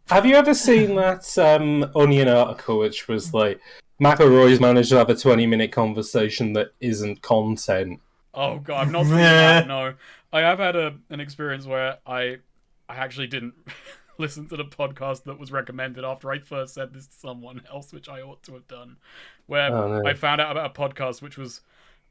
Have you ever seen that Onion article, which was like McElroy's managed to have a 20-minute conversation that isn't content? Oh god, I've not seen that. No, I have had an experience where I actually didn't listen to the podcast that was recommended after I first said this to someone else, which I ought to have done. Where Oh I no. found out about a podcast which was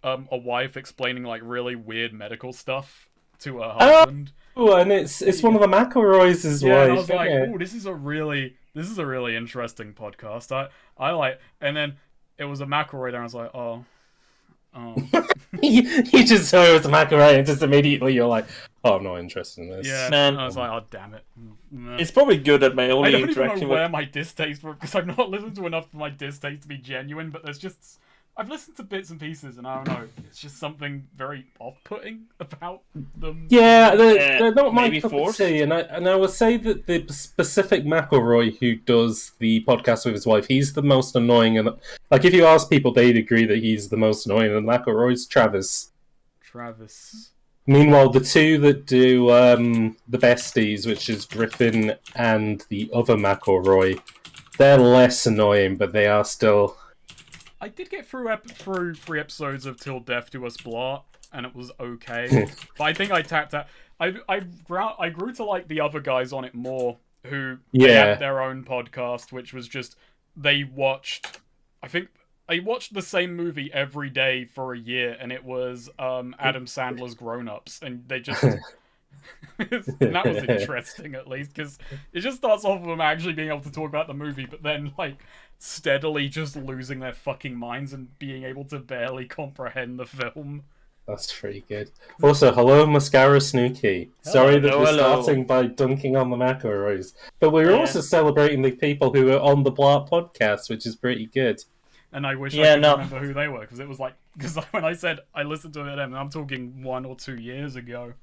a wife explaining like really weird medical stuff to her husband. Oh, and it's one of the McElroys' Yeah, and I wife, was isn't like, it? "Oh, this is a really interesting podcast." I like, and then it was a McElroy there. And I was like, "Oh, You just saw it was a McElroy, and just immediately you're like, "Oh, I'm not interested in this." yeah." Man, I was like, "Oh, damn it." it's probably good that my I only don't even know interaction where with my distaste for because I've not listened to enough for my distaste to be genuine. But there's just I've listened to bits and pieces, and I don't know. It's just something very off-putting about them. Yeah, they're not my maybe cup of forced. tea, and I would say that the specific McElroy who does the podcast with his wife, he's the most annoying, and like if you ask people, they'd agree that he's the most annoying, and McElroy's Travis. Travis. Meanwhile, the two that do the besties, which is Griffin and the other McElroy, they're less annoying, but they are still. I did get through 3 episodes of Till Death Do Us Blot, and it was okay. But I think I tapped out. I grew to like the other guys on it more, who they Yeah. had their own podcast, which was just they watched. I think I watched the same movie every day for a year, and it was Adam Sandler's Grown Ups, and they just. And that was interesting, at least, because it just starts off with them actually being able to talk about the movie, but then like steadily just losing their fucking minds and being able to barely comprehend the film. That's pretty good. Also, hello, Mascara Snooky. Sorry that we're Hello. starting by dunking on the McElroys, but we're Yeah. also celebrating the people who are on the Blart podcast, which is pretty good. And I wish I Yeah, could no. remember who they were, because it was like, because when I said I listened to them, I'm talking 1 or 2 years ago.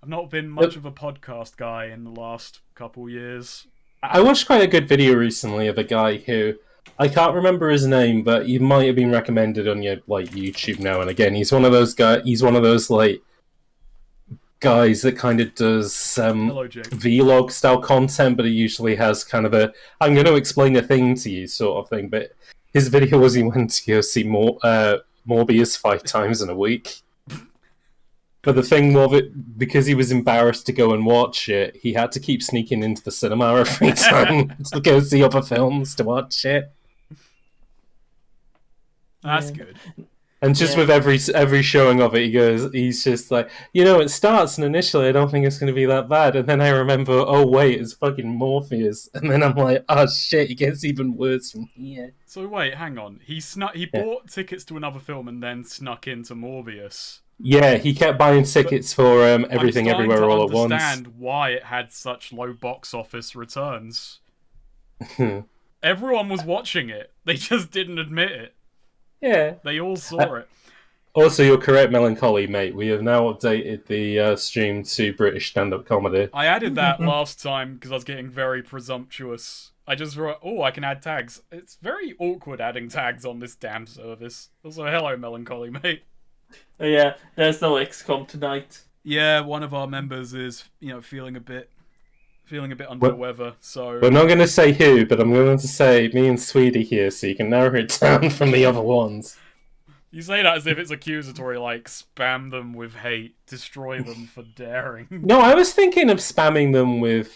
I've not been much of a podcast guy in the last couple years. I watched quite a good video recently of a guy who I can't remember his name, but he might have been recommended on your like YouTube now and again. He's one of those guys. He's one of those like guys that kind of does Hello, Jake. vlog style content, but he usually has kind of a "I'm going to explain a thing to you" sort of thing. But his video was he went to go see Morbius 5 times in a week. But the thing of it, because he was embarrassed to go and watch it, he had to keep sneaking into the cinema every time to go see other films to watch it. That's good. And just with every showing of it, he's just like, it starts, and initially I don't think it's going to be that bad, and then I remember, oh wait, it's fucking Morpheus, and then I'm like, oh shit, it gets even worse from here. So wait, hang on. He bought tickets to another film and then snuck into Morbius. Yeah, he kept buying tickets for Everything Everywhere All at Once. I understand why it had such low box office returns. Everyone was watching it. They just didn't admit it. Yeah. They all saw it. Also, you're correct, Melancholy, mate. We have now updated the stream to British stand-up comedy. I added that last time because I was getting very presumptuous. I just wrote, I can add tags. It's very awkward adding tags on this damn service. Also, hello, Melancholy, mate. Yeah, there's no XCOM tonight. Yeah, one of our members is, feeling a bit under the weather, so... We're not going to say who, but I'm going to say me and Sweetie here, so you can narrow it down from the other ones. You say that as if it's accusatory, like, spam them with hate, destroy them for daring. No, I was thinking of spamming them with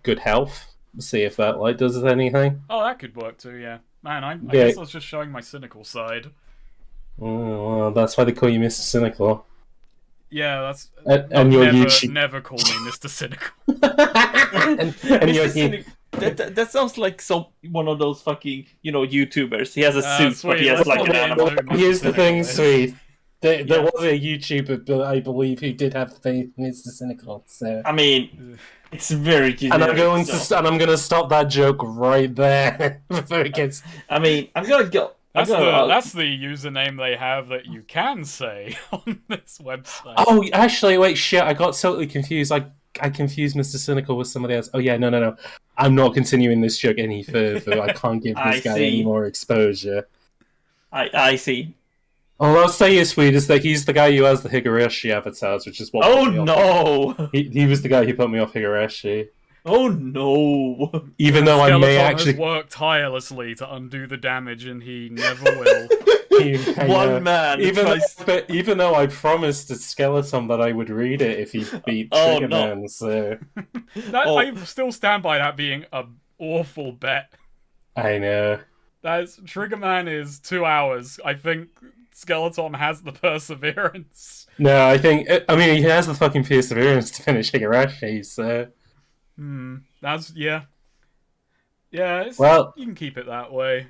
good health. See if that does anything. Oh, that could work too, yeah. Man, I guess I was just showing my cynical side. Oh, well, that's why they call you Mr. Cynical. Yeah, that's... And your YouTube... Never call me Mr. Cynical. and your... That sounds like one of those fucking, YouTubers. He has a suit, sweet, but he has let's like not an get animal. into Mr. Here's the thing, Cynical. Sweet. There was a YouTuber, I believe, who did have the thing Mr. Cynical. So. I mean, it's very generic. And I'm going to stop that joke right there before it gets... I mean, I'm gonna go... That's the username they have that you can say on this website. Oh, actually, wait, shit, I got totally confused. I confused Mr. Cynical with somebody else. Oh, yeah, no. I'm not continuing this joke any further. I can't give this guy any more exposure. I see. All I'll say is, Sweet, is that he's the guy who has the Higurashi avatars, which is what... Oh, no! He was the guy who put me off Higurashi. Oh no! Even though I may Skeleton actually has worked tirelessly to undo the damage, and he never will. One man even though I promised to Skeleton that I would read it if he beat Oh, Trigger no. Man, so I still stand by that being an awful bet. I know. Trigger Man is 2 hours. I think Skeleton has the perseverance. No, I think he has the fucking perseverance to finish Higurashi, so That's yeah. Yeah, well, you can keep it that way.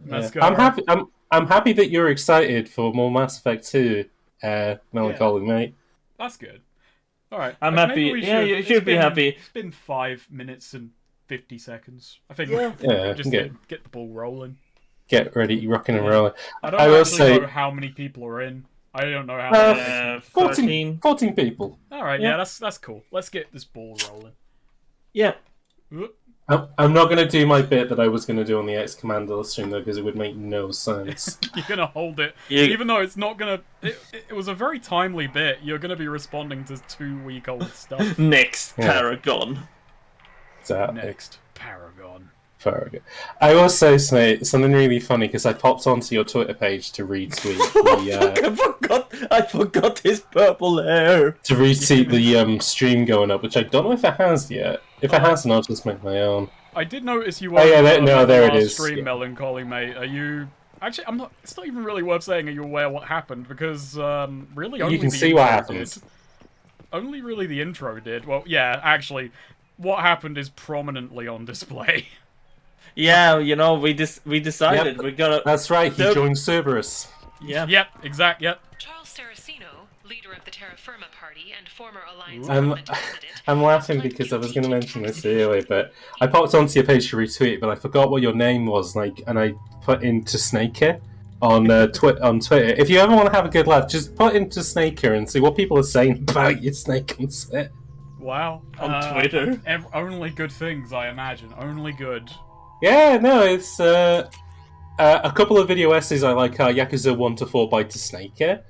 yeah. I'm happy that you're excited for more Mass Effect 2, Melancholy mate. That's good. Alright. I'm happy. Yeah, you should be happy. It's been 5 minutes and 50 seconds. I think just get the ball rolling. Get ready, rocking and rolling. I don't know how many people are in. I don't know how many. 14 people. Alright, yeah, that's cool. Let's get this ball rolling. Yeah. I'm not going to do my bit that I was going to do on the X-Commander stream, though, because it would make no sense. You're going to hold it. Even though it's not going to... It was a very timely bit. You're going to be responding to 2-week-old stuff. Next Paragon. Exactly. Next Paragon. I will say something really funny, because I popped onto your Twitter page to retweet the... I forgot his purple hair! To retweet the stream going up, which I don't know if it has yet. If it hasn't, I'll just make my own. I did notice you were there it is. Stream, Melancholy, mate. Are you... Actually, I'm not... It's not even really worth saying are you aware what happened, because, really only you can the see what happens. Only really the intro did. Well, yeah, actually, what happened is prominently on display. Yeah, we decided we're gonna... That's right, he joined Cerberus. Yeah. Yep, Yep. Charles Saraceno, leader of the Terra Firma Party and former Alliance I'm laughing because I was going to mention this earlier, but I popped onto your page to retweet, but I forgot what your name was, and I put into Snaker on Twitter. If you ever want to have a good laugh, just put into Snaker and see what people are saying about your Snake on set. Wow. On Twitter? Only good things, I imagine. Only good. Yeah, no, it's a couple of video essays I like are Yakuza 1 to 4 by Snaker.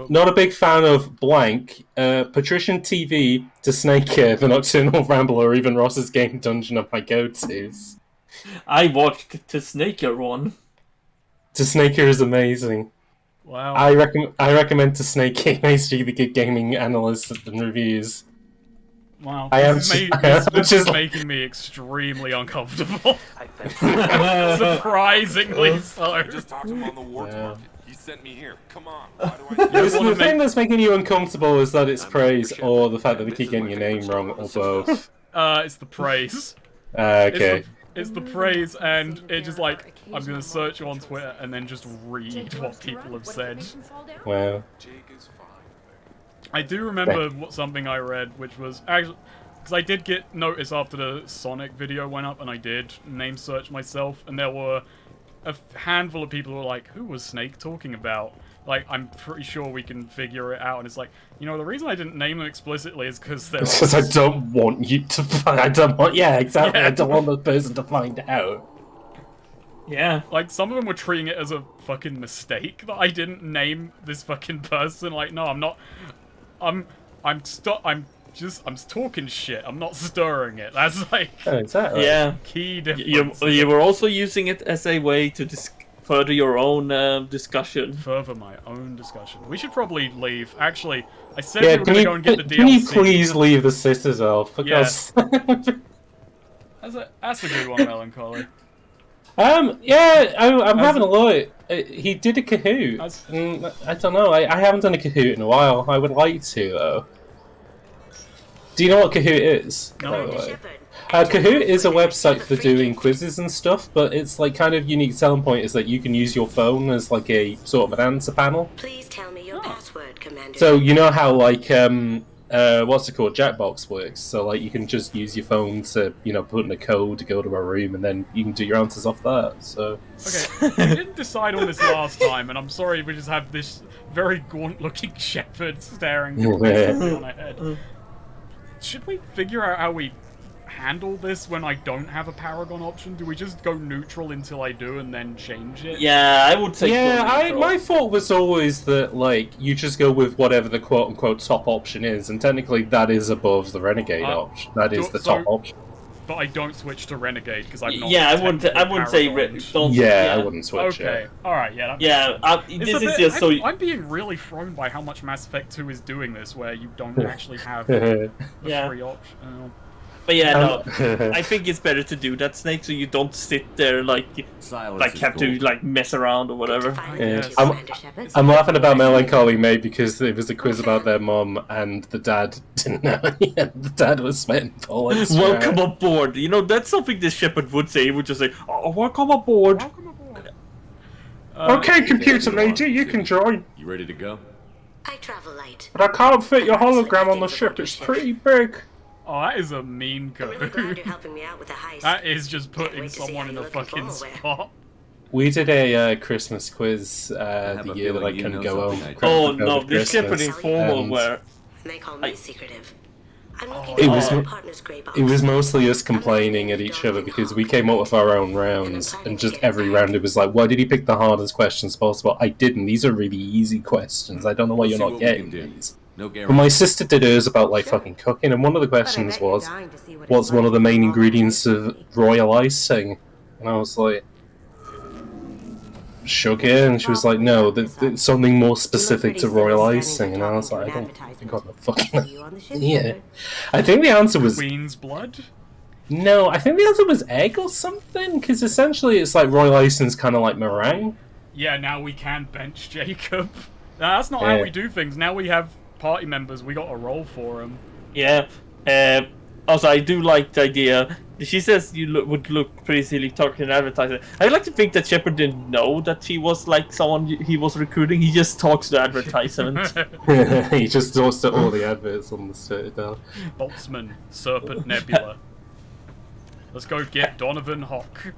Not a big fan of blank. Patrician TV to Snaker, The Nocturnal Ramble, or even Ross's Game Dungeon are my go-tos. I watched TehStreamerer one. TehStreamerer is amazing. Wow. I recommend TehStreamerer. He's really good gaming analysts and reviews. Wow. This is making me extremely uncomfortable. Surprisingly so. I just talked to him on the Wards Market. He sent me here. Come on. Why do The thing that's making you uncomfortable is that it's praise, or the fact that they keep getting your name wrong, or both. It's the praise. Okay. It's the praise, and it's just like, I'm gonna search you on Twitter and then just read what people have said. Wow. I do remember something I read, which was actually... Because I did get notice after the Sonic video went up, and I did name search myself, and there were a handful of people who were like, who was Snake talking about? Like, I'm pretty sure we can figure it out, and it's like, the reason I didn't name them explicitly is because they're... Because I don't want you to find... I don't want the person to find out. Yeah. Like, some of them were treating it as a fucking mistake that I didn't name this fucking person. Like, no, I'm not... I'm talking shit. I'm not stirring it. That's like key difference. You were also using it as a way to further your own discussion. Further my own discussion. We should probably leave. Actually, I said we were going to go and get the DLC. Can you please leave the sisters off? Yes. That's a good one, Melancholy. Yeah, I'm having a look. He did a Kahoot. I don't know. I haven't done a Kahoot in a while. I would like to, though. Do you know what Kahoot is? No. By the way? Kahoot is a website for doing quizzes and stuff, but it's like kind of unique selling point is that you can use your phone as like a sort of an answer panel. Please tell me your password, Commander. So you know how like what's it called? Jackbox works. So like you can just use your phone to put in a code to go to a room, and then you can do your answers off that. So okay, we didn't decide on this last time, and I'm sorry we just have this very gaunt-looking shepherd staring directly on our head. Should we figure out handle this when I don't have a Paragon option? Do we just go neutral until I do and then change it? Yeah, I would say. Yeah, my thought was always that, like, you just go with whatever the quote-unquote top option is, and technically that is above the Renegade option. That is the top option. But I don't switch to Renegade because I'm not. Yeah, I wouldn't say. Don't, yeah, I wouldn't switch. Okay, alright, yeah. This is just so. I'm being really thrown by how much Mass Effect 2 is doing this, where you don't actually have a free option. But yeah, no, I think it's better to do that, Snake, so you don't sit there have to mess around or whatever. Yeah. I'm laughing about Melancholy Mate because it was a quiz about their mum and the dad didn't know. The dad was sweating bullets. Welcome aboard. You know, that's something this Shepard would say. He would just say, "Oh, welcome aboard." Okay, computer lady, you can join. You ready to go? I travel light. But I can't fit your hologram on the ship. It's pretty big. Oh, that is a mean code. I'm really glad you're helping me out with the heist. That is just putting wait to see someone how in you a look in fucking formal wear. spot. We did a Christmas quiz have the a year that I feeling you couldn't know go something home. I Oh don't. no, this Shepard Christmas, informal and where. They call me secretive. I'm looking It for was- my partner's grey box. It was mostly us complaining at each other because we came up with our own rounds, and just every round it was like, why did he pick the hardest questions possible? I didn't. These are really easy questions. I don't know why We'll you're see not what we getting can do. these. No But guarantee. my sister did hers about like fucking cooking, and one of the questions was, what's one of the main ingredients of royal icing? And I was like, sugar, and she was like, no, it's something more specific to royal icing. And I was like, I don't think I'm a fucking yeah. I think the answer was Queen's blood? no. I think the answer was egg or something, because essentially it's like royal icing's kind of like meringue. Yeah, now we can bench Jacob. Nah, that's not how we do things. Now we have party members. We got a roll for them. Yeah. Also, I do like the idea. She says you would look pretty silly talking to an advertiser. I like to think that Shepard didn't know that he was like someone he was recruiting. He just talks to advertisement. He just talks to all the adverts on the Citadel. Boltzmann, Serpent Nebula. Let's go get Donovan Hawk.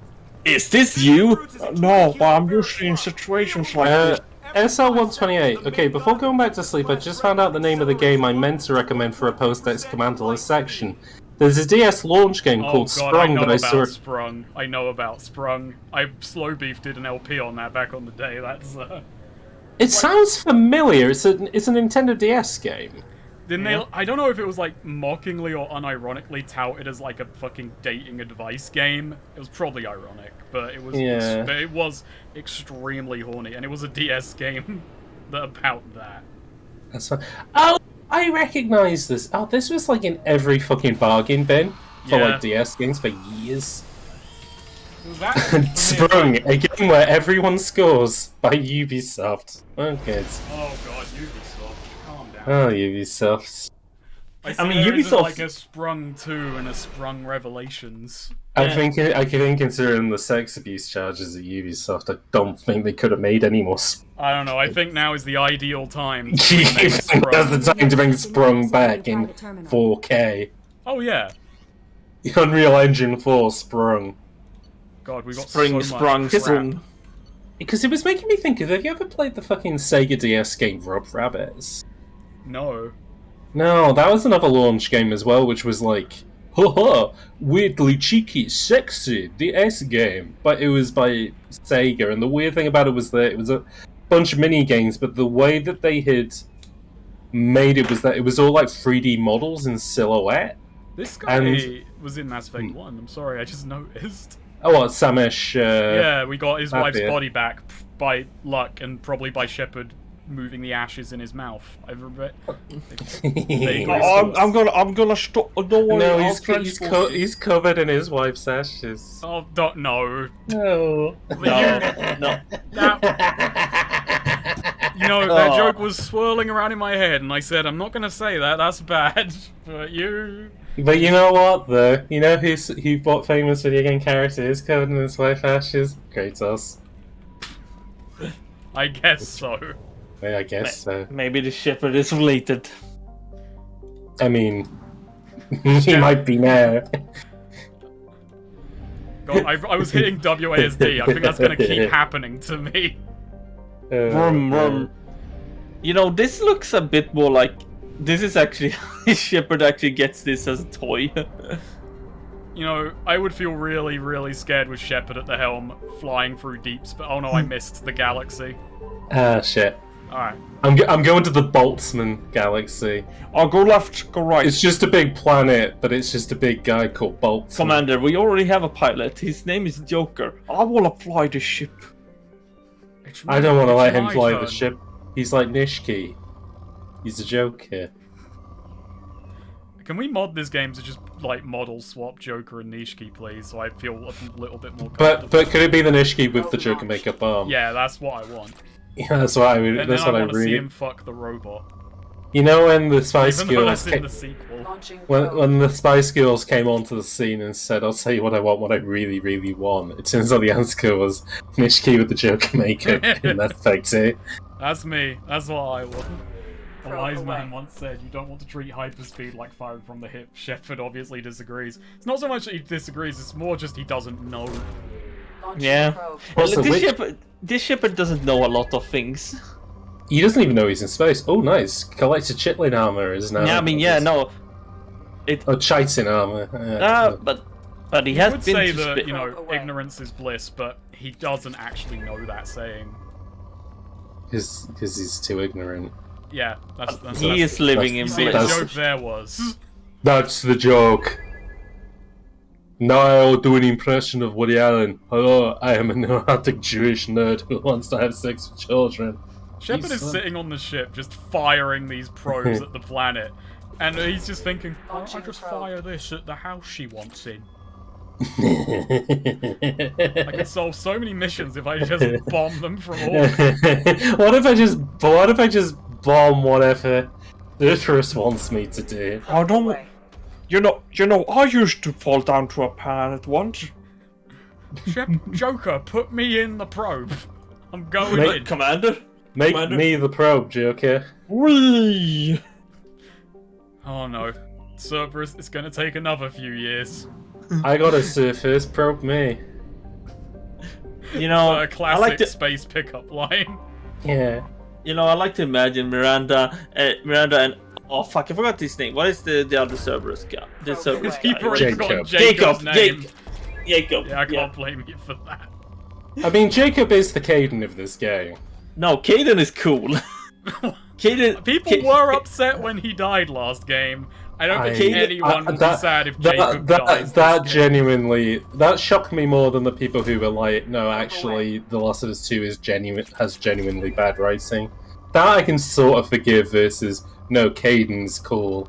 Is this you? No, but I'm usually in situations like this. SL128. Okay, before going back to sleep, I just found out the name of the game I meant to recommend for a post-X commanderless section. There's a DS launch game called Sprung that I saw. Sprung. I know about Sprung. I slow beefed did an LP on that back on the day. That's It sounds familiar. It's a Nintendo DS game. Didn't they? I don't know if it was like mockingly or unironically touted as like a fucking dating advice game. It was probably ironic, but it was. Yeah. But it was extremely horny, and it was a DS game about that. That's fine. Oh, I recognise this. Oh, this was like in every fucking bargain bin for Yeah. like DS games for years. Was that Sprung, a game where everyone scores by Ubisoft. Oh, good. Oh god, Ubisoft, calm down. Oh, Ubisoft. I mean, Ubisoft- isn't like a Sprung 2 and a Sprung Revelations. I think considering the sex abuse charges at Ubisoft, I don't think they could have made any more. I don't know. I think now is the ideal time to You remake think now's the Sprung. time to bring Sprung back in 4K. Oh yeah. Unreal Engine 4 Sprung. God, we got Spring, so sprung, much crap. sprung. Because it was making me think of, have you ever played the fucking Sega DS game Rub Rabbits? No. No, that was another launch game as well, which was like, haha, weirdly cheeky, sexy, DS game. But it was by Sega, and the weird thing about it was that it was a bunch of mini games, but the way that they had made it was that it was all like 3D models in silhouette. This guy And- was in Mass Effect 1. I'm sorry, I just noticed. Oh, what, Samish? Yeah, we got his wife's yeah. body back by luck and probably by Shepard moving the ashes in his mouth. I remember. I'm gonna stop. Don't worry. No, I'll transport you. he's covered in his wife's ashes. Oh, don't no. No. No. You know, that Oh. joke was swirling around in my head, and I said, I'm not gonna say that. That's bad. But you. But you know what, though? You know who what famous video game character is covered in his wife's ashes? Kratos. I guess so. Yeah, I guess so. Maybe the Shepard is related. I mean, he might be now. God, I was hitting WASD. I think that's gonna keep happening to me. Vroom. You know, this looks a bit more like. This is actually. Shepard actually gets this as a toy. You know, I would feel really, really scared with Shepard at the helm, flying through deep space. Oh no, I missed the galaxy. Ah, shit. Alright. I'm going to the Boltzmann galaxy. Oh, go left, go right. It's just a big planet, but it's just a big guy called Boltzmann. Commander, we already have a pilot. His name is Joker. I will fly the ship. I don't want to let It's him my fly turn. the ship. He's like Nishiki. He's a Joker. Can we mod this game to just, like, model swap Joker and Nishiki, please, so I feel a little bit more comfortable? But could it be the Nishiki with the Joker makeup arm? Yeah, that's what I want. Yeah, that's what I would. And That's then what I I want to see really. him fuck the robot. You know when the Spice Even though Girls that's in came, the sequel. when the Spice Girls came onto the scene and said, "I'll tell you what I want, what I really, really want." It turns out the answer was Nishiki with the Joker makeup in that effect. Eh? That's me. That's what I want. A wise man once said, "You don't want to treat hyperspeed like firing from the hip." Shepard obviously disagrees. It's not so much that he disagrees; it's more just he doesn't know. Yeah. Also, This Shepard doesn't know a lot of things. he doesn't even know he's in space. Oh, nice! Collected Chitlin armor is now. Yeah, I mean, yeah, no. Oh, chitin armor. But he He has would been say to that, spa- you know, ignorance is bliss, but he doesn't actually know that saying. Because he's too ignorant. Yeah, that's He is living in You see, the That's- joke there was. That's the joke. Now I'll do an impression of Woody Allen. Hello, I am a neurotic Jewish nerd who wants to have sex with children. Shepard is sitting on the ship, just firing these probes at the planet, and he's just thinking, "Why don't I just fire this at the house she wants in? I could solve so many missions if I just bomb them from orbit." What if I just bomb whatever Uterus wants me to do? Oh, don't. You know, I used to fall down to a planet once. Joker, put me in the probe. I'm going Mate, in. Commander? Make Commander? me the probe, Joker. Whee! Oh no. Cerberus, it's gonna take another few years. I got a surface, probe me. You know, A I classic like to. space pickup line. Yeah. You know, I like to imagine Miranda and oh fuck, I forgot his name. What is the other Cerberus guy? The Cerberus He guy. already Jacob. forgot Jacob's name. Jacob. Yeah, I can't blame you for that. I mean, Jacob is the Caden of this game. No, Caden is cool. Caden. People were upset when he died last game. I don't think anyone would be sad if Jacob dies. That this game. genuinely, that shocked me more than the people who were like, no, actually, The Last of Us 2 has genuinely bad writing. That I can sort of forgive versus, no, Caden's cool.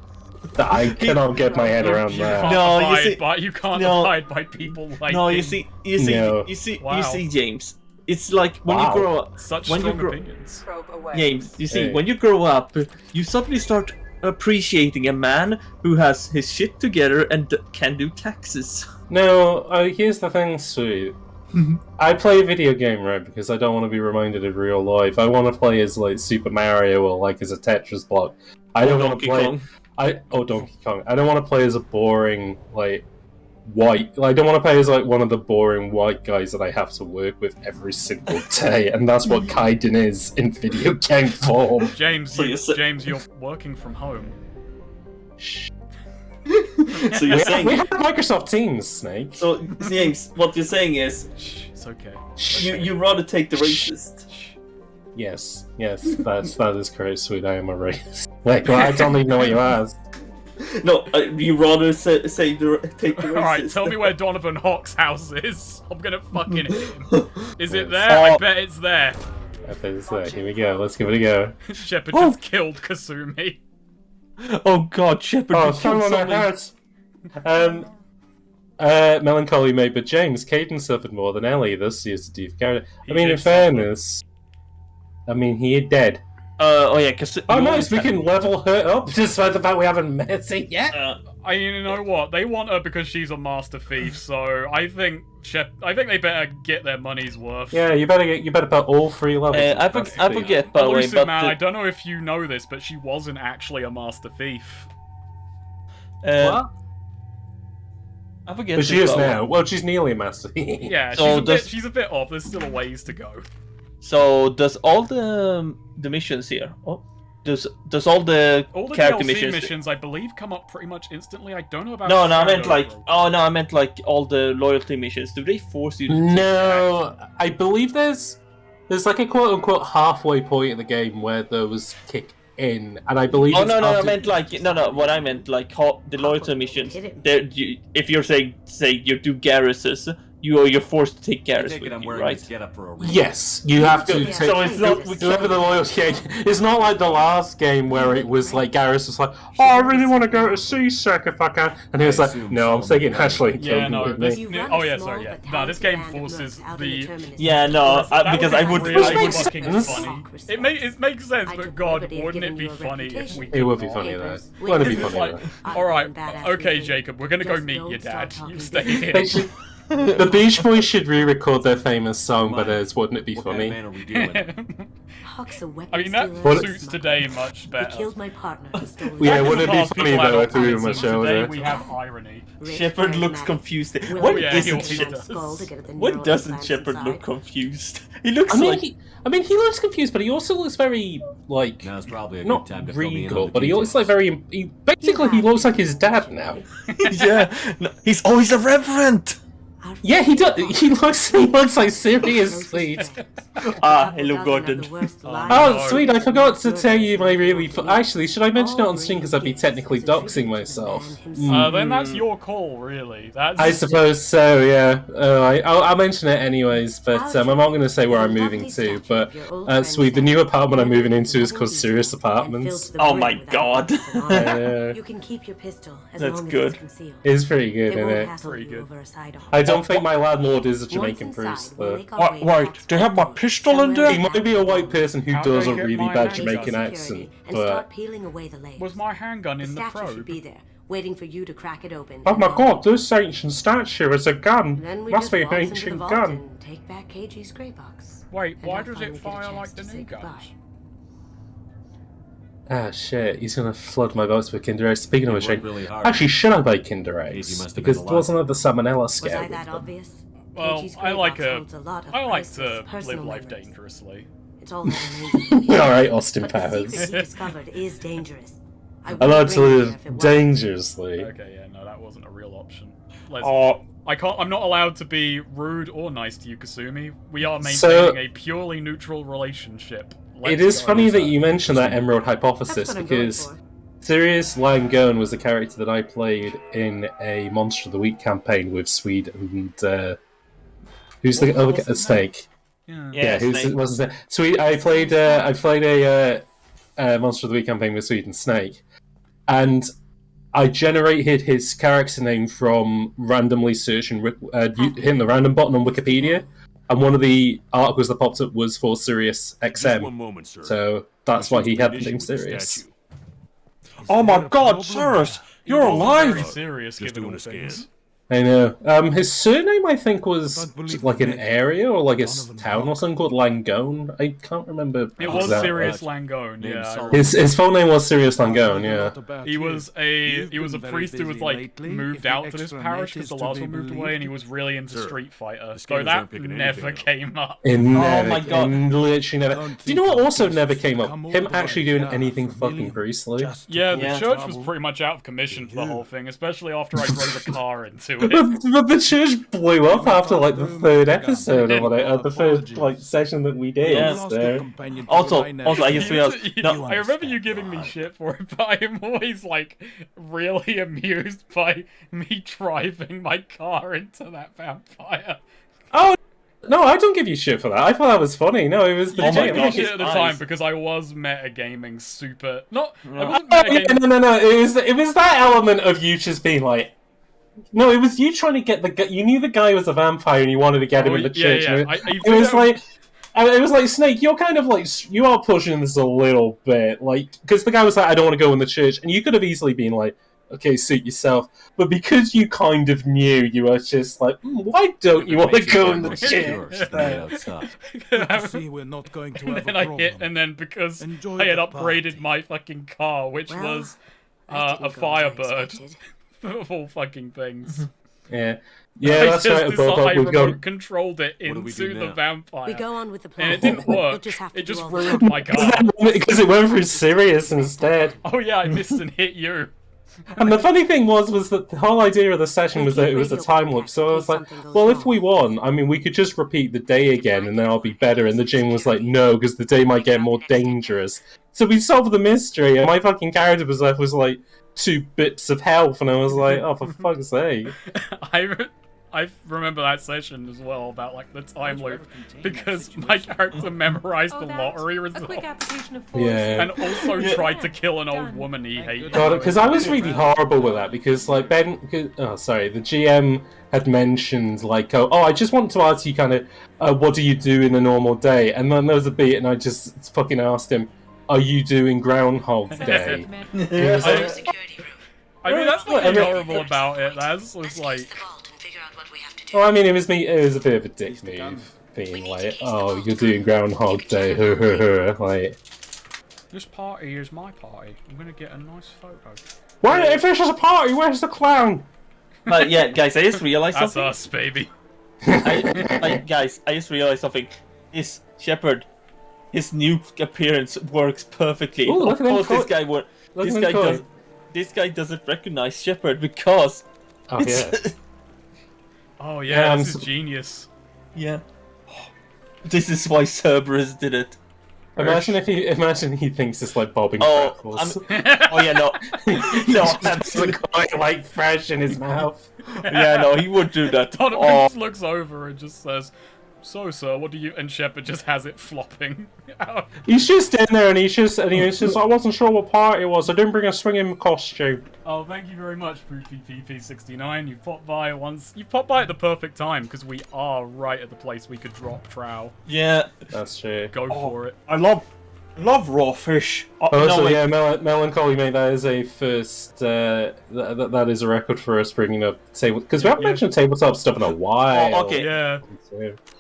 That I cannot get my head around You that. can't No, you abide see- by, you can't no. abide by people like No, him. you see, No. Wow. you see, James. It's like when Wow. you grow up. Such when you strong grow, opinions. James, you see, Hey. when you grow up, you suddenly start appreciating a man who has his shit together and can do taxes. No, here's the thing, Sweet. I play a video game, right, because I don't want to be reminded of real life. I want to play as, like, Super Mario or, like, as a Tetris block. I don't want to Donkey play... Kong. Donkey Kong. I don't want to play as a boring, like, white... I don't want to play as, like, one of the boring white guys that I have to work with every single day, and that's what Kaiden is in video game form. James, So you say- James, you're working from home. So you're saying, We have Microsoft Teams, Snake. so James, what you're saying is, Shh, it's okay. you rather take the racist. Yes, that is correct, Sweet. I am a racist. Like, well, I don't even know what you asked. No, you rather take the racist. Alright, tell me where Donovan Hawk's house is. I'm gonna fucking hit him. Is it there? I bet it's there. I think it's there. Here we go. Let's give it a go. Shepard just killed Kasumi. Oh God, Shepard! Oh, you killed someone someone. has. Melancholy mate, but James, Caden suffered more than Ellie. This year's a deep character. He I mean, did in fairness, I mean, he is dead. Oh yeah, because Oh, nice, we can level her up despite the fact we haven't met her yet. You know what? They want her because she's a master thief, so I think they better get their money's worth. Yeah, you better put all 3 levels. I forget, by the way, Elusive but man, I don't know if you know this, but she wasn't actually a master thief. what? I forget. But she this, is by the way. now. Well, she's nearly a master. Yeah, So she's a bit off. There's still a ways to go. So does all the missions here? Oh, does all the character DLC missions? I believe, come up pretty much instantly. I don't know about. No, I meant Shadow, like. though. Oh no, I meant like all the loyalty missions. Do they force you to take No, I believe there's like a quote unquote halfway point in the game where those kick in, and I believe. Oh it's no, I after... meant like no. What I meant like the loyalty missions. If you're saying say you do Garrus's, you're forced to take Garrus with you, right? Yes, you have to take. So it's not. Whoever the loyalty. It's not like the last game where it was like Garrus was like, "Oh, I really want to go to Seasec if I can," and he was like, "No, I'm taking Ashley and Yeah, kill no, with this, me." oh yeah, sorry, yeah. No, this game forces the. Yeah, no, That because would I would. be really makes fucking sense. funny. It makes sense, but God, wouldn't it be funny if we? It would be funny though. Wouldn't it be It's funny like, though? all right, okay, Jacob, we're gonna go meet your dad. You stay here. They should- The Beach Boys should re-record their famous song, but as "Wouldn't It Be Funny?" I mean, that What- suits today much He better. killed my partner who stole his Yeah, Back in wouldn't the it be past, funny people had though if we were optimism. much Today older? we have irony. Shepard looks confused. Will When Rand isn't and Shepard? skull to get at the When neural doesn't implants Shepard inside. look confused? He looks I mean, like. he looks confused, but he also looks very like Now's probably a not good time to fill me in regal, on the but he looks like details. very. Basically, he looks like his dad now. Yeah, no, he's always a reverend. Our Yeah, he does. He looks like Sirius seriously. Hello, Gordon. Oh, sweet! I forgot to tell you my really. Actually, should I mention it on stream because I'd be technically doxing myself? Then that's your call, really. That's. I suppose so. Yeah. I'll mention it anyways, but I'm not going to say where I'm moving to. But sweet, the new apartment I'm moving into is called Sirius Apartments. Oh my God. You can keep your pistol as That's long as good. it's concealed. It's pretty good, It isn't won't it? hassle Pretty you good. over a sidearm. I don't think my landlord is a Once Jamaican inside, priest, we'll though. make our way Wait, back they have my to pistol in somewhere there? He might be a white person who How does do I a get really my bad hands Jamaican security accent, and but start peeling away the layers. Was my handgun The in the statue should probe? be there, waiting for you to crack it open. oh and my then- god, this ancient statue is a gun. Then we Must just be an waltz into the ancient vault gun. and take back KG's gray box. Wait, And why I'll does finally it get a fire chance like the to say new goodbye. guns? Ah shit, he's gonna flood my box with Kinder Eggs. Speaking of You which, worked really hard. actually, should I buy Kinder Daisy Eggs? must have Because been there wasn't alive. the salmonella Was scare I with that them. obvious? Well, KG's I gray like box holds a lot of I like priceless to personal live life memories. dangerously. It's all that remains. Alright, Austin But the Powers. secret he discovered is dangerous. I I like wouldn't to bring you live there if it wasn't. dangerously. Okay, yeah, no, that wasn't a real option. Let's. Oh, I can't. I'm not allowed to be rude or nice to you, Kasumi. We are maintaining So- a purely neutral relationship. It is go. funny that you mention that Emerald That's Hypothesis what I'm going because for. Sirius Langone was the character that I played in a Monster of the Week campaign with Swede and who's the other What's his Snake? Yeah. yeah, who's Snake. what's his name? Swede. I played a Monster of the Week campaign with Swede and Snake, and I generated his character name from randomly searching, hitting the random button on Wikipedia, and one of the articles that popped up was for Sirius Just one XM. moment, sir. So that's why he had the name Sirius. Statue. Oh my God, Cyrus, you're He wasn't very alive. serious, Just given doing all a scan. things. I know. His surname, I think, was Don't believe like an me. area or like a None of them town or talk. something called Langone. I can't remember. It was exactly. Sirius Langone. Name's Yeah. Solomon. His full name was Sirius Langone. Yeah. He was a priest who was like moved out to this parish because the last one moved away, and he was really into Sir, Street Fighter. So scanners that aren't picking never anything up. came up. It never, my God. it literally never. Don't Do you know what think also I'm never supposed to came up? come Him all the actually way doing down anything from fucking Million priestly. just to Yeah, cause the Yeah. church was trouble. pretty much out of commission for the You. whole thing, especially after I drove a car into it. But the church blew up after like the third episode or whatever, the first like session that we did. Yeah. So. Also, I just realized. No, I remember you giving me shit for it, but I'm always like really amused by me driving my car into that vampire. Oh no, I don't give you shit for that. I thought that was funny. No, it was You legit. gave me God, shit his at the eyes. time because I was metagaming super. Not. I wasn't Oh, yeah, metagaming. no. It was that element of you just being like. No, it was you trying to get the guy. You knew the guy was a vampire and you wanted to get him Oh, in the yeah, church. yeah. and I It was figured- like. And it was like, Snake, you're kind of like, you are pushing this a little bit. Like, because the guy was like, I don't want to go in the church. And you could have easily been like, okay, suit yourself. But because you kind of knew, you were just like, why don't you want to go in the church? Stay outside. You see, we're not going to And have then a I problem. hit, and then because Enjoy I had the upgraded party. my fucking car, which Well, was that a didn't go as I Firebird, expected. of all fucking things. Yeah. Yeah, that's right. I We've got... remote controlled it What do we do into the now? vampire. We go on with the plan. And it didn't You'll work. just have to It do just all the ruined talking. my car. Because it went through Sirius instead. Oh yeah, I missed and hit you. And the funny thing was that the whole idea of the session was that it was a time loop. So I was like, well, if we won, I mean, we could just repeat the day again and then I'll be better. And the gym was like, no, because the day might get more dangerous. So we solved the mystery, and my fucking character was left with like 2 bits of health, and I was like, oh, for fuck's sake. I remember that session as well about like the time loop because my character memorized the lottery results Yeah. and also tried to kill an old woman he hated. Because I was really horrible with that, because like the GM had mentioned like, oh, I just want to ask you kind of, what do you do in a normal day? And then there was a beat, and I just fucking asked him, are you doing Groundhog Day? I mean, that's nothing horrible about it. That's just like. Well, I mean, it was a bit of a dick move, being like, oh, you're doing Groundhog Day, like... This party is my party. I'm gonna get a nice photo. Why, if this is a party, where's the clown? But yeah, guys, I just realized That's something. us, baby. Guys, I just realized something. Shepard, his new appearance works perfectly. Ooh, Of course, this guy doesn't recognize Shepard because... Oh, yeah. Oh yeah, this Yeah, is genius. Yeah. This is why Cerberus did it. Imagine he thinks it's like bobbing Oh, freckles. oh yeah, no. No, It's absolutely. quite like fresh in his mouth. Yeah, no, he would do that. Donovan Oh, just looks over and just says, "So, sir, what do you?" And Shepard just has it flopping out. He's just in there, and he was just, I wasn't sure what party it was. I didn't bring a swinging costume. Oh, thank you very much, PP69. You popped by once. You popped by at the perfect time because we are right at the place we could drop trow. yeah. That's true. Go for it. I love raw fish. Oh, no, so wait. yeah, Melancholy, mate, that is a first, that is a record for us bringing up table, because we haven't mentioned tabletop stuff in a while. Oh, okay. Yeah.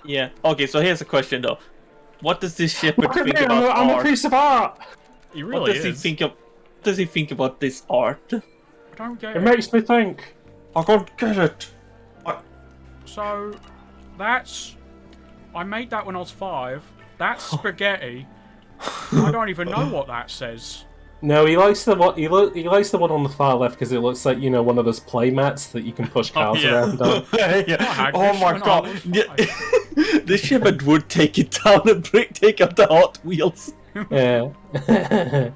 Yeah. Okay, so here's a question though. What does this Shepard Look at think me, about I'm a art? piece of art! He What really does is. he think about this art? I don't get It it. makes me think. I can't get it. So, that's... I made that when I was 5. That's spaghetti. I don't even know what that says. No, he likes the one. He likes the one on the far left because it looks like, you know, one of those play mats that you can push cars yeah. around on. Yeah. Oh my Hagfish god. when I was Yeah. The Shepard would take it down and take out the Hot Wheels. Yeah. That's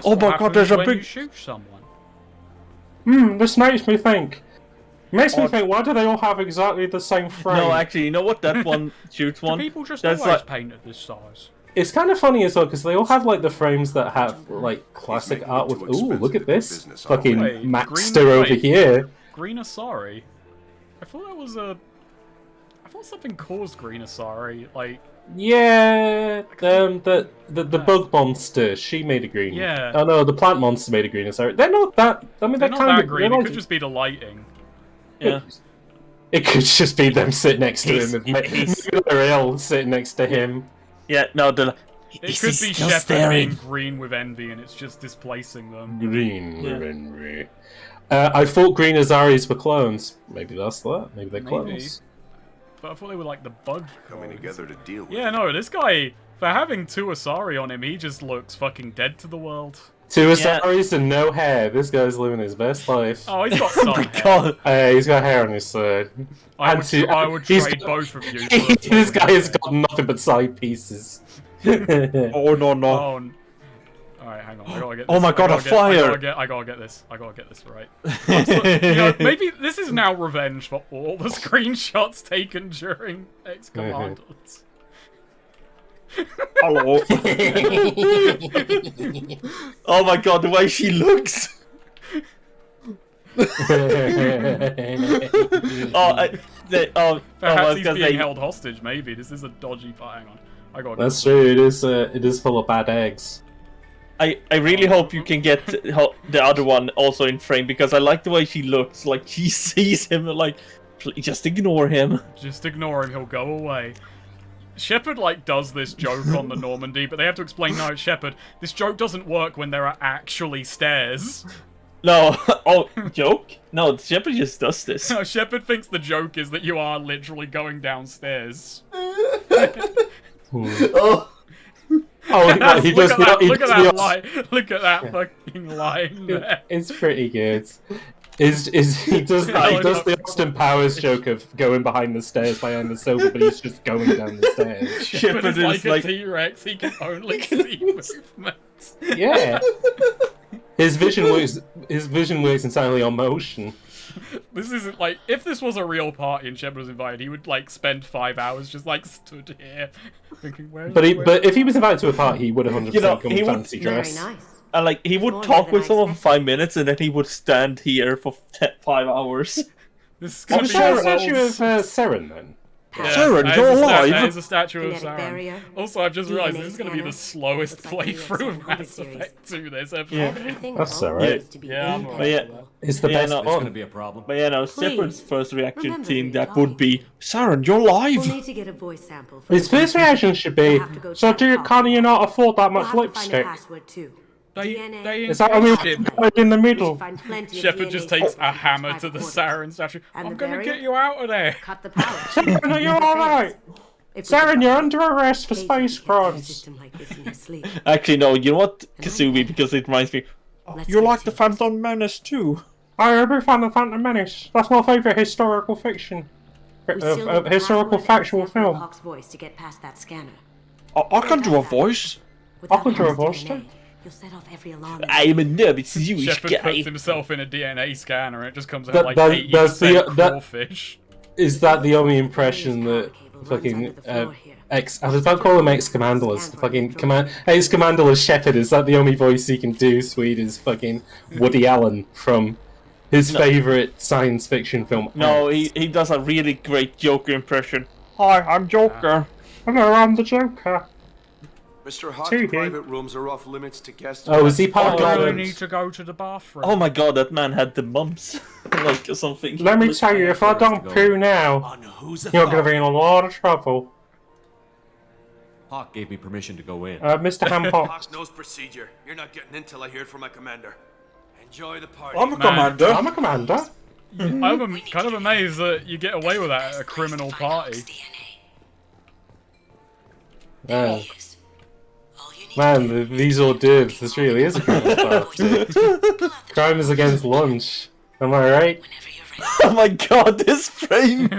Oh what my god, happens there's a when big- you shoot someone. This makes me think. Makes me think, why do they all have exactly the same frame? No, actually, you know what that one shoots Do one? people just That's always like- painted this size? It's kind of funny as well because they all have like the frames that have like classic making art it with. too Ooh, look expensive at to do this business fucking Wait, Maxter green- over wait. here. Green Asari? I thought that was a... I thought something caused Green Asari. Like, Yeah, the bug monster. She made a green. Yeah. Oh no, the plant monster made a green. Sorry, they're not that. I mean, they're they're not kind that of green, they're it like- could just be the lighting. Yeah. It could just be them sitting next to He's- him. Maybe he's- they're ill sitting next to him. Yeah, no, the... It Is could he be still Shepard staring? being green with envy and it's just displacing them. Green. Yeah. Green. I thought Green Azaris were clones. Maybe that's that. Maybe they're Maybe. clones. But I thought they were like the bug. Coming together to deal with. Yeah, no, this guy, for having 2 Asari on him, he just looks fucking dead to the world. 2 Yeah. Azaris and no hair. This guy's living his best life. Oh, he's got some hair. God. He's got hair on his side. I And would, two- I would he's trade got- both of you for a This full guy has hair. got nothing but side pieces. Oh, no, no. Oh, alright, hang on. I gotta get this. Oh my God, I a gotta fire! get, I gotta get this. I gotta get this right. Also, you know, maybe this is now revenge for all the screenshots taken during X Commandos. Hello. Oh my god, the way she looks. Perhaps I was he's gonna being say, held hostage. Maybe this is a dodgy. Hang on. I gotta. That's true. It is full of bad eggs. I really hope you can get the other one also in frame because I like the way she looks. Like she sees him, like just ignore him. Just ignore him. He'll go away. Shepard like does this joke on the Normandy, but they have to explain, no, Shepard, this joke doesn't work when there are actually stairs. No. Oh, joke? No, Shepard just does this. No, Shepard thinks the joke is that you are literally going downstairs. Oh. Oh, he Look does at that! the, he Look at does that the, line! Look at that fucking line there. It's pretty good. Is he does the Austin Powers joke of going behind the stairs behind the sofa, but he's just going down the stairs. Shepard is is like like- a T-Rex. He can only see movements. Yeah. His vision works entirely on motion. This isn't like if this was a real party and Shepard was invited, he would like spend 5 hours just like stood here thinking where. But if he was invited to a party, he would 100% You know, come he in would- fancy Very dress. nice. And like he would More talk than with I someone for expected. 5 minutes, and then he would stand here for 5 hours. This is gonna Was be there a the statue world's- of Seren then? Yeah, Saren, that you're is a alive! That is a statue of Kinetic Saren. barrier, Also, I've just realised DNA this is going to be the scanner. slowest Looks like you playthrough have of some Mass series. Effect 2 this episode. Yeah. Everything That's always alright. needs to be Yeah, I'm in alright But yeah. pencil. It's the Yeah, best no, It's gonna one. be a problem. But yeah, no, Please, Shepard's first reaction remember team you're that would dying. be Saren, you're We'll live! need to get a voice sample. For His the first computer. reaction should be, We'll have to go so check do, the can you not afford that We'll much have to find a lipstick? password too. They DNA. Is that only in the We middle? should find plenty of Shepard DNA just takes samples a in hammer these to the private Saren statue. And I'm the going to barrier? get you out of there. Cut the power. Saren, are you alright? If we Saren, could you're find under arrest for Casey space can't have a crimes. system like this in his sleep. Actually, no, you know what, Kasumi, because it reminds me. Let's You're get like to the it. Phantom Menace too. I remember The Phantom Menace. That's my favourite historical fiction. We still need the Historical password and factual sample of film. Hawk's voice to get past that scanner. I can do a voice. Without can do a Hawk's voice DNA, too. you'll set off every alarm. in I am a nervous Jewish Shepard guy. puts himself in a DNA scanner and it just comes out That- like that- 80% that's the- crawfish. Is that the only impression that fucking I was about to call him ex-commanderless. Fucking ex-commanderless Shepard. Is that the only voice he can do? Sweet is fucking Woody Allen from his favourite science fiction film. No, he does a really great Joker impression. Hi, I'm Joker. Hello, I'm the Joker. Mr. Hawk's Too, private rooms are off limits to guests. Oh, is he part of I the? really need to go to the bathroom. Oh my god, that man had the mumps. Like, or something. Let me tell you, if I don't poo now, On whose you're gonna be in a lot of trouble. Hawk gave me permission to go in. Mr. Hampot. Hawks knows procedure. You're not getting in till I hear it from my commander. Enjoy the party. I'm a Man. commander. I'm a commander. I'm kind of amazed that you get away with that at a criminal party. Man, these hors d'oeuvres, this really is a criminal party. Crime is against lunch. Am I right? Oh my god, this frame!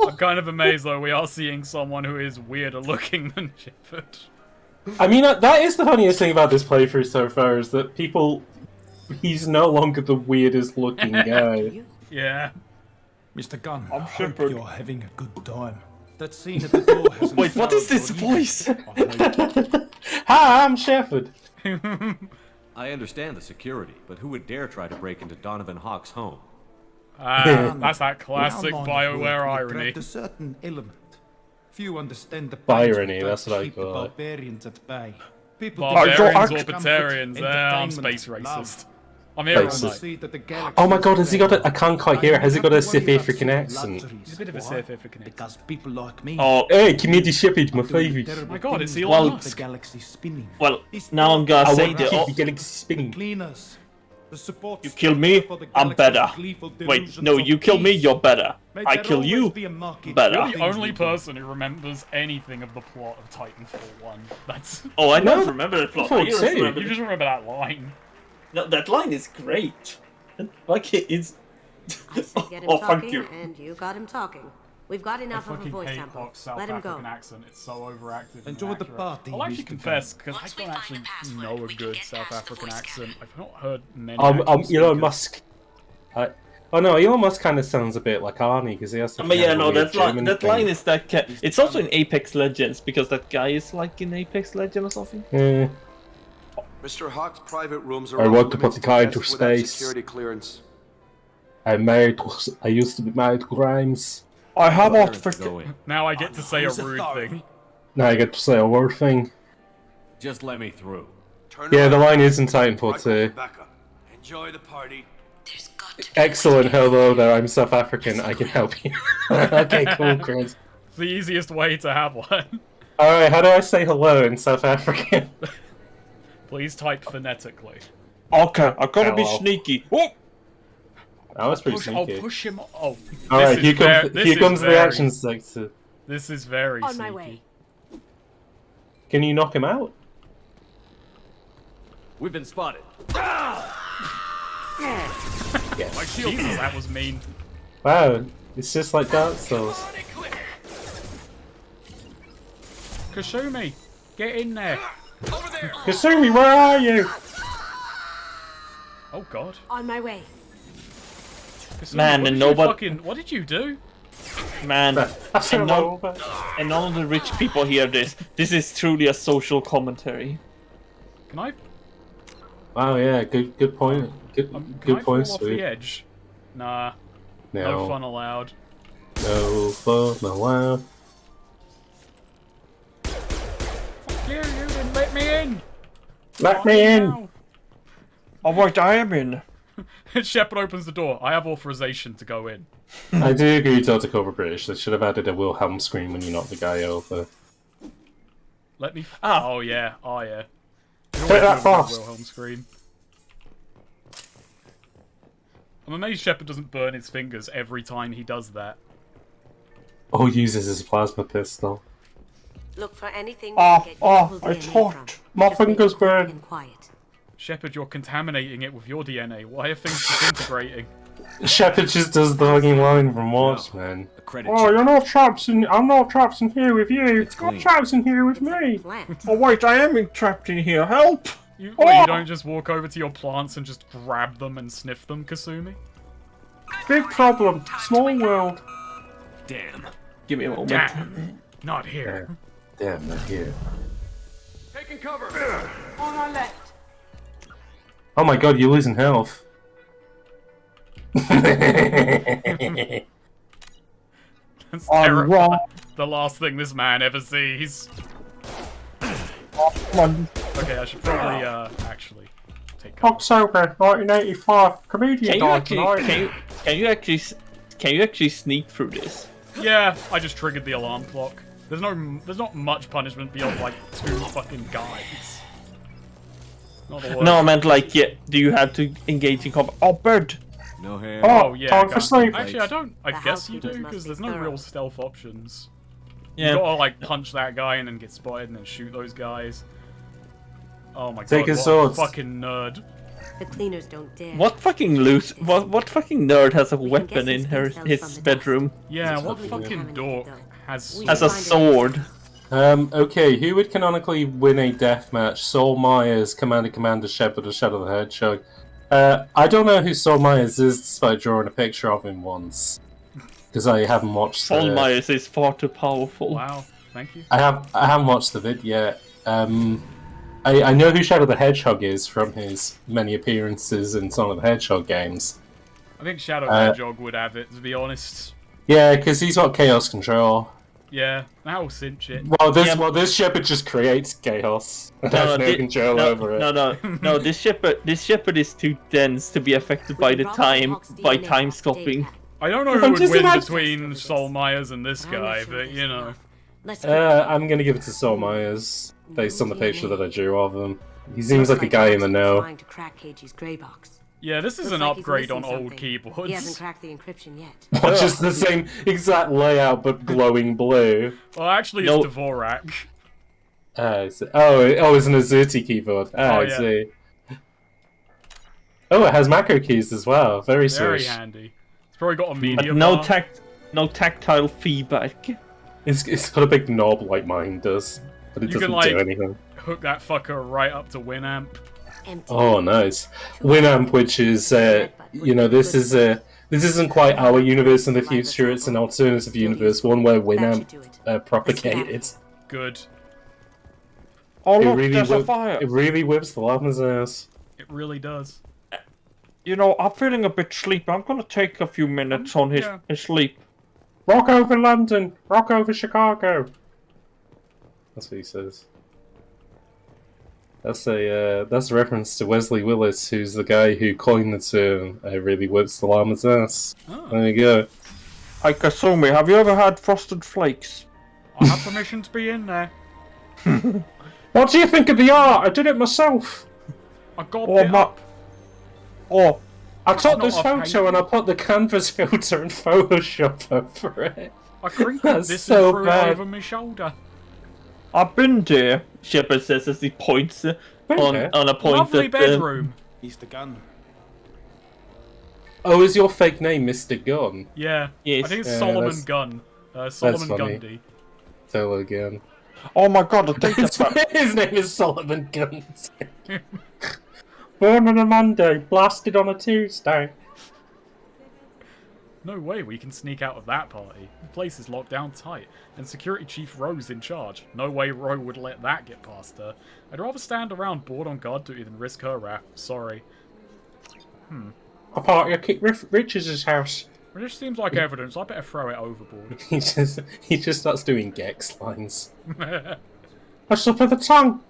I'm kind of amazed though we are seeing someone who is weirder looking than Shepard. I mean, that is the funniest thing about this playthrough so far, is that he's no longer the weirdest looking guy. Yeah. Mr. Gunn, I'm I hope Shepard. you're having a good time. That scene at the door hasn't Wait, what is soured this your evening. voice? I hope- Hi, I'm Shepard. I understand the security, but who would dare try to break into Donovan Hawk's home? That's that classic Our line of BioWare work will irony. attract a certain element. Few understand the Byrony, pains of that's what I keep the call it. barbarians at bay. People Barbarians or comfort, Batarians, I'm entertainment, space love. racist. I'm here all Racist. night. See that the galaxy Oh my is god, has he got fair. I can't quite hear it. Has he got a South African accent? He's a bit of a Why? South African accent. Because people like me. Oh, Hey, Community Shepard, my doing favourite. terrible My god, it's things Elon to keep Musk. The galaxy spinning. well, now I'm gonna I say want to the. keep the galaxy spinning. Cleaners. The support You kill me, for the I'm galaxy's better. gleeful Wait, delusions no, of you kill me, peace. you're better. May I there kill always you, be a market better. for You're the things only we do. person who remembers anything of the plot of Titanfall 1. That's Oh, I No, don't remember the plot. Fuck I just sake. remember you just remember that line. No, that line is great. Like it's. I said get him Oh, thank talking, you. and you got him talking. We've got I enough of a fucking voice hate sample. Hawk's South Let him go. African accent. It's so overacted. and Enjoy the inaccurate. party, I'll actually Mr. confess because I Once we don't find actually the password, know a we can good get South past the African voice accent. scanner. I've not heard many. actual Elon speakers. Musk. Oh no, Elon Musk kind of sounds a bit like Arnie because he has to. But yeah, no, that that line is that. It's also in Apex Legends because that guy is like in Apex Legend or something. Yeah. Mr. Hawk's private rooms are I off want to limits put the car into guests without space. security clearance. I used to be married to Grimes. I have not Parents go in. Now I get to say a rude thing. Now I get to say a word thing. Just let me through. Turn Yeah, the around. line is in Titanfall I call for 2. backup. Enjoy the party. There's got to be Excellent, hello there, I'm South African, I can help you. Okay, cool, Chris. It's the easiest way to have one. Alright, how do I say hello in South African? Please type phonetically. Okay, I gotta be Hello. sneaky. Oh! That was pretty I'll sneaky. push him. Oh, Alright, this here is comes the very- action sector. This is very On sneaky. my way. Can you knock him out? We've been spotted. Yes. Jesus, that was mean. Wow, it's just like Dark Souls. Kasumi, get in there. Kasumi, where are you? Oh God. On my way. Kasumi, Man, what and did you nobody- What did you do? Man, I fell and, none, over. and none of the rich people hear this. This is truly a social commentary. Can I? Wow, yeah, good point. Good Can I good point, fall off the sweet. edge? Nah. No fun No, allowed. no fun allowed. Fuck you! You didn't let me in. Let me in. Oh wait, I am in. Shepard opens the door. I have authorization to go in. I do agree to cover British. They should have added a Wilhelm scream when you knock the guy over. Let me. Ah. Oh yeah. Oh yeah. Take that fast. Wilhelm scream. I'm amazed Shepard doesn't burn his fingers every time he does that. Oh, uses his plasma pistol. Look for anything Ah, to get ah, usable it's DNA hot. from. My Just make fingers it quick burn. and quiet. Shepard, you're contaminating it with your DNA. Why are things disintegrating? Shepard just does the fucking line from Watchmen. A credit Oh, check. you're not trapped in. I'm not trapped in here with you. You're clean. trapped in here with me. Plant. Oh wait, I am trapped in here. Help! You Oh! don't just walk over to your plants and just grab them and sniff them, Kasumi? Big problem. Small world. Damn. Give me a moment. Damn. Not here. Damn, not here. Taking cover. On our left. Oh my god, you're losing health. That's I'm terrifying. wrong. The last thing this man ever sees. Come on. Okay, I should probably, actually take cover. October 1985. Comedian Can you died actually? tonight. Can you actually sneak through this? Yeah, I just triggered the alarm clock. There's not much punishment beyond, like, 2 fucking guys. Not the worst. No, I meant like, yeah. Do you have to engage in combat? Oh, bird. No hair. Oh, yeah. time for guys. sleep. Actually, I don't. I The guess you housekeepers do, must because be there's no thorough. real stealth options. Yeah. You gotta, like, punch that guy and then get spotted and then shoot those guys. Oh my Take god, his what swords. a fucking nerd. The cleaners don't dare. What fucking loose? What fucking nerd has a We can weapon guess in these her things from his the bedroom? Yeah, It's what probably fucking contaminated, dork though. has... We As a Find it. sword. Okay, who would canonically win a deathmatch? Saul Myers, Commander Shepard, or Shadow the Hedgehog? I don't know who Saul Myers is, despite drawing a picture of him once. Because I haven't watched Saul the... Myers is far too powerful. Wow, thank you. I haven't watched the vid yet. I know who Shadow the Hedgehog is from his many appearances in Sonic the Hedgehog games. I think Shadow the Hedgehog would have it, to be honest. Yeah, because he's got chaos control. Yeah, that'll cinch it. Well, Yeah. this Shepard just creates chaos and has no thi- control over it. No, this shepherd is too dense to be affected by the time stopping. I don't know I'm who would just win imagine- between Sol Myers and this guy, but you know. I'm gonna give it to Saul Myers, based on the picture that I drew of him. He seems like a guy in the know. Trying to crack KG's grey box. Yeah, this is Looks an like he's upgrade missing on old something. keyboards. He hasn't cracked the encryption yet. Just the same exact layout, but glowing blue. Well, actually, No. it's Dvorak. It's an Azerty keyboard. I yeah. see. Oh, it has macro keys as well. Very Very swish. handy. It's probably got a But media no bar. no tactile feedback. It's got a big knob like mine does, but it You doesn't can, like- do anything. Hook that fucker right up to Winamp. Empty. Oh, nice. Winamp, which is, this isn't quite our universe in the future. It's an alternative universe, one where Winamp propagated. Good. Oh It look, really, there's a fire. it really whips the llama's ass. It really does. You know, I'm feeling a bit sleepy. I'm gonna take a few minutes on yeah. his sleep. Rock over London, rock over Chicago. That's what he says. That's a reference to Wesley Willis, who's the guy who coined the term "really whips the llama's ass." Oh. There you go. Hi Kasumi, have you ever had frosted flakes? I have permission to be in there. What do you think of the art? I did it myself. I got Oh, it my- up. Oh, I took not this a photo painting. and I put the canvas filter and Photoshop over it. I crinkled That's this so and threw bad. it over my shoulder. I've been there, Shepard says as he points on there? a point Lovely at bedroom. He's the gun. Oh, is your fake name Mr. Gunn? Yeah. Yes. I think it's Yeah, Solomon that's- Gunn. Solomon funny. Gundy. Tell again. Oh my god, I think that's His name is Solomon Guns. Born on a Monday, blasted on a Tuesday. No way we can sneak out of that party. The place is locked down tight, and Security Chief Rowe's in charge. No way Rowe would let that get past her. I'd rather stand around bored on guard duty than risk her wrath. Sorry. A party at Kit Richards' house. Well, this seems like evidence. I better throw it overboard. He just starts doing Gex lines. I slip of the tongue.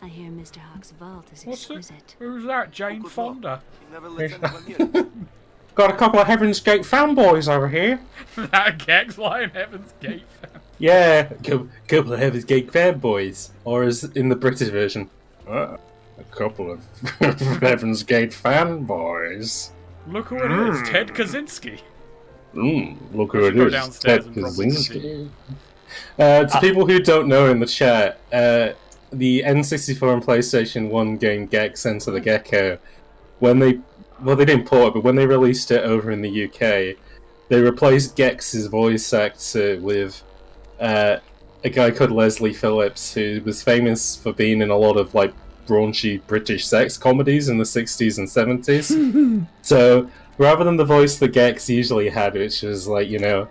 I hear Mr. Hawk's vault is What's it? exquisite. Who's that? Jane Fonda? He never lets anyone in. Got a couple of Heaven's Gate fanboys over here. That Gex line, Heaven's Gate. Yeah, couple of Heaven's Gate fanboys, or as in the British version, a couple of Heaven's Gate fanboys. Look who it is, Ted Kaczynski. Look I who should it go is. downstairs Ted and probably Kaczynski. To people who don't know in the chat, the N64 and PlayStation 1 game Gex Enter the Gecko, when they didn't port it, but when they released it over in the UK, they replaced Gex's voice actor with a guy called Leslie Phillips, who was famous for being in a lot of like raunchy British sex comedies in the 60s and 70s. So rather than the voice that Gex usually had, which was like, you know,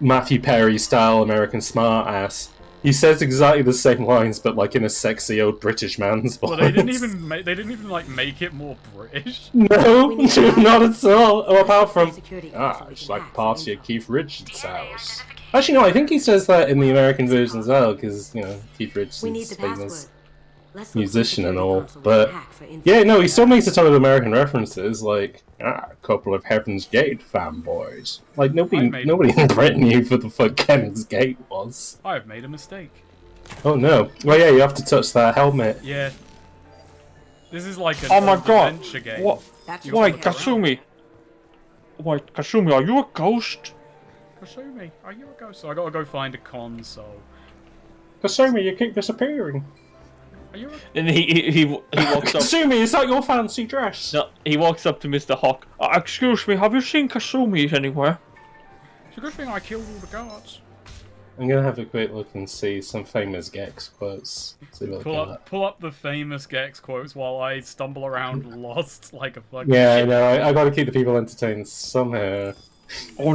Matthew Perry style American smartass, he says exactly the same lines, but like in a sexy old British man's voice. Well, they didn't even like make it more British. No, We need to not at all. Oh, apart from Security code so we it's can like hack party for at info. Keith Richards' house. Actually, no, I think he says that in the American version as well, because you know Keith Richards We need is the famous password. Let's look musician for and security all, console we but can hack for info. yeah, no, he still makes a ton of American references, like a couple of Heaven's Gate fanboys. Like nobody in Britain knew what the fuck Heaven's Gate was. I've made a mistake. Oh no! Well, yeah, you have to touch that helmet. Yeah. This is like an Oh my god! adventure game. What? That's Why, your hero. Kasumi? Why, Kasumi, are you a ghost? Kasumi, are you a ghost? So I gotta go find a console. Kasumi, you keep disappearing. Are you a... And he walks up. Kasumi, is that your fancy dress? No, he walks up to Mr. Hawk. Excuse me, have you seen Kasumi anywhere? It's a good thing I killed all the guards. I'm gonna have a quick look and see some famous Gex quotes. See what I got. Pull up the famous Gex quotes while I stumble around lost like a fucking Yeah, I shit. know. I gotta keep the people entertained somehow. Oh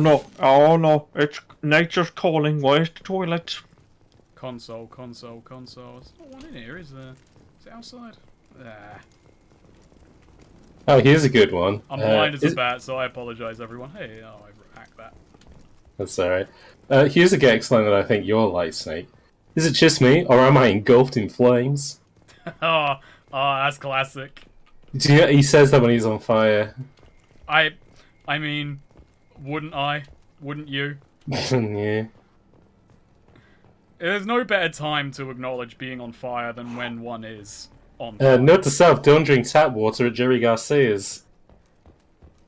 no, it's nature's calling. Where's the toilet? Console. There's not one in here, is there? Is it outside? Ah. Oh, here's a good one. I'm blind as is- a bat, so I apologise, everyone. Hey, I hacked that. That's alright. Here's a Gex line that I think you'll like, Snake. Is it just me, or am I engulfed in flames? Oh, that's classic. He says that when he's on fire. I mean, wouldn't I? Wouldn't you? Yeah. There's no better time to acknowledge being on fire than when one is on fire. Note to self, don't drink tap water at Jerry Garcia's.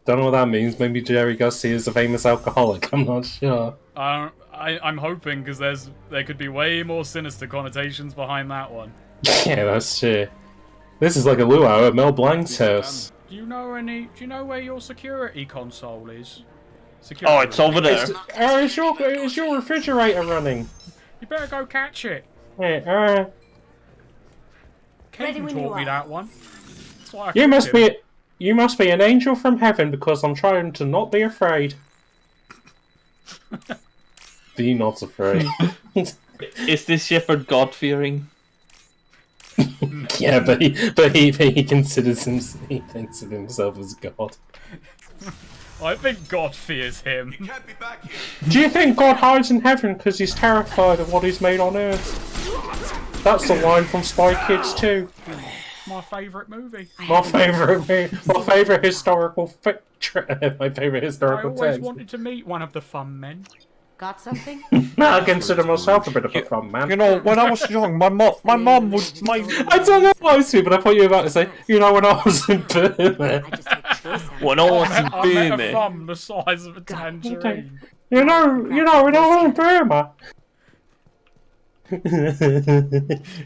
Don't know what that means. Maybe Jerry Garcia's a famous alcoholic. I'm not sure. I'm hoping, because there could be way more sinister connotations behind that one. Yeah, that's true. This is like a luau at Mel Blanc's house. Do you know where your security console is? Oh, it's over there. Is your refrigerator running? You better go catch it. Yeah, Ready Kaden when you taught me are. that one. That's why I you cooked him. must be an angel from heaven because I'm trying to not be afraid. Be not afraid. Is this shepherd God-fearing? Yeah, but he considers he thinks of himself as God. I think God fears him. You can't be back here. Do you think God hides in heaven because he's terrified of what he's made on earth? That's the line from Spy Kids 2. My favourite movie. My favourite historical I historical always text. wanted to meet one of the fun men. Got something? I consider myself a bit of a fun man. You know, when I was young, my mom would I don't know why I was but I thought you were about to say, you know, when I was in Burma. I just take choice out of when it. I was in I met a Burma. thumb the size of a tangerine. You know, when I was in Burma.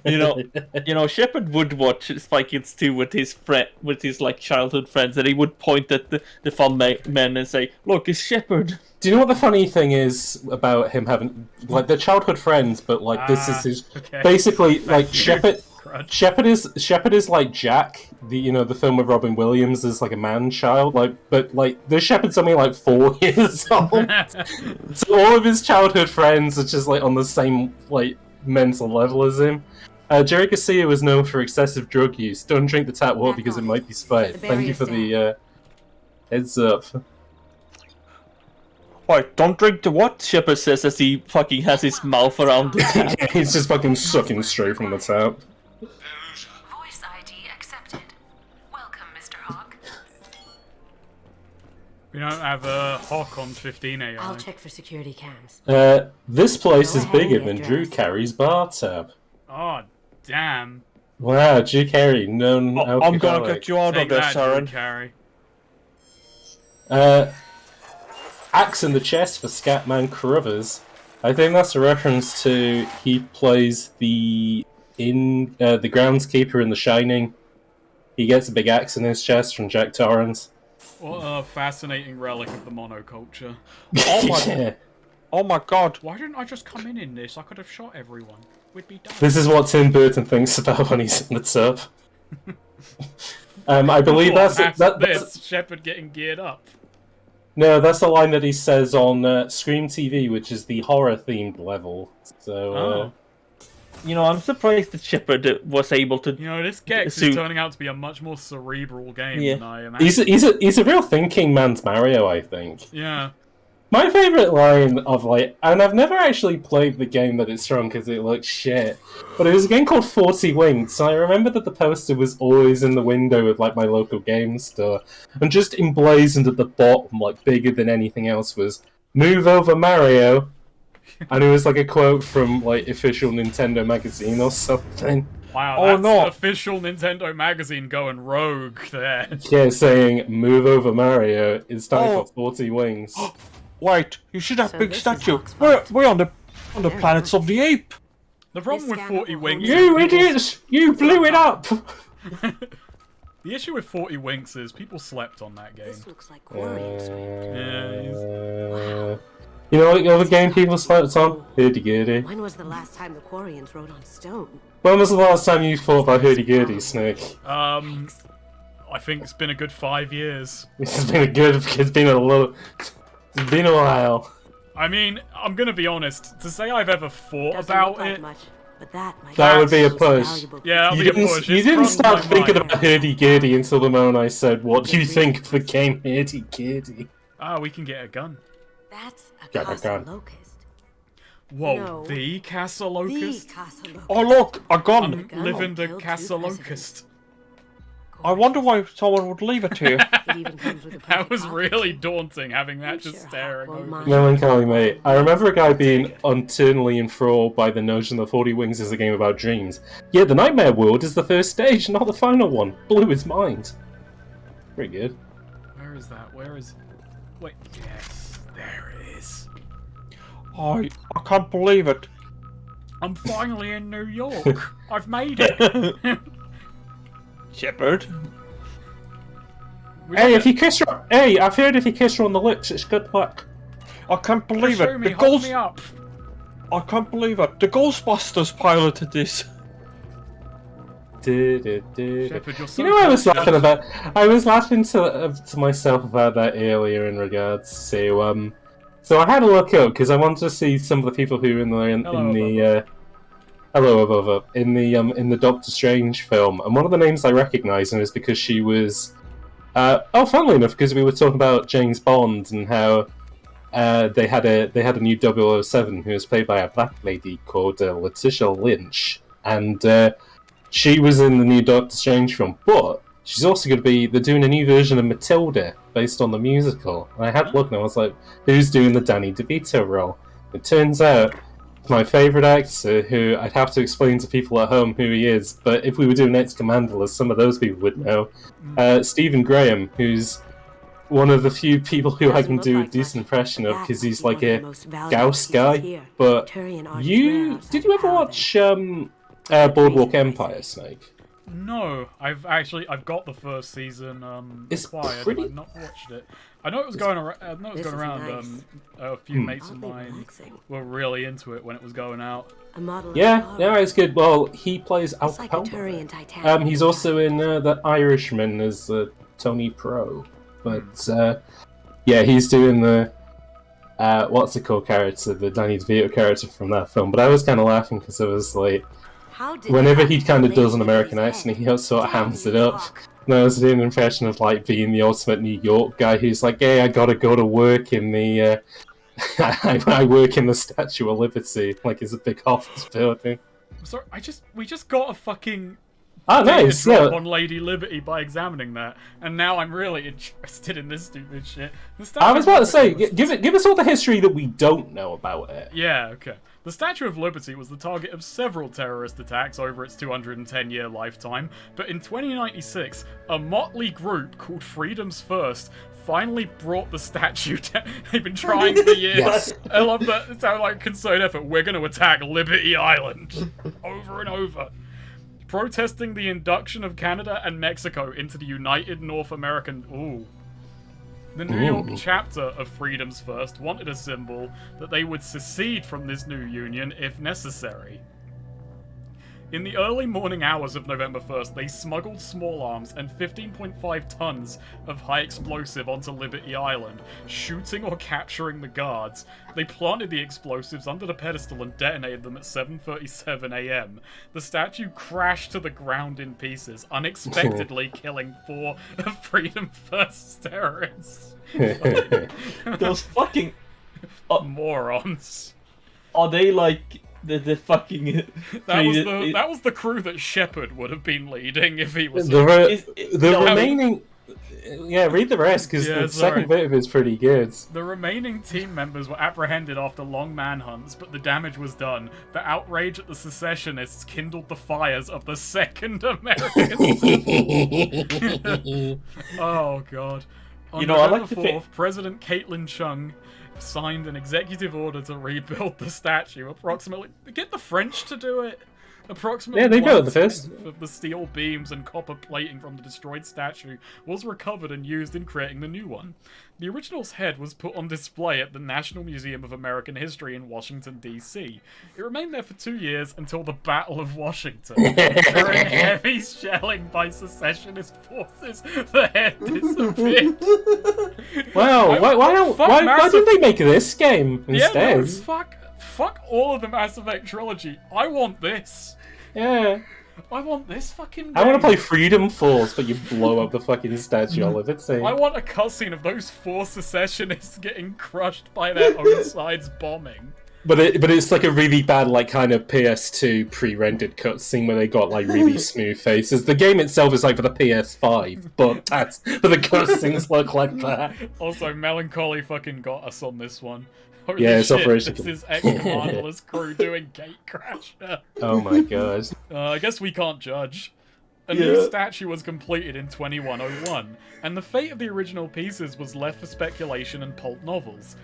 You know, Shepard would watch Spy Kids 2 with his like childhood friends, and he would point at the fun men and say, "Look, it's Shepard." Do you know what the funny thing is about him having like they're childhood friends, but like this is his okay. basically like Crud. Shepard is like Jack, the film with Robin Williams is like a man child, but this Shepard's only like 4 years old. So all of his childhood friends are just like on the same like mental level as him. Jerry Garcia was known for excessive drug use. Don't drink the tap water because it might be spiked. Thank you for the heads up. Wait, don't drink the what? Shepard says as he fucking has his mouth around the tap. He's just fucking sucking straight from the tap. Voice ID accepted. Welcome, Mr. Hawk. We don't have a Hawk on 15 AI. I'll check for security cams. This place is Go ahead bigger and than get Drew dressed. Carey's bar tab. Oh, damn. Wow, Drew Carey, known I'm gonna alcoholic. get you out of Take this, that, Drew Saren. Carey. Axe in the chest for Scatman Crothers. I think that's a reference to he plays the groundskeeper in The Shining. He gets a big axe in his chest from Jack Torrance. What a fascinating relic of the monoculture. Oh my, Yeah. oh my god. Why didn't I just come in this? I could have shot everyone. We'd be done. This is what Tim Burton thinks about when he's in the tub. I believe that's this Shepard getting geared up. no, that's the line that he says on Scream TV, which is the horror-themed level. So, You know, I'm surprised that Shepard was able to. You know, this Gex So- is turning out to be a much more cerebral game Yeah. than I imagined. he's a real thinking man's Mario, I think. Yeah. My favourite line of and I've never actually played the game that it's from because it looks shit, but it was a game called 40 Winks, and I remember that the poster was always in the window of my local game store, and just emblazoned at the bottom, bigger than anything else, was "Move over, Mario," and it was a quote from official Nintendo magazine or something. Wow, Oh, that's no. official Nintendo magazine going rogue there. Yeah, saying "Move over, Mario" is time Oh. for 40 Wings. Wait, you should have So big this is statue. Hawk's We're fault. we're on the planets of the ape. The problem with This 40 scandal Winks... will You is people's- idiots! You blew it up! The issue with 40 Winks is people slept on that game. This looks like quarrying script. You know what other game people slept on? Hurdy-gurdy. When was the last time the Quarians wrote on stone? When was the last time you thought about hurdy-gurdy, Snake? I think it's been a good 5 years. It's been a while. I mean, I'm gonna be honest. To say I've ever thought Doesn't about look like it... much, but that might That would be a most push. valuable Yeah, that'll piece be of a push. You It's didn't crossed start my thinking mind. about hurdy-gurdy until the moment I said, what do you think of the game hurdy-gurdy? We can get a gun. That's a Got a Casa gun. Locust. Whoa, No. the Casa The Locust? Casa Locust. Oh look, a gun. I'm gun living the killed two Casa presidents. Locust. I wonder why someone would leave it here. It even comes with a That perfect was pocket. really daunting, having that I'm just sure staring Hawk won't over. mind. Melancholy, mate. I remember a guy being internally enthralled by the notion that 40 Wings is a game about dreams. Yet the Nightmare World is the first stage, not the final one. Blew his mind. Pretty good. Where is that? Where is... Wait, yes, there it is. I can't believe it. I'm finally in New York. I've made it. Shepard. Hey, I've heard if you kiss her on the lips, it's good luck. I can't believe Show it. me, The hold Ghost. me up. I can't believe it. The Ghostbusters piloted this. Shepard, you're so You know, I was cultured. laughing about. I was laughing to myself about that earlier in regards to So I had a look up because I wanted to see some of the people who were in the Doctor Strange film, and one of the names I recognised is because she was. Funnily enough, because we were talking about James Bond and how they had a new 007 who was played by a black lady called Letitia Lynch, and she was in the new Doctor Strange film, but she's also going to be. They're doing a new version of Matilda based on the musical. And I had a look and I was like, who's doing the Danny DeVito role? It turns out my favourite actor, who I'd have to explain to people at home who he is, but if we were doing ex-Commanderless, some of those people would know. Stephen Graham, who's one of the few people who I can do a decent impression of, because he's like a Gauss guy. But did you ever watch Boardwalk Empire, Snake? No, I've got the first season It's acquired, pretty- and I've not watched it. I know it was going around. I know it was going around. Nice. A few mates of Oddly mine relaxing. were really into it when it was going out. A model of Yeah, power. yeah, it's good. Well, he plays Al It's like Capone. a Turian Titanic. He's also in The Irishman as Tony Pro. But, yeah, he's doing the, what's it called character, the Danny DeVito character from that film. But I was kind of laughing because it was like, How did whenever that he kind of lady does an in American his accent, head? he sort of hams it up. Fuck. And I was doing an impression of like being the ultimate New York guy who's like, "Hey, I gotta go to work in the, I work in the Statue of Liberty, like it's a big office building." I'm sorry, we just got a fucking Oh, nice. drop Yeah. on Lady Liberty by examining that, and now I'm really interested in this stupid shit. I was about to say, was- give us all the history that we don't know about it. Yeah, okay. The Statue of Liberty was the target of several terrorist attacks over its 210-year lifetime, but in 2096, a motley group called Freedom's First finally brought the statue down. They've been trying for years. Yes. I love that. It sounds like a concerted effort. We're going to attack Liberty Island over and over. Protesting the induction of Canada and Mexico into the United North American... Ooh. The New York chapter of Freedom's First wanted a symbol that they would secede from this new union if necessary. In the early morning hours of November 1st, they smuggled small arms and 15.5 tons of high explosive onto Liberty Island, shooting or capturing the guards. They planted the explosives under the pedestal and detonated them at 7:37 a.m. The statue crashed to the ground in pieces, unexpectedly killing 4 of Freedom First's terrorists. Those fucking... Morons. Are they like the fucking... That was the crew that Shepard would have been leading if he was. The no, remaining... Yeah, read the rest, because Yeah, the sorry. second bit of it is pretty good. The remaining team members were apprehended after long manhunts, but the damage was done. The outrage at the secessionists kindled the fires of the Second American Civil War. Oh god. On You know, I November like to 4th, think- President Caitlin Chung signed an executive order to rebuild the statue. Approximately, get the French to do it. Approximately Yeah, they built the 1/10 first. of the steel beams and copper plating from the destroyed statue was recovered and used in creating the new one. The original's head was put on display at the National Museum of American History in Washington, D.C. It remained there for 2 years until the Battle of Washington. During heavy shelling by secessionist forces, the head disappeared. Wow, why didn't they make this game Yeah, instead? no, fuck all of the Mass Effect trilogy. I want this. Yeah. I want this fucking game. I want to play Freedom Force, but you blow up the fucking Statue of Liberty. I want a cutscene of those 4 secessionists getting crushed by their own side's bombing. But it's like a really bad, like, kind of PS2 pre-rendered cutscene where they got like really smooth faces. The game itself is like for the PS5, but the cutscenes look like that. Also, Melancholy fucking got us on this one. Holy Yeah, it's shit, Operation- this is ex-Commanderless crew doing Gatecrasher. Oh my god. I guess we can't judge. A new statue was completed in 2101, and the fate of the original pieces was left for speculation and pulp novels.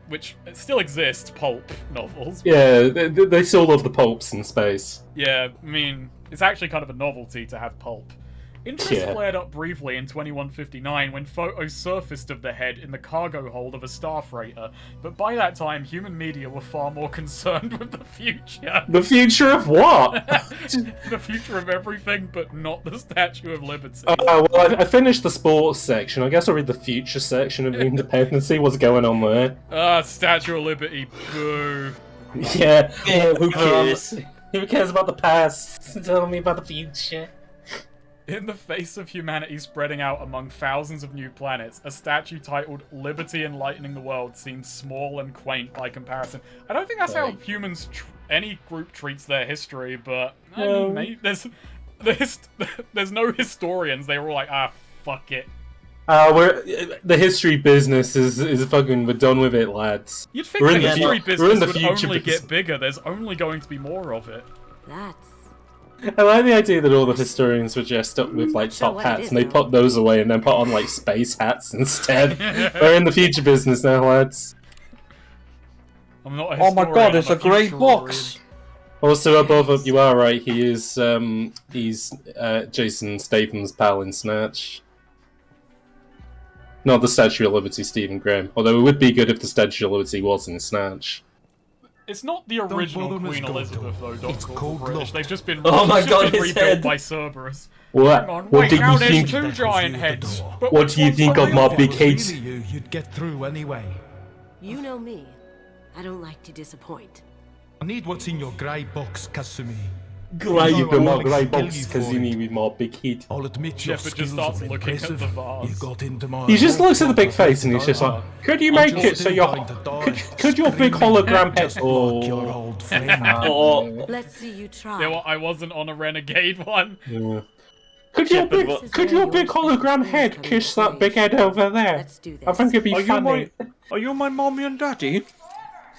Which still exist, pulp novels. Yeah, they still love the pulps in space. Yeah, I mean, it's actually kind of a novelty to have pulp. Interest Yeah. flared up briefly in 2159 when photos surfaced of the head in the cargo hold of a star freighter, but by that time, human media were far more concerned with the future. The future of what? The future of everything, but not the Statue of Liberty. Well, I finished the sports section. I guess I'll read the future section of the Independence, see what's going on there. Statue of Liberty, boo. Yeah, who cares? Who cares about the past? Tell me about the future. In the face of humanity spreading out among thousands of new planets, a statue titled Liberty Enlightening the World seems small and quaint by comparison. I don't think that's how Right. humans, any group treats their history, but I No. mean, maybe there's no historians. They were all like, fuck it. The history business is fucking. We're done with it, lads. You'd think We're the in the history fu- business we're in the would future only business. get bigger. There's only going to be more of it. That's... I like the idea that all the historians were dressed up with like Sure top what it hats, is, and they though. put those away, and then put on like space hats instead. We're in the future business now, lads. I'm not a Oh my historian, god, it's I'm a great futurarian. box! Also above, you are right. He is he's Jason Statham's pal in Snatch. Not the Statue of Liberty, Stephen Graham. Although it would be good if the Statue of Liberty was in Snatch. It's not the original bother, Miss Queen Elizabeth, though, It's Don't call cold British. locked. They've just been, Oh my it's just god, been his rebuilt head. by Cerberus. What? Hang on, What wait, did now you there's think? two giant the heads. door. But What which do you one's think the of real my one? big If head? it was really you, you'd get through anyway. You know me. I don't like to disappoint. I need what's in your grey box, Kasumi. Great. You got my I'll grey kill box you because for you it. need with my big head. I'll admit your Shepard skills just starts are looking at the impressive. vase. You got into my He just looks at the big vault face and he's just like, could you I'm make it just so still your going to die, could your big screaming hologram head? just like your old friend. Oh, Let's see you try. Yeah, well, I wasn't on a renegade one. Yeah. Could your Shepard, big what- could your big hologram head kiss that big head over there? Let's do this. I think it'd be are you funny. are you my mommy and daddy?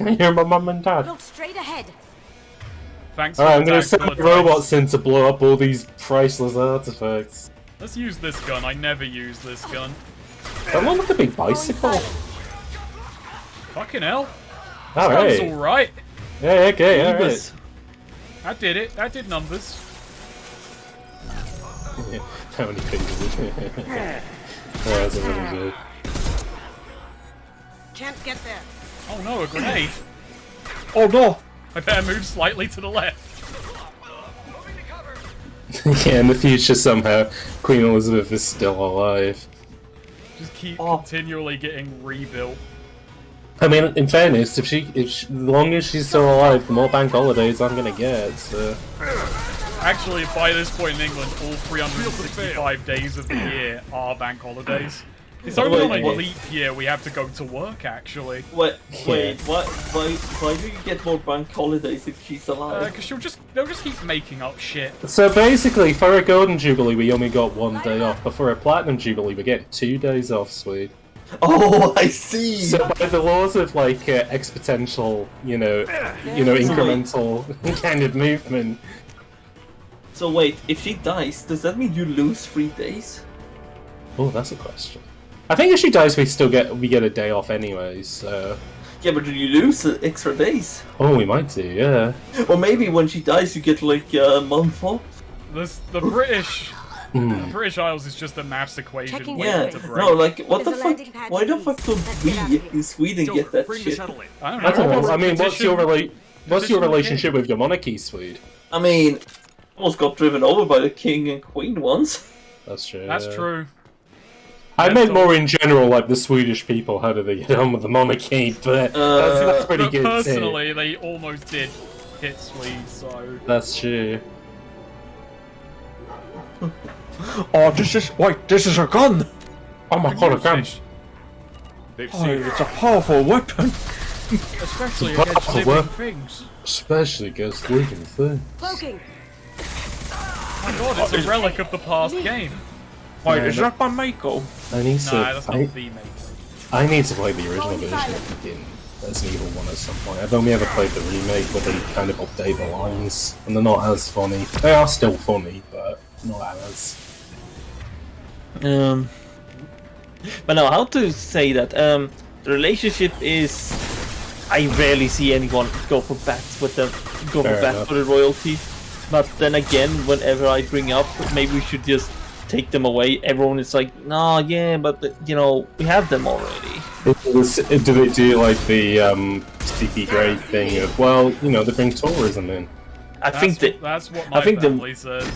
You're my mum and dad. Look straight ahead. Thanks Alright, for I'm gonna the send tactical robots advice. in to blow up all these priceless artifacts. Let's use this gun. I never use this gun. That one with the big bicycle. Fucking hell. That was Alright. alright. Yeah, okay, alright. Yes. That did it. That did numbers. How many pages? That's a really good. Can't get there. Oh no, a grenade. Oh no! I better move slightly to the left. Yeah, in the future somehow, Queen Elizabeth is still alive. Just keep Oh. continually getting rebuilt. I mean, in fairness, if the longer she's still alive, the more bank holidays I'm gonna get. So Actually, by this point in England, all 365 days of the year are bank holidays. It's only on Wait, a what? leap year we have to go to work, actually. Wait, why do you get more bank holidays if she's alive? Because they'll just keep making up shit. So basically, for a Golden Jubilee, we only got 1 day off, but for a Platinum Jubilee, we get 2 days off, sweet. Oh, I see! So by the laws of like exponential, incremental kind of movement. So wait, if she dies, does that mean you lose 3 days? Oh, that's a question. I think if she dies, we get a day off anyways. So. Yeah, but do you lose extra days? Oh, we might do, yeah. Or maybe when she dies, you get like a month off? The British Isles is just a maths equation Checking waiting Yeah, to break. no, like, what the There's a fuck? landing pad Why the east. fuck don't Let's get out we of here. in Sweden get that Bring the shit? shuttle in. I don't I don't know. I mean, Petition- what's your petition relationship king. with your monarchy, Swede? I mean, almost got driven over by the king and queen once. That's true. That's yeah. true. I meant so- more in general, like the Swedish people. How do they get on with the monarchy? But that's pretty But good too. personally, they almost did hit Swedes, so... That's true. Oh, this is a gun! Oh my god, a gun! They've Oh, seen it's a powerful weapon! Especially It's a against powerful living weapon. things. Especially against living things. Cloaking. My god, it's a relic of the past game. Wait, Yeah, is no- that my Mako? I need Nah, to. that's not the mate. I need to play the original version of fucking Resident Evil 1 at some point. I've only ever played the remake where they kind of update the lines, and they're not as funny. They are still funny, but not as. But no, how to say that? The relationship is. I rarely see anyone go for bats with them, go Fair for bats enough. for the royalty. But then again, whenever I bring up, maybe we should just take them away. Everyone is like, nah, yeah, but we have them already. Do they do like the Sticky Grey thing of, well, they bring tourism in? I think that. That's what I my think the- family says.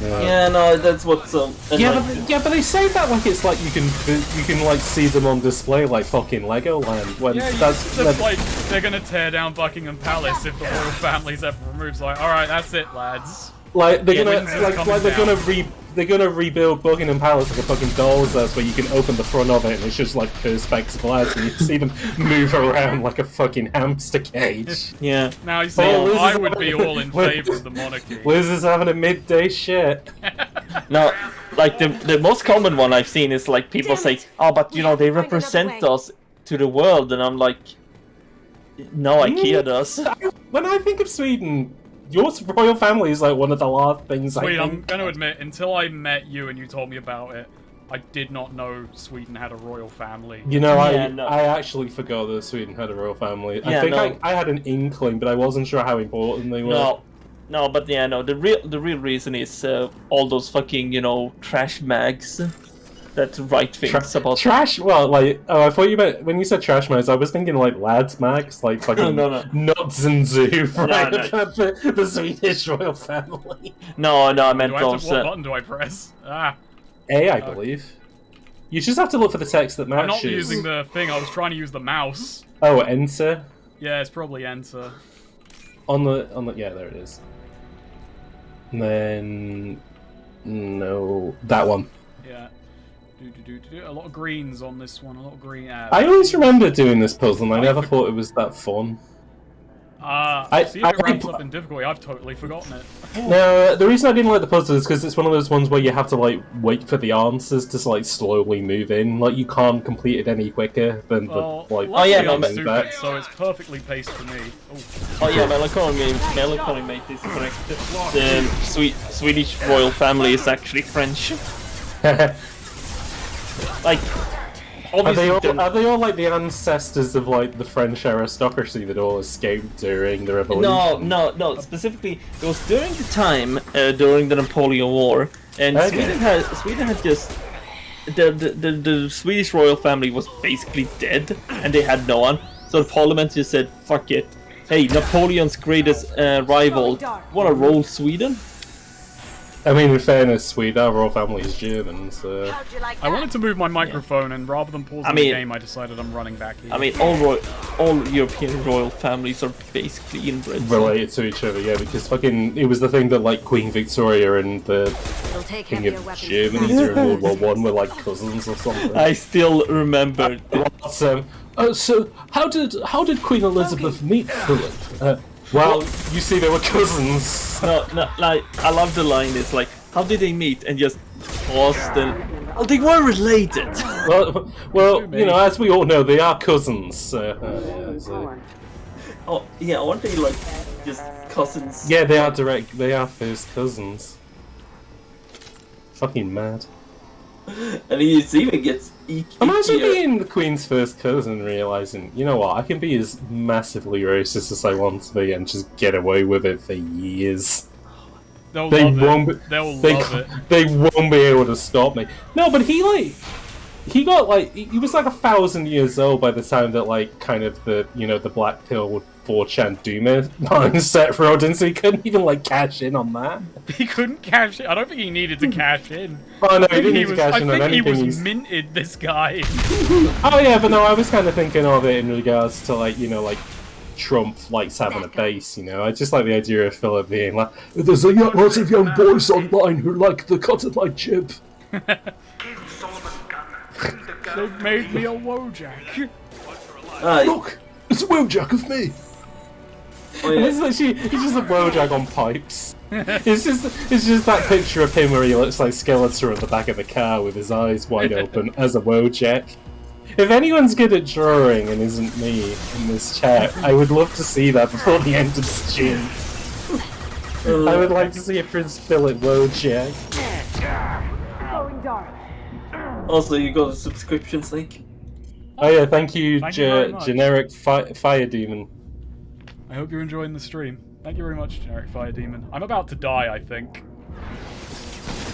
Yeah, no, that's what some. But they say that like it's like you can like see them on display like fucking Legoland. When Yeah, that's like they're gonna tear down Buckingham Palace if the royal family's ever removed. Like, all right, that's it, lads. like they're gonna Windsor's like coming they're down. they're gonna rebuild Buckingham Palace like a fucking doll's house where you can open the front of it and it's just like perspex glass and you see them move around like a fucking hamster cage. Yeah. Now you see, Oh, Liz I is- would be all in Liz- favour of the monarchy. Liz is having a midday shit. Now, like the most common one I've seen is like people say, "Oh, but you know they represent us to the world," and I'm like, "No, IKEA does." When I think of Sweden, your royal family is like one of the last things I Wait, I'm think. gonna admit, until I met you and you told me about it, I did not know Sweden had a royal family. You know, Yeah, no. I actually forgot that Sweden had a royal family. I Yeah, think no. I had an inkling, but I wasn't sure how important they were. No, but yeah, no. The real reason is all those fucking trash mags that write things about Trash? Well, like, oh, I thought you meant, when you said trash mags, I was thinking like lads mags, like fucking No. nuts and zoo, right? no. The Swedish royal family. No, I meant Do I have those. to, what button do I press? Ah, A, I believe. You just have to look for the text that matches. I'm not using the thing. I was trying to use the mouse. Oh, enter. Yeah, it's probably enter. On the yeah, there it is. And then no, that one. Yeah. A lot of greens on this one. A lot of green. I always remember doing this puzzle, and I never thought it was that fun. See if it ramps up in difficulty. I've totally forgotten it. No, the reason I didn't like the puzzle is because it's one of those ones where you have to like wait for the answers to like slowly move in. Like you can't complete it any quicker than the like. Luckily yeah, no, I'm but- stupid, so it's perfectly paced for me. Oh yeah, melancholy mate is correct. The Swedish royal family is actually French. Like, Are obviously, they all like the ancestors of like the French aristocracy that all escaped during the revolution? No. Specifically, it was during the time during the Napoleon War, and Okay. Sweden had just the Swedish royal family was basically dead, and they had no one. So the parliament just said, "Fuck it. Hey, Napoleon's greatest rival, wanna roll Sweden?" I mean, in fairness, Sweden, our royal family is German, so... I wanted to move my microphone, and rather than pausing the game, I decided I'm running back here. I mean, all European royal families are basically inbred. Related to each other, yeah, because fucking... It was the thing that, like, Queen Victoria and the King of Germany during World War I were, like, cousins or something. I still remember. So how did Queen Elizabeth meet Philip? Well, you see, they were cousins. No, like, I love the line, it's like, how did they meet? And just pause then. Oh, they were related! Well, you know, as we all know, they are cousins. Oh, yeah, aren't they, like, just cousins? Yeah, they are first cousins. Fucking mad. And he even gets Imagine being the Queen's first cousin and realising, you know what, I can be as massively racist as I want to be and just get away with it for years. They'll They love won't. it. They'll They love it. they won't be able to stop me. No, but he was like 1,000 years old by the time that like kind of the the Black Pill 4chan Duma mindset rode in, so he couldn't even like cash in on that. He couldn't cash it. I don't think he needed to cash in. Oh no, I he think didn't he need to was. cash I in on think he anything. was minted. This guy. Oh yeah, but no, I was kind of thinking of it in regards to like like Trump likes having a base. I just like the idea of Philip being like, "There's lots of young boys online who like the cut of my chip." They've made me a Wojak. Look, it's a Wojak of me. Oh, yeah. It's literally, he's just a Wojak on pipes. It's just that picture of him where he looks like Skeletor at the back of the car with his eyes wide open as a Wojak. If anyone's good at drawing and isn't me in this chat, I would love to see that before the end of June. I would like to see a Prince Philip Wojak. Also, you got a subscription link. Oh yeah, thank you, Thank you very much. generic fire demon. I hope you're enjoying the stream. Thank you very much, Generic Fire Demon. I'm about to die, I think.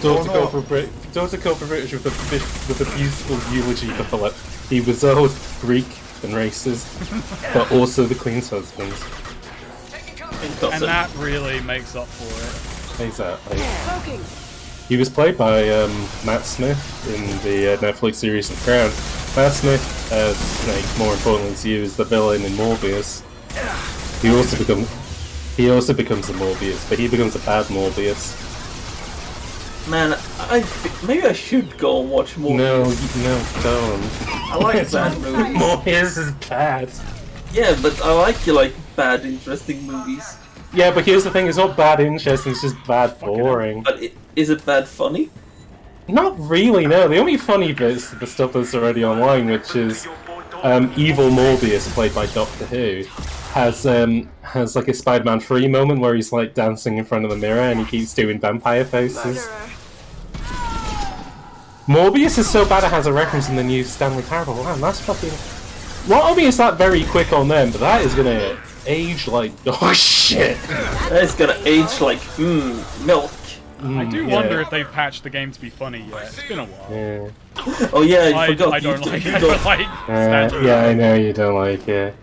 Daughter Cobra British with a beautiful eulogy for Philip. He was old, Greek, and racist, but also the Queen's husband. And that really makes up for Exactly. He was played by Matt Smith in the Netflix series The Crown. Matt Smith as Snake, more importantly to you, is the villain in Morbius. He also becomes a Morbius, but he becomes a bad Morbius. Man, maybe I should go and watch more. No, don't. I like bad movies. Morbius is bad. Yeah, but I like bad, interesting movies. Yeah, but here's the thing, it's not bad interesting, it's just bad boring. But is it bad funny? Not really, no. The only funny bits are the stuff that's already online, which is evil Morbius, played by Doctor Who, has like a Spider-Man 3 moment where he's like dancing in front of the mirror and he keeps doing vampire faces. Morbius is so bad it has a reference in the new Stanley Parable. Man, that's fucking... Not only is that very quick on them, but that is gonna age like dog shit. That is gonna age like milk. I do wonder if they've patched the game to be funny yet. It's been a while. Yeah. Oh yeah, I I forgot. don't like standard. Yeah, I know you don't like it.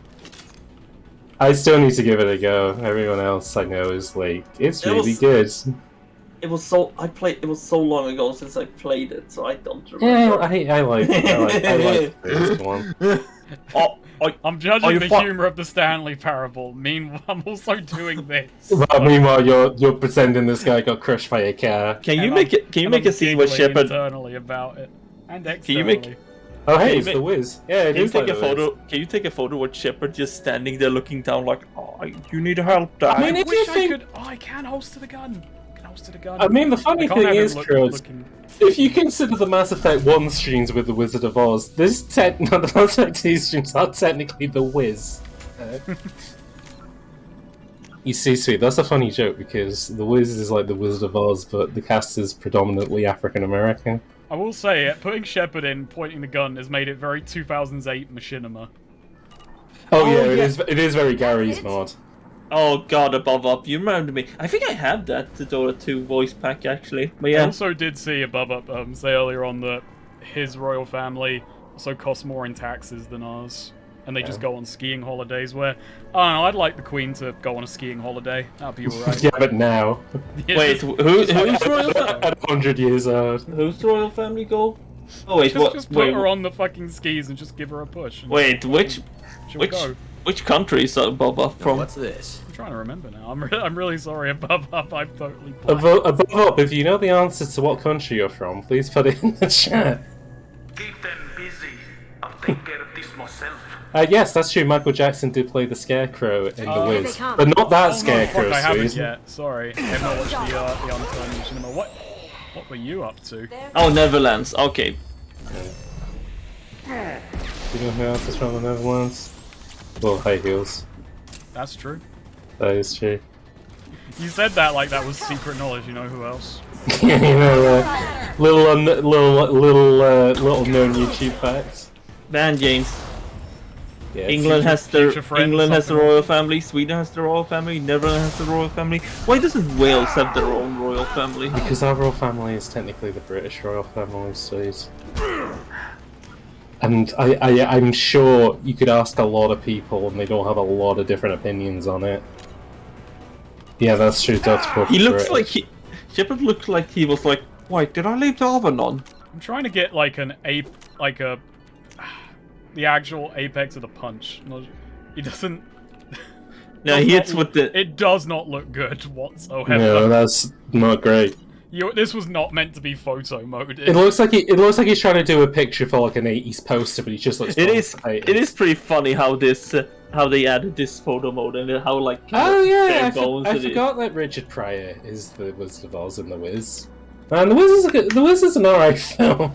I still need to give it a go. Everyone else I know is like, it's really good. It was so it was so long ago since I played it, so I don't Yeah, remember. I like it. I like this one. I'm judging the humor of the Stanley Parable. Meanwhile, I'm also doing this. Well, meanwhile, you're pretending this guy got crushed by a car. Can you make a scene with Shepard? Internally about it, and externally. Can you make? Oh hey, it's the Wiz. Yeah, it Can you is take like a the Wiz. photo? Can you take a photo with Shepard just standing there looking down like, oh, you need help, Dad? I mean, I if you wish I think... could. Oh, I can holster the gun. I can holster the gun. I mean, the funny I can't thing have him is, Cruz, if you consider the Mass Effect 1 streams with the Wizard of Oz, the Mass Effect 2 streams are technically the Wiz. You see, sweet, that's a funny joke because the Wiz is like the Wizard of Oz, but the cast is predominantly African American. I will say, putting Shepard in, pointing the gun, has made it very 2008 machinima. Oh yeah, it is very Gary's mod. Oh god, Above Up, you reminded me. I think I have that Dota 2 voice pack actually. But I yeah. also did see Above Up say earlier on that his royal family also costs more in taxes than ours. And they just go on skiing holidays where, I don't know, I'd like the Queen to go on a skiing holiday. That'd be alright. Yeah, but now. Wait, who's royal family? At 100 years old. Who's royal family go? Oh wait, what? Just put her on the fucking skis and just give her a push. Wait, She'll go. which country is Above Up from? What's this? I'm trying to remember now. I'm really sorry, Above Up. I've totally blanked. Above Up, if you know the answer to what country you're from, please put it in the chat. Keep them busy. I'll take care of this myself. Yes, that's true. Michael Jackson did play the Scarecrow in The Wiz, come. but not that Oh, no, Scarecrow, fuck, I haven't Suze. yet. Sorry. I haven't watched the Unturned Cinema. What were you up to? Oh, Netherlands. Okay. Do you know who else is from the Netherlands? Well, High Heels. That's true. That is true. You said that like that was secret knowledge. You know who else? You know, little known YouTube facts. Man, James. Yeah, England has future friend, the something royal family. Sweden has the royal family. Netherlands has the royal family. Why doesn't Wales have their own royal family? because our royal family is technically the British royal family, Suze. And I'm sure you could ask a lot of people and they'd all have a lot of different opinions on it. Yeah, that's true. That's He looks like Shepard looks like he was like, wait, did I leave the oven on? I'm trying to get like the actual apex of the punch. It doesn't. No, he hits with the. It does not look good whatsoever. No, that's not great. This was not meant to be photo mode. It looks like he's trying to do a picture for like an 80s poster, but he just looks. It is pretty funny how this how they added this photo mode and how like. Oh yeah, I it forgot that Richard Pryor is the Wizard of Oz in The Wiz. Man, The Wiz is an alright film.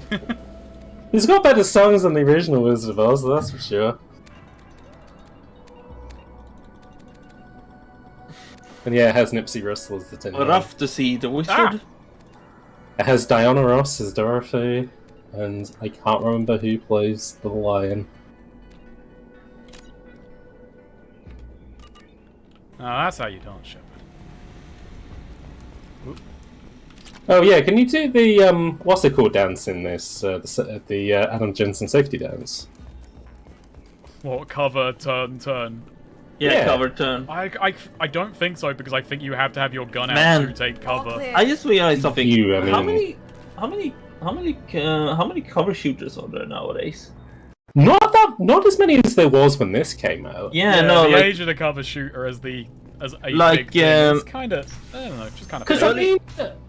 He's got better songs than the original Wizard of Oz, that's for sure. And yeah, it has Nipsey Russell as the Tin Man. Rough to see the wizard. It has Diana Ross as Dorothy, and I can't remember who plays the lion. Oh, that's how you don't, Shepard. Oh yeah, can you do the what's it called dance in this? The Adam Jensen safety dance. What, cover, turn? Yeah, cover turn. I don't think so because I think you have to have your gun out Man. to take cover. I just realized something. I mean... How many cover shooters are there nowadays? Not as many as there was when this came out. Yeah, no, the like, age of the cover shooter as a like, big thing. It's kind of, I don't know, just kind of. Because I mean,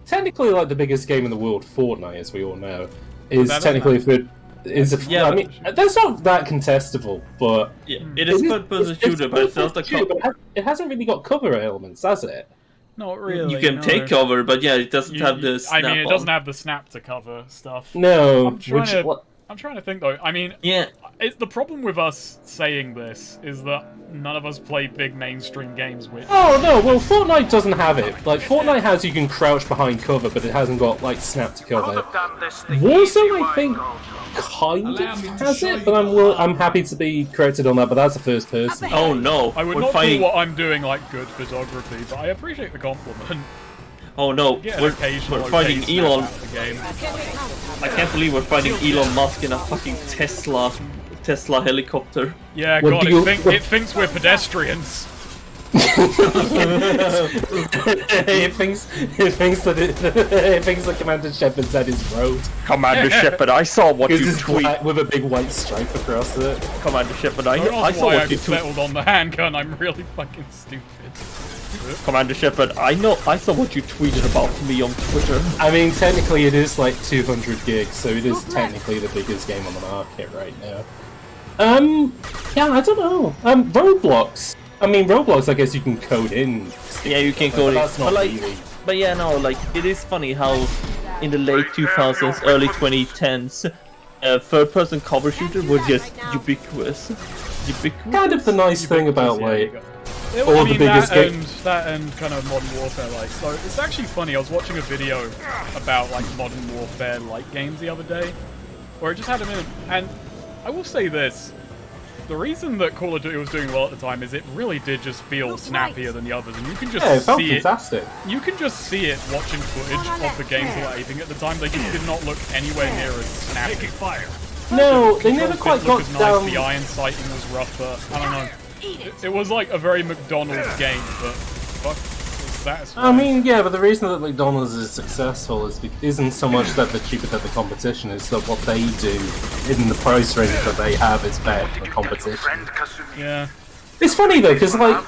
technically, like the biggest game in the world, Fortnite, as we all know, is technically for. I mean, that's not that contestable, but yeah, it is third-person shooter, but it's not the cover. It hasn't really got cover elements, has it? Not really. You can no. take cover, but yeah, it doesn't have the snap I mean, it on. doesn't have the snap to cover stuff. No, I'm trying to think though. I mean, Yeah. the problem with us saying this is that none of us play big mainstream games. Which Oh no, well Fortnite doesn't have it. Like Fortnite has you can crouch behind cover, but it hasn't got like snap to cover. Warzone, I think, kind of has it, but I'm happy to be corrected on that. But that's a first person. Oh no, I would we're not fighting. call what I'm doing like good photography, but I appreciate the compliment. Oh no, Get an we're occasional fighting okay snap Elon. out of the game. I can't believe we're fighting Elon Musk in a fucking Tesla helicopter. Yeah, What God, do you- it thinks we're pedestrians. it thinks that Commander Shepard said is road. Commander Shepard, I saw what Because you it's tweeted. black with a big white stripe across it. Commander Shepard, I don't know I saw why what you I've tweeted. settled on the handgun. I'm really fucking stupid. Commander Shepard, I saw what you tweeted about me on Twitter. I mean, technically it is like 200 gigs, so it is technically the biggest game on the market right now. Yeah, I don't know. Roblox. I mean, Roblox, I guess you can code in. Yeah, you can go. That's not But like, really. but yeah, no, like it is funny how in the late 2000s, early 2010s, third-person cover shooter were just ubiquitous. Kind of the nice thing about like All the biggest game. that and kind of Modern Warfare like. So it's actually funny. I was watching a video about like Modern Warfare like games the other day, where it just had them in, and I will say this. The reason that Call of Duty was doing well at the time is it really did just feel snappier than the others, and you can just It felt see fantastic. You can just see it watching footage of the games that were aping at the time. They just did not look anywhere near as snappy. No, they never Controls quite didn't look got as nice, down. the iron sighting was rougher. I don't know. It was like a very McDonald's game, but fuck, it's satisfying. I mean, yeah, but the reason that McDonald's is successful isn't so much that they're cheaper than the competition, it's that what they do in the price range that they have is better than the competition. Yeah. It's funny though, because like,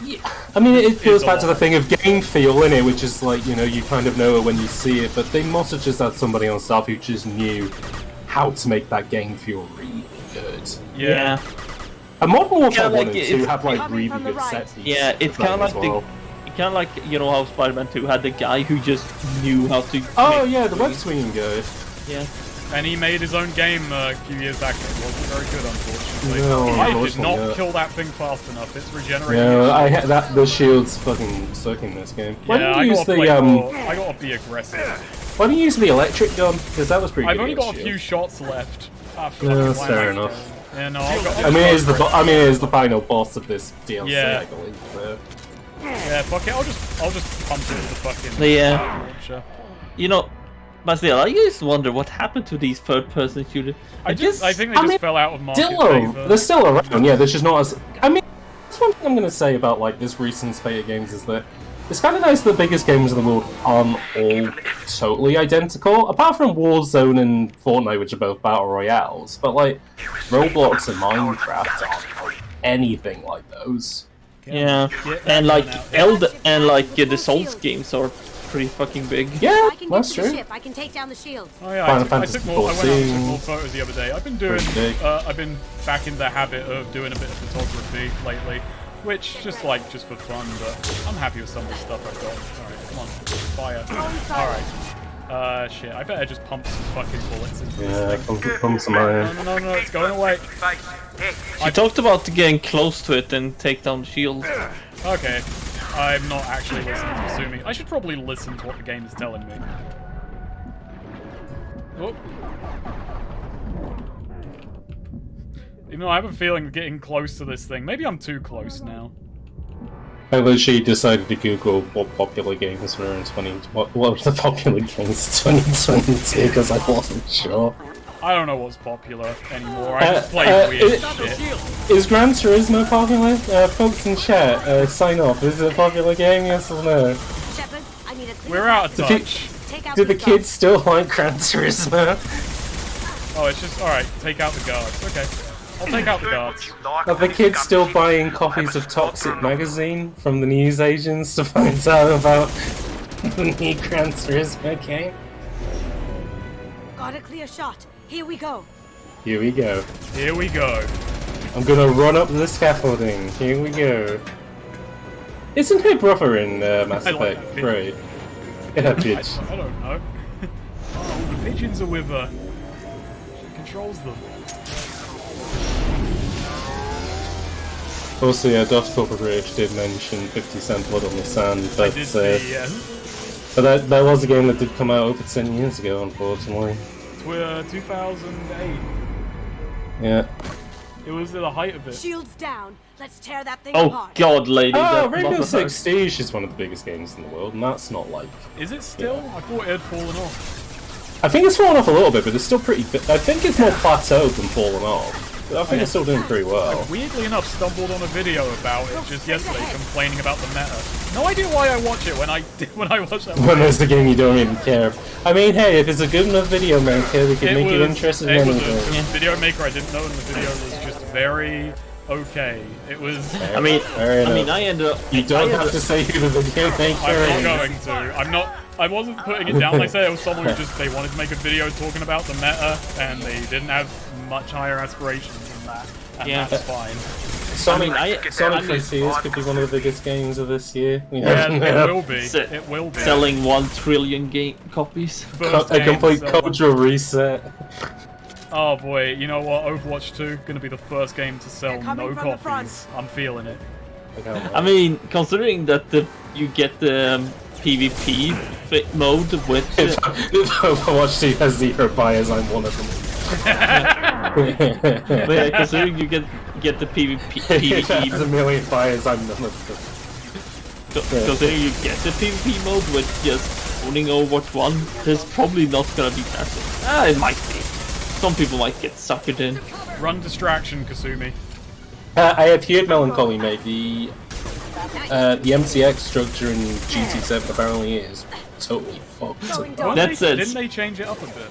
yeah, I mean, it goes back to the thing of game feel, innit, which is like, you know, you kind of know it when you see it, but they must have just had somebody on staff who just knew how to make that game feel really good. Yeah. And Modern Warfare Yeah, like, 1 and 2 have like really good set pieces. Yeah, it's kind of like you know how Spider-Man 2 had the guy who just knew how to. Oh yeah, the web swinging guy. Yeah. And he made his own game a few years back, and it wasn't very good, unfortunately. No, I did unfortunately not not. kill that thing fast enough. It's regenerating. Yeah, the shield's fucking suck in this game. Why Yeah, don't you use the I gotta be aggressive. Why don't you use the electric gun? Because that was pretty I've good. only got a shield. few shots left. No, that's fair enough. Yeah, no, I mean, it is the final boss of this DLC, Yeah. I believe. So. Yeah, fuck it. I'll just punch it with the fucking Yeah. launcher. You know, but still, I just wonder what happened to these third-person shooters. I think they just fell out of market favor. They're still around. Yeah, there's just not as. I mean, that's one thing I'm gonna say about like this recent spate of games is that it's kind of nice that the biggest games in the world aren't all totally identical, apart from Warzone and Fortnite, which are both battle royales. But like Roblox and Minecraft aren't anything like those. Yeah, and like the Souls games are pretty fucking big. Yeah, I can get that's to the true. ship. I can take down the shields. Oh yeah, Final I Fantasy went out and took 14. more photos the other day. I've been doing, I've been back in the habit of doing a bit of photography lately, which just for fun. But I'm happy with some of the stuff I've got. Alright, come on, fire. Alright. Shit. I better just pump some fucking bullets into this thing. Pump some iron. No, it's going away. I talked about getting close to it and take down the shield. Okay. I'm not actually listening to Sumi. I should probably listen to what the game is telling me. Oh. Even though I have a feeling of getting close to this thing. Maybe I'm too close now. I literally decided to Google what popular games were in what were the popular games in 2022 because I wasn't sure. I don't know what's popular anymore. I just play weird shit. Is Gran Turismo popular? Folks in chat, sign off. Is it a popular game? Yes or no? Shepard, I need a clear We're out of Do touch. Do the kids still like Gran Turismo? Oh, it's just alright. Take out the guards. Okay, I'll take out the guards. Are the kids still buying copies of Toxic magazine from the newsagents to find out about the new Gran Turismo game? Got a clear shot. Here we go. Here we go. Here we go. I'm gonna run up the scaffolding. Here we go. Isn't her brother in Mass I like Effect that 3? Yeah, bitch. I don't know. Oh, the pigeons are with her. She controls them. Also, yeah, Dust Corporation did mention 50 Cent Blood on the Sand, I but, did see, yes. but that was a game that did come out over 10 years ago, unfortunately. 2008. Yeah. It was at the height of it. Shields down. Let's tear that thing Oh apart. god, lady. Oh, that Rainbow motherfucker. Six Siege is one of the biggest games in the world, and that's not like... Is it still? Yeah. I thought it had fallen off. I think it's fallen off a little bit, but it's still pretty... I think it's more plateaued than fallen off. But I think it's still doing pretty well. Weirdly enough, stumbled on a video about it just yesterday, complaining about the meta. No idea why I watch it when I watch that. When there's the game you don't even care. I mean, hey, if it's a good enough video maker, we can make you interested in It was anything. a video maker I didn't know, and the video was just very okay. It was. I mean, I ended up. You don't have to say who the video maker is. I'm not going to. I'm not. I wasn't putting it down. Like I say, it was someone who just they wanted to make a video talking about the meta, and they didn't have much higher aspirations than that, and Yeah. that's fine. Sonic Frontiers could be one of the biggest games of this year. Yeah, it will be. Se- It will be. Selling 1 trillion copies. First A game complete selling. cultural reset. Oh boy, you know what? Overwatch 2 gonna be the first game to sell They're coming no from the front. copies. I'm feeling it. I mean, considering that you get the PvP mode with. If Overwatch 2 has 0 buyers, I'm one of them. But yeah, considering you get the PvP If it has a million buyers, I'm none of them. considering you get the PvP mode with just owning Overwatch 1, there's probably not gonna be that. It might be. Some people might get suckered in. Run distraction, Kasumi. I have heard Melancholy mate. The MCX structure in GT7 apparently is totally fucked. Didn't they change it up a bit?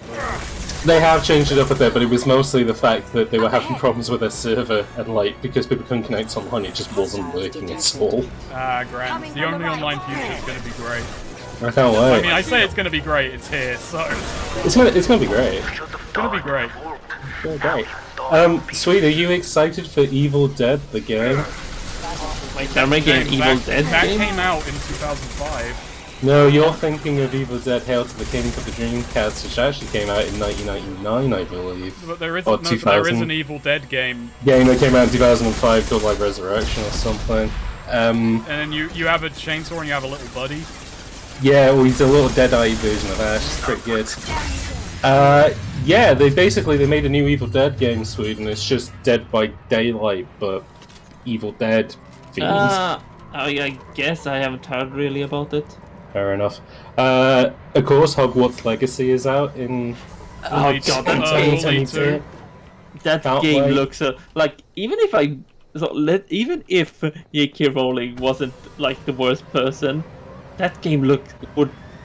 They have changed it up a bit, but it was mostly the fact that they were having problems with their server, and like because people couldn't connect online, it just wasn't working at all. Grand. The only online future is gonna be great. I can't wait. I mean, I say it's gonna be great. It's here, so It's gonna be great. it's gonna be great. It's gonna be great. Sweet, are you excited for Evil Dead, the game? They're making an Evil Dead that game? came out in 2005. No, you're thinking of Evil Dead Hail to the King for the Dreamcast, which actually came out in 1999, I believe. But there is Or there is an Evil Dead game. Game that came out in 2005 called like Resurrection or something. And then you have a chainsaw and you have a little buddy. Yeah, well, he's a little Dead-Eye version of Ash. It's pretty good. Yeah, they made a new Evil Dead game, Sweden. It's just Dead by Daylight, but Evil Dead themed. I guess I haven't heard really about it. Fair enough. Of course, Hogwarts Legacy is out in. Oh god, that game, that game looks like even if J.K. Rowling wasn't like the worst person, that game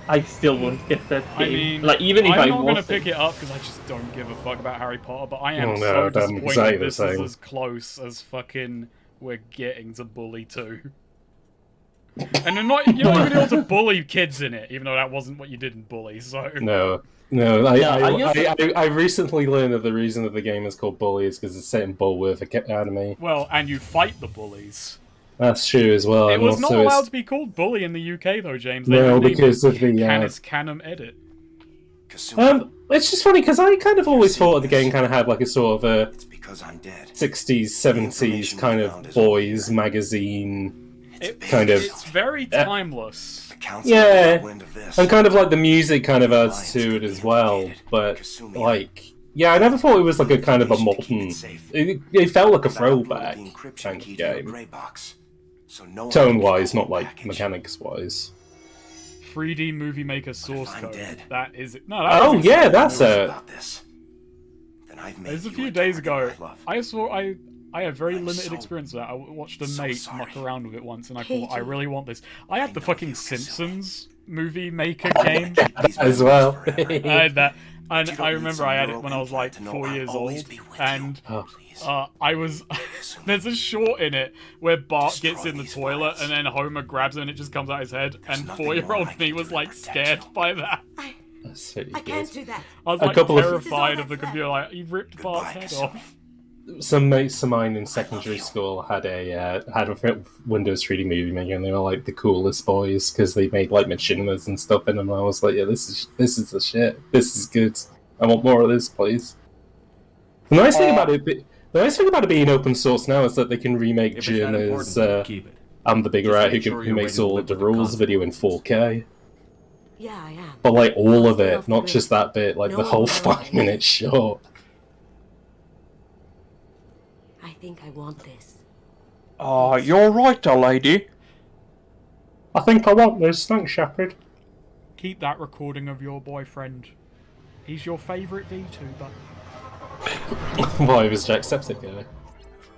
I still wouldn't get that game. I mean, like even if I'm I not gonna wasn't. pick it up because I just don't give a fuck about Harry Potter. But I am Oh, no, so I'm disappointed exactly the this is same. as close as fucking we're getting to Bully 2. And you're not even able to bully kids in it, even though that wasn't what you did in Bully. So No. I recently learned that the reason that the game is called Bully is because it's set in Bulworth Academy. well, and you fight the bullies. That's true as well. It and was not also allowed to be called Bully in the UK though, James. They No, named because of the Canem edit. It's just funny because I kind of always thought the game kind of had like a sort of a It's because I'm dead. 60s, 70s kind of boys magazine kind of. It's very timeless. Yeah, and kind of like the music kind of adds to it as well. But like, yeah, I never thought it was like a kind of a modern. It felt like a throwback kind of game, tone-wise, not like mechanics-wise. 3D Movie Maker source code. dead. That is it. No. Oh yeah, that's it. It was a few days ago. I had very limited experience with that. I watched a mate muck around with it once, and I thought, I really want this. I had the fucking Simpsons Movie Maker game as well. I had that, and I remember I had it when I was like 4 years old, and I was. There's a short in it where Bart gets in the toilet, and then Homer grabs it, and it just comes out his head. And 4-year-old me was like scared by that. That's really I good. can't do that. I was A like couple of- terrified of the computer. Like he ripped Bart's head off. some mates of mine in secondary school had a Windows 3D movie maker, and they were like the coolest boys because they made like machinimas and stuff in them. And I was like, yeah, this is the shit. This is good. I want more of this, please. The nice thing about it being open source now is that they can remake Journey's I'm the Big Rat who makes all of the rules video in 4K. Yeah, I am. But like all of it, not just that bit, like the whole 5 minutes short. I think I want this. You're right, there, lady. I think I want this, thanks, Shepard. Keep that recording of your boyfriend. He's your favourite VTuber. Why was Jacksepticeye?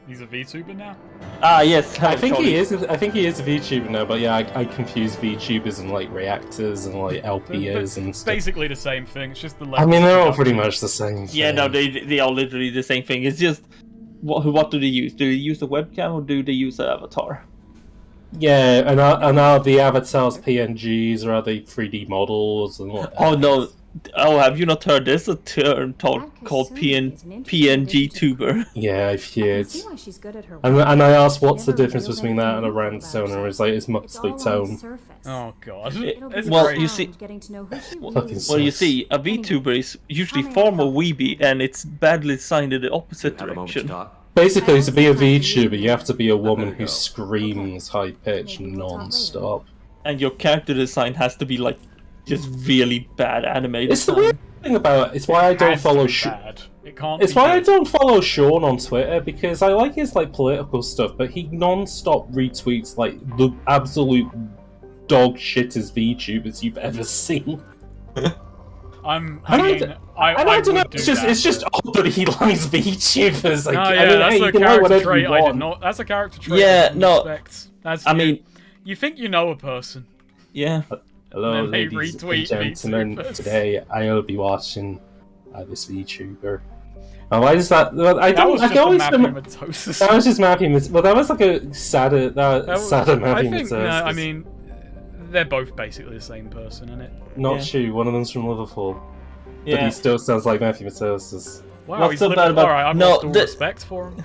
He's a VTuber now? Yes. I think he is a VTuber now, but yeah, I confuse VTubers and like reactors and like LPers and stuff. Basically the same thing, it's just the I mean, they're all pretty much the same thing. Yeah, no, they are literally the same thing. It's just, what do they use? Do they use the webcam or do they use the avatar? Yeah, and are the avatars PNGs or are they 3D models and what? Oh no. Oh, have you not heard this? A term called PNG tuber. Yeah, I've heard. And I asked what's the difference between that and a random, and it's like it's mostly tone. Oh god. You see, you see, a VTuber is usually far more weeby, and it's badly designed in the opposite direction. Basically, to be a VTuber, you have to be a woman who screams high pitch non-stop. And your character design has to be like just really bad animated. It's the weird thing about it. It's why I don't follow Sean. It's why I don't follow Sean on Twitter, because I like his like political stuff, but he non-stop retweets like the absolute dog shittest VTubers you've ever seen. I don't know. It's just odd that he likes VTubers. Like, that's a character trait I did not. That's a character trait. Yeah, no. Respect. You think you know a person. Yeah. Hello, ladies and gentlemen. Today I'll be watching this VTuber. Why is that? That was just Matthew Matosis. Well, that was like a sadder Matthew Matosis. I mean, they're both basically the same person, isn't it? Not true. One of them's from Liverpool, but he still sounds like Matthew Matosis. Wow, he's Liverpool. Alright, I've lost all respect for him.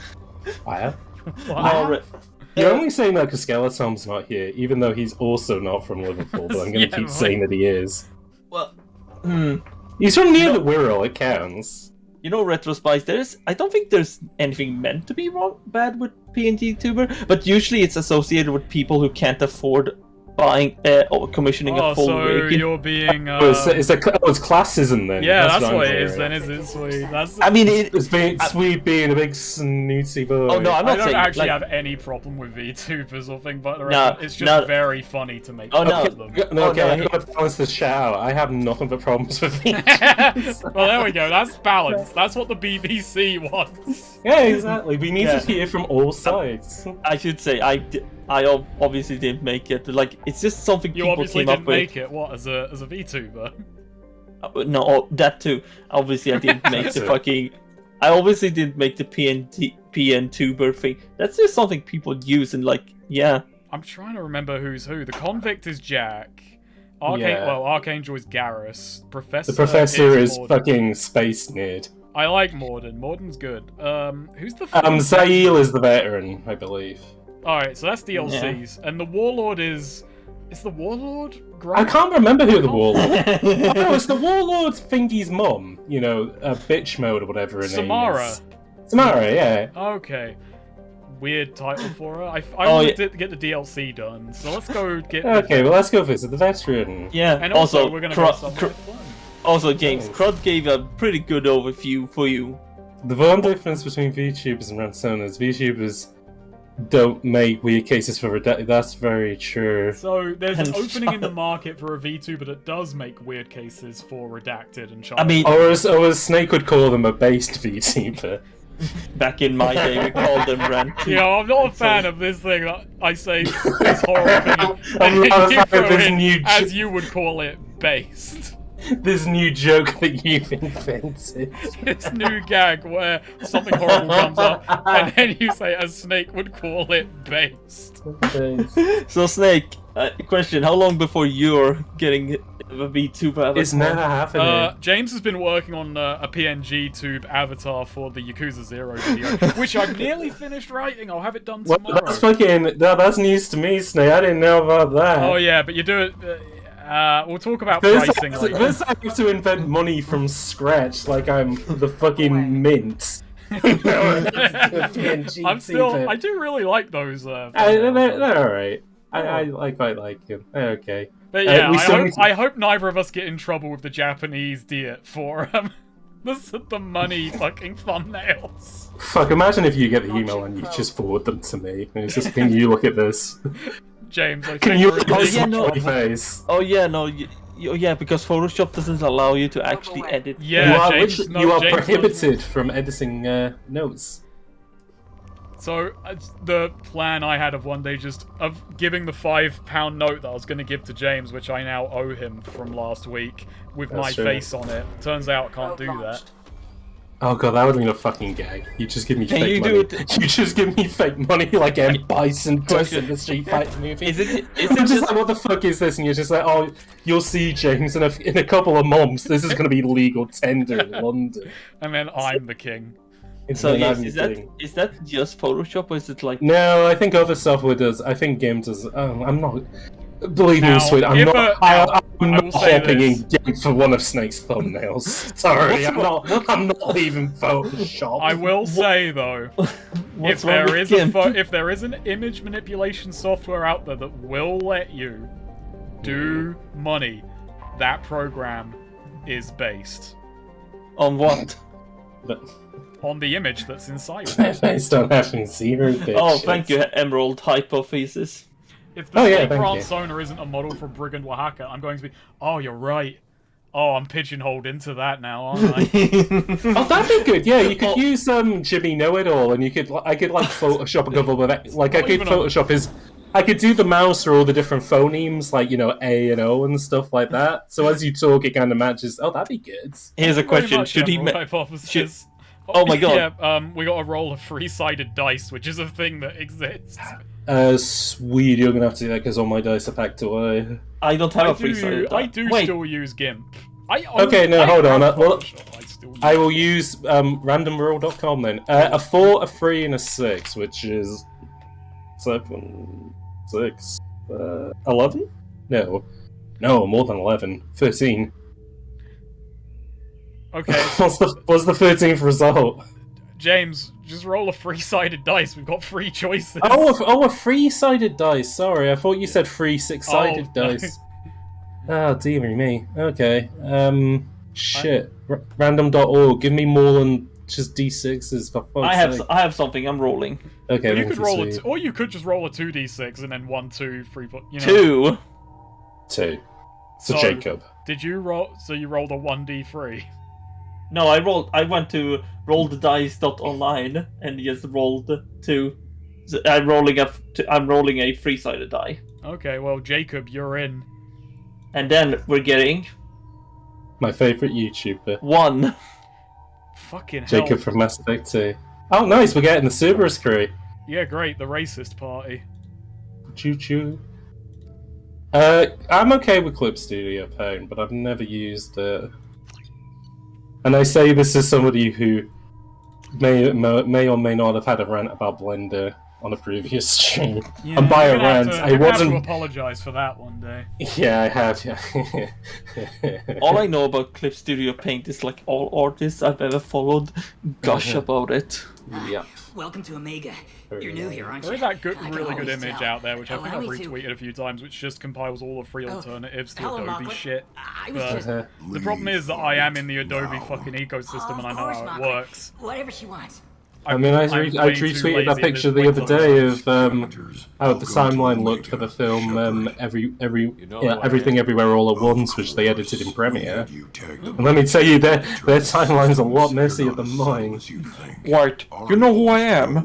I have. Wow. You're only saying that because Skeleton's not here, even though he's also not from Liverpool, but I'm going to keep saying that he is. Well, he's from near the Wirral, it counts. You know, Retrospice, I don't think there's anything meant to be bad with PNG tuber, but usually it's associated with people who can't afford buying or commissioning a full rig. So you're being it's classism then. Yeah, that's what it is then, is it, Sweet? I mean, Sweet being a big snooty boy. Oh no, I'm not I don't saying, actually have any problem with VTubers or thing, but it's just very funny to make fun of them. I've got to balance the shout out. I have nothing but problems with VTubers. Well, there we go. That's balance. That's what the BBC wants. Yeah, exactly. We need to hear from all sides. I should say, I obviously didn't make it. Like, it's just something you people came up with. You obviously didn't make it. What, as a VTuber? No, that too. Obviously, I didn't make the fucking. I obviously didn't make the PN tuber thing. That's just something people use, and like, yeah. I'm trying to remember who's who. The convict is Jack. Archangel is Garrus. The professor is fucking Space Nerd. I like Morden. Morden's good. Who's the? Zael is the veteran, I believe. Alright, so that's DLCs. Yeah. And the Warlord is the Warlord great? I can't remember who the Warlord is. Oh, no, it's the Warlord Thingy's mum. You know, bitch mode or whatever her name is. Samara, yeah. Okay. Weird title for her. I wanted to get the DLC done, so let's go get... Okay, well let's go visit the veteran. Yeah, and also we're gonna go somewhere fun. Also, James, Crud gave a pretty good overview for you. The one difference between VTubers and Ransonas, VTubers don't make weird cases for redacted. That's very true. So there's an opening in the market for a VTuber that does make weird cases for redacted and child. I mean, or as Snake would call them, a based VTuber. Back in my day, we called them rant. Yeah, I'm not a fan of this thing that I say this horror thing, I'm not a fan of this new, as you would call it, based. This new joke that you've invented. This new gag where something horrible comes up, and then you say, as Snake would call it, based. So Snake, Question: how long before you're getting a VTube avatar? It's never happening. James has been working on a PNG tube avatar for the Yakuza 0 video, which I've nearly finished writing. I'll have it done tomorrow. Well, that's news to me, Snake. I didn't know about that. Oh yeah, but you do it. We'll talk about pricing later. First, I have to invent money from scratch, like I'm the fucking mint. I'm still. I do really like those. They're alright. I quite like him. Okay. But yeah, I hope neither of us get in trouble with the Japanese diet for the money fucking thumbnails. Fuck, imagine if you get the email and you just forward them to me. And it's just, can you look at this? James, I can think you my face? Oh yeah, no, yeah, because Photoshop doesn't allow you to actually edit. Yeah, you are prohibited from editing notes. So the plan I had of one day of giving the £5 note that I was going to give to James, which I now owe him from last week, with my face on it. Turns out I can't do that. Oh god, that would have been a fucking gag. You just give me fake money. You just give me fake money like M. Bison does in the Street Fighter movie. Is it just like, what the fuck is this? And you're just like, oh, you'll see, James, in a couple of months, this is going to be legal tender in London. And then I'm the king. So yes, is that just Photoshop, or is it like... No, I think other software does. I think GIMP does. I'm not... Believe me, sweet, I'm not hopping in GIMP for one of Snake's thumbnails. Sorry, I'm not leaving Photoshop. I will say, though, if there is an image manipulation software out there that will let you do money, that program is based... On what? On the image that's inside it. Based on having zero bitches. Oh, thank you, Emerald Hypothesis. If the France owner isn't a model for Brigand Oaxaca, I'm going to be, oh, you're right. Oh, I'm pigeonholed into that now, aren't I? Oh, that'd be good. Yeah, you could use Jimmy Know-It-All, and I could like Photoshop a couple of I could do the mouse or all the different phonemes, like, A and O and stuff like that. So as you talk, it kind of matches. Oh, that'd be good. Here's a question: should he? Oh my god! Yeah, we got to roll a 3-sided dice, which is a thing that exists. Sweet, you're gonna have to do that because all my dice are packed away. I don't have a 3-sided dice. I do still use GIMP. Hold on. I will use randomroll.com then. A 4, a 3, and a 6, which is 7, 6, 11? No, more than 11. 13. Okay. What's the 13th result? James, just roll a 3-sided dice. We've got 3 choices. Oh, a 3-sided dice. Sorry, I thought you said 3 6-sided dice. Oh, dearie me. Okay. Shit. Random.org. Give me more than just d6s for fuck's sake. I have something. I'm rolling. Okay. You could roll or you could just roll a 2d6 and then 1, 2, 3, 4. 2. So Jacob. Did you roll? So you rolled a 1d3. No, I went to rollthedice.online and just rolled 2. I'm rolling a 3-sided die. Okay, well, Jacob, you're in. And then we're getting my favorite YouTuber. 1. Fucking hell. Jacob from Mass Effect 2. Oh, nice. We're getting the Cerberus crew. Yeah, great. The racist party. Choo choo. I'm okay with Clip Studio Paint, but I've never used it. And I say this as somebody who may or may not have had a rant about Blender on a previous stream. Yeah, and by a rant, I wasn't. Have to apologize for that one day. Yeah, I have. Yeah. All I know about Clip Studio Paint is like all artists I've ever followed gush about it. Yeah. Welcome to Omega. You're new here, aren't you? There is that really good image out there, which I think I've retweeted a few times, which just compiles all the free alternatives to Adobe shit. But the problem is that I am in the Adobe fucking ecosystem and I know how it works. Whatever she wants. I mean, I retweeted that picture the other day of how the timeline looked for the film Everything Everywhere All at Once, which they edited in Premiere. And let me tell you, their timeline's a lot messier than mine. Right, you know who I am?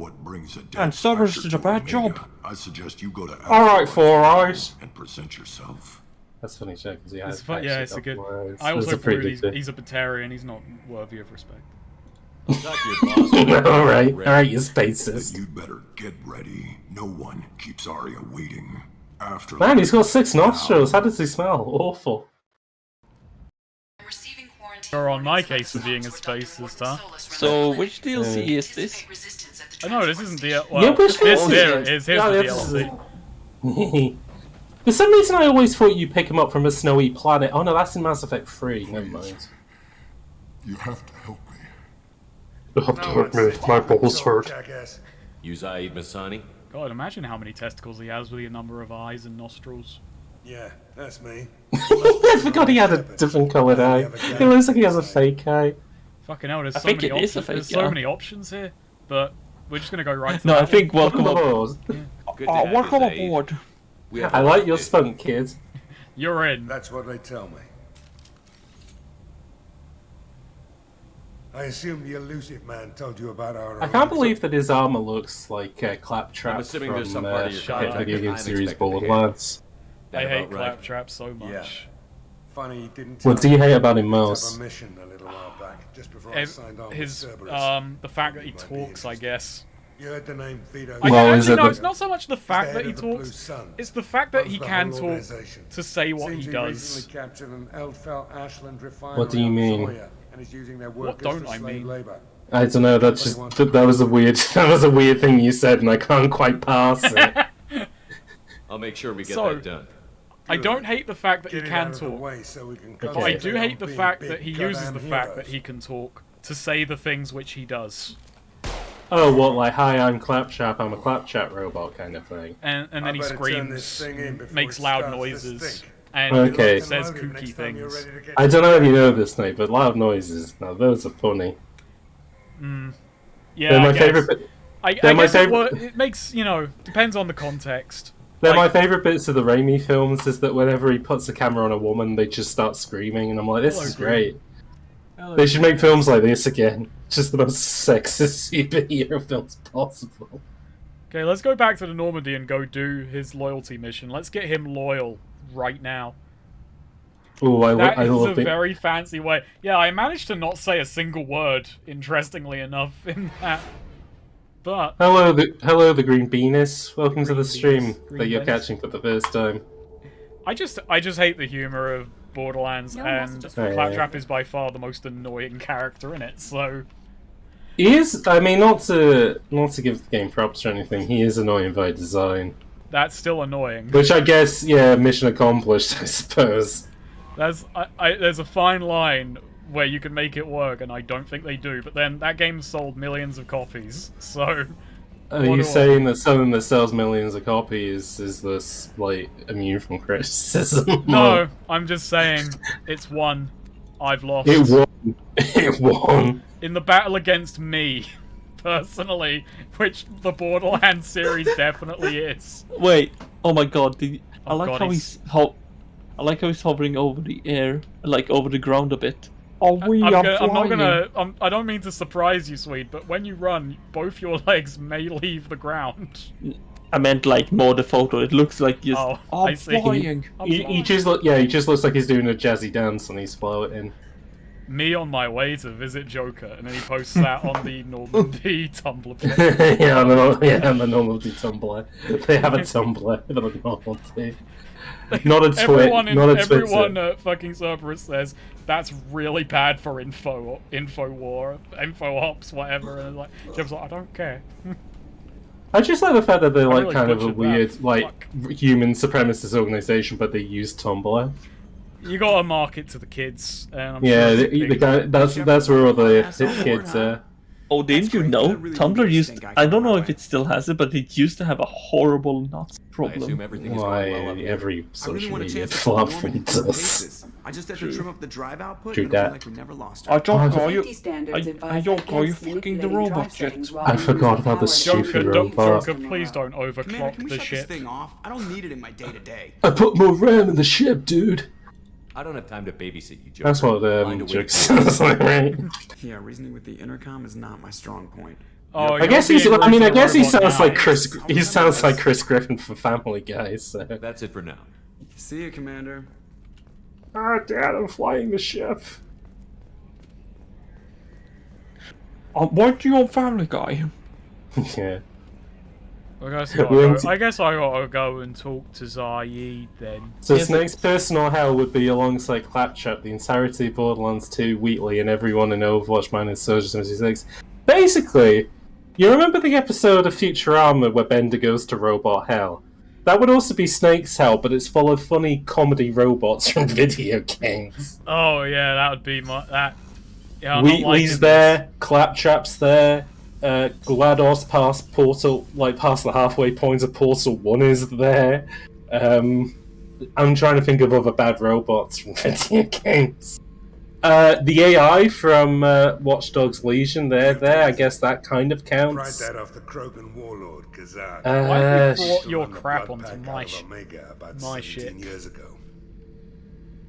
And Cerberus did a bad job. I suggest you go to Alright, Four Eyes. And present yourself. That's funny, Jack, because he has it's a good. I also believe he's a Batarian. He's not worthy of respect. Alright, you spacers. You'd better get ready. No one keeps Arya waiting. After Man, he's got 6 nostrils. How does he smell? Awful. Or on my case for being a spacist, huh? So, which DLC is this? Oh no, this isn't the well. Yeah, which this DLC? here is here's Yeah, the this DLC. For some reason, I always thought you pick him up from a snowy planet. Oh no, that's in Mass Effect 3. Never mind. You have to help me. You have to hurt me. My balls hurt. You Zaid Masani? God, imagine how many testicles he has with the number of eyes and nostrils. Yeah, that's me. I forgot he had a different coloured eye. It looks like he has a fake eye. Fucking hell, there's I so think many it is a options. fake There's so eye. many options here, but we're just gonna go right to No, that I think welcome Welcome aboard. aboard. Good to have you, Welcome Zaid. aboard. We have I a like lot your to do. spunk, kid. one. You're in. That's what they tell me. I assume the elusive man told you about our... I can't believe that his armor looks like Claptrap I'm assuming from there's some part of your contract video that game I'm series expected to hear. Borderlands. That I hate about right? Claptrap so much. Yeah. Funny you didn't What do you hate about him Set up most? a mission a little while back, just before I signed on with His Cerberus. the fact that he Might be talks, I guess. You heard the name Vito. Well, is Actually, it no, the- it's not so much the fact that he talks. It's the fact that he can talk to say what he does. Recently captured an Eldfell Ashland refinery What do you on mean? Sawyer and is using their What workers don't for I slave mean? labor. I don't know. That's just that was a weird. That was a weird thing you said, and I can't quite pass it. I'll make sure we get So- that done. I don't hate the fact that he Get it can out of the talk, way so we can but I do concentrate hate on the being fact big that he uses the goddamn fact that heroes. he can talk to say the things which he does, Oh, what? Like, hi, I'm Claptrap. I'm a Claptrap robot, kind of thing. and then I he better turn this screams, thing in before makes it loud starts to noises, stink. and Okay. says Load him kooky next time you're things. ready to get I don't know if you know this, Nate, but loud noises. Now, those are funny. Yeah, They're my I guess. favorite. I they're my guess favorite- it makes, depends on the context. They're my Like- favorite bits of the Raimi films. Is that whenever he puts a camera on a woman, they just start screaming, and I'm like, this Hello, is Green. great. They should make films like this again. Just the most sexist superhero films possible. Okay, let's go back to the Normandy and go do his loyalty mission. Let's get him loyal right now. Oh, That I is a love it. very fancy way. Yeah, I managed to not say a single word, interestingly enough, in that. But Hello, the Green Penis. Welcome to the Green stream Penis. that Green you're Penis. catching for the first time. I just hate the humor of Borderlands, and Oh, yeah. Claptrap is by far the most annoying character in it. So He is. I mean, not to give the game props or anything. He is annoying by design, that's still annoying. which I guess, yeah, mission accomplished. I suppose. There's a fine line where you can make it work, and I don't think they do. But then that game sold millions of copies, so. Are What you do I- saying that something that sells millions of copies is this like immune from criticism? No, I'm just saying it's won. I've lost. It won. It won. In the battle against me, personally, which the Borderlands series definitely is. Wait, oh my god, I Oh like God, how I like how he's hovering over the air, like over the ground a bit. Oh, I don't mean to surprise you, Swede, but when you run, both your legs may leave the ground. I meant like more the photo. It looks like just Oh, I see. flying. He just he just looks like he's doing a jazzy dance and he's floating. Me on my way to visit Joker, and then he posts that on the Normandy Tumblr page. yeah, on the Normandy Tumblr. They have a Tumblr for the Normandy. Not a tweet. Everyone Not a Twitter. everyone at fucking Cerberus says that's really bad for info war, info ops, whatever. And like, Jim's like, I don't care. I just like the fact that they're like really kind of a butchered that. weird like human supremacist organization, but they use Tumblr. You gotta market to the kids. And I'm Yeah, sure the guy, that's where all the hip kids are. Oh, didn't you know? Tumblr used. I don't know if it still has it, but it used to have a horrible Nazi I problem. assume everything is Why going well up here. every I really social want a media chance to put platform Normandy through the does. paces. I just had to trim up the drive output True and it'll that. be like we never lost I her. don't call you. Safety standards I advise don't call you against fucking the manipulating robot drive settings jet. while I using forgot about the power stupid Joker, robot. Joker, please don't Commander, overclock can we the shut shit. this thing off? I don't need it in my day-to-day. I put more RAM in the ship, dude. I don't have time to babysit you, Joker. That's what Find a way Joke to- sounds like, right? Yeah, reasoning with the intercom is not my strong point. Oh, I guess he's. I mean, I guess he sounds like Chris- Chris. He sounds like Chris Griffin from Family Guy. So. That's it for now. See you, Commander. Ah, Dad, I'm flying the ship. Weren't you on Family Guy? Yeah. I guess I gotta go and talk to Zaid then. So Snake's personal hell would be alongside Claptrap, the entirety of Borderlands 2, Wheatley, and everyone in Overwatch minus Soldier 76. Basically, you remember the episode of Futurama where Bender goes to Robot Hell? That would also be Snake's hell, but it's full of funny comedy robots from video games. Oh yeah, that would be that. Yeah, Wheatley's there, Claptrap's there. GLaDOS past Portal, past the halfway point of Portal 1 is there. I'm trying to think of other bad robots from video games. The AI from Watch Dogs Legion, they're there. I guess that kind of counts. Tried that off the Krogan warlord, Kazan. Why have you brought your crap onto my shit? Years ago.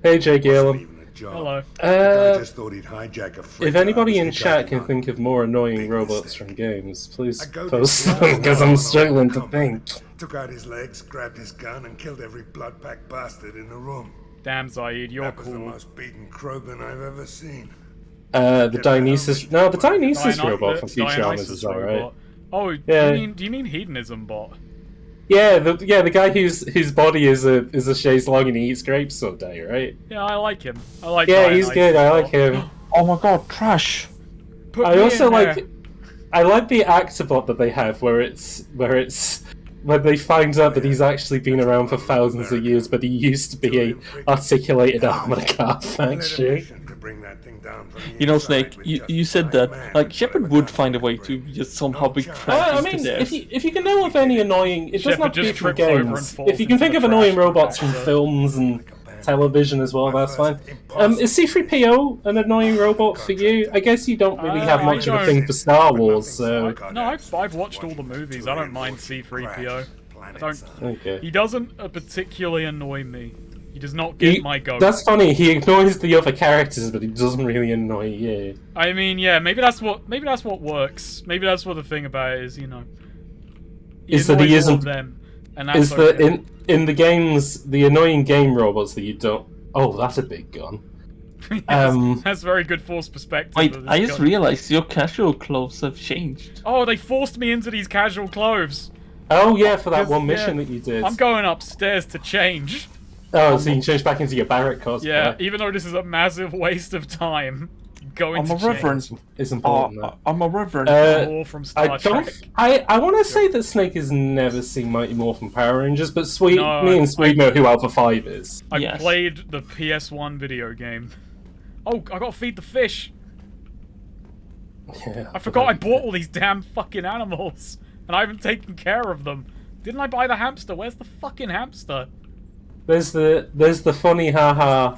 Hey, Jay Galen. Hello. Just thought he'd hijack a if anybody in chat can think of more annoying robots from games, please post them, because I'm struggling to think. Took out his legs, grabbed his gun, and killed every blood-packed bastard in the room. Damn, Zaid, you're cool. That was the most beaten Krogan I've ever seen. The Dionysus... No, the Dionysus robot from Futurama is alright. Oh, yeah. Do you mean Hedonism bot? Yeah, the guy whose body is a chaise longue and he eats grapes all day, right? Yeah, I like him. I like. Yeah, he's good. I like him. Oh my god, trash! I also like. I like the actor bot that they have, where it's when they find out that he's actually been around for thousands of years, but he used to be a articulated armored car factory. You know, Snake, you said that, like, Shepard would find a way to just somehow be cracked. I mean, if you can know of any annoying... It doesn't have to be from games. If you can think of annoying robots from films and television as well, that's fine. Is C-3PO an annoying robot for you? I guess you don't really have much of a thing for Star Wars, so... No, I've watched all the movies. I don't mind C-3PO. I don't... Okay. He doesn't particularly annoy me. He does not get my goat. That's funny. He ignores the other characters, but he doesn't really annoy you. I mean, yeah, maybe that's what works. Maybe that's what the thing about it is, you know. Is that he isn't them, and that's is that in the games, the annoying game robots that you don't... Oh, that's a big gun. Yes, that's very good force perspective. Wait, I just realized your casual clothes have changed. Oh, they forced me into these casual clothes. Oh yeah, for that one mission that you did. I'm going upstairs to change. Oh, so you can change back into your Barrett cosplay. Yeah, even though this is a massive waste of time, going I'm a reverend. It's important. I'm a reverend. More from Star Trek. I want to say that Snake has never seen Mighty Morphin Power Rangers, but me and Sweet know who Alpha 5 is. I played the PS1 video game. Oh, I gotta feed the fish. Yeah, I forgot I bought all these damn fucking animals, and I haven't taken care of them. Didn't I buy the hamster? Where's the fucking hamster? There's the funny haha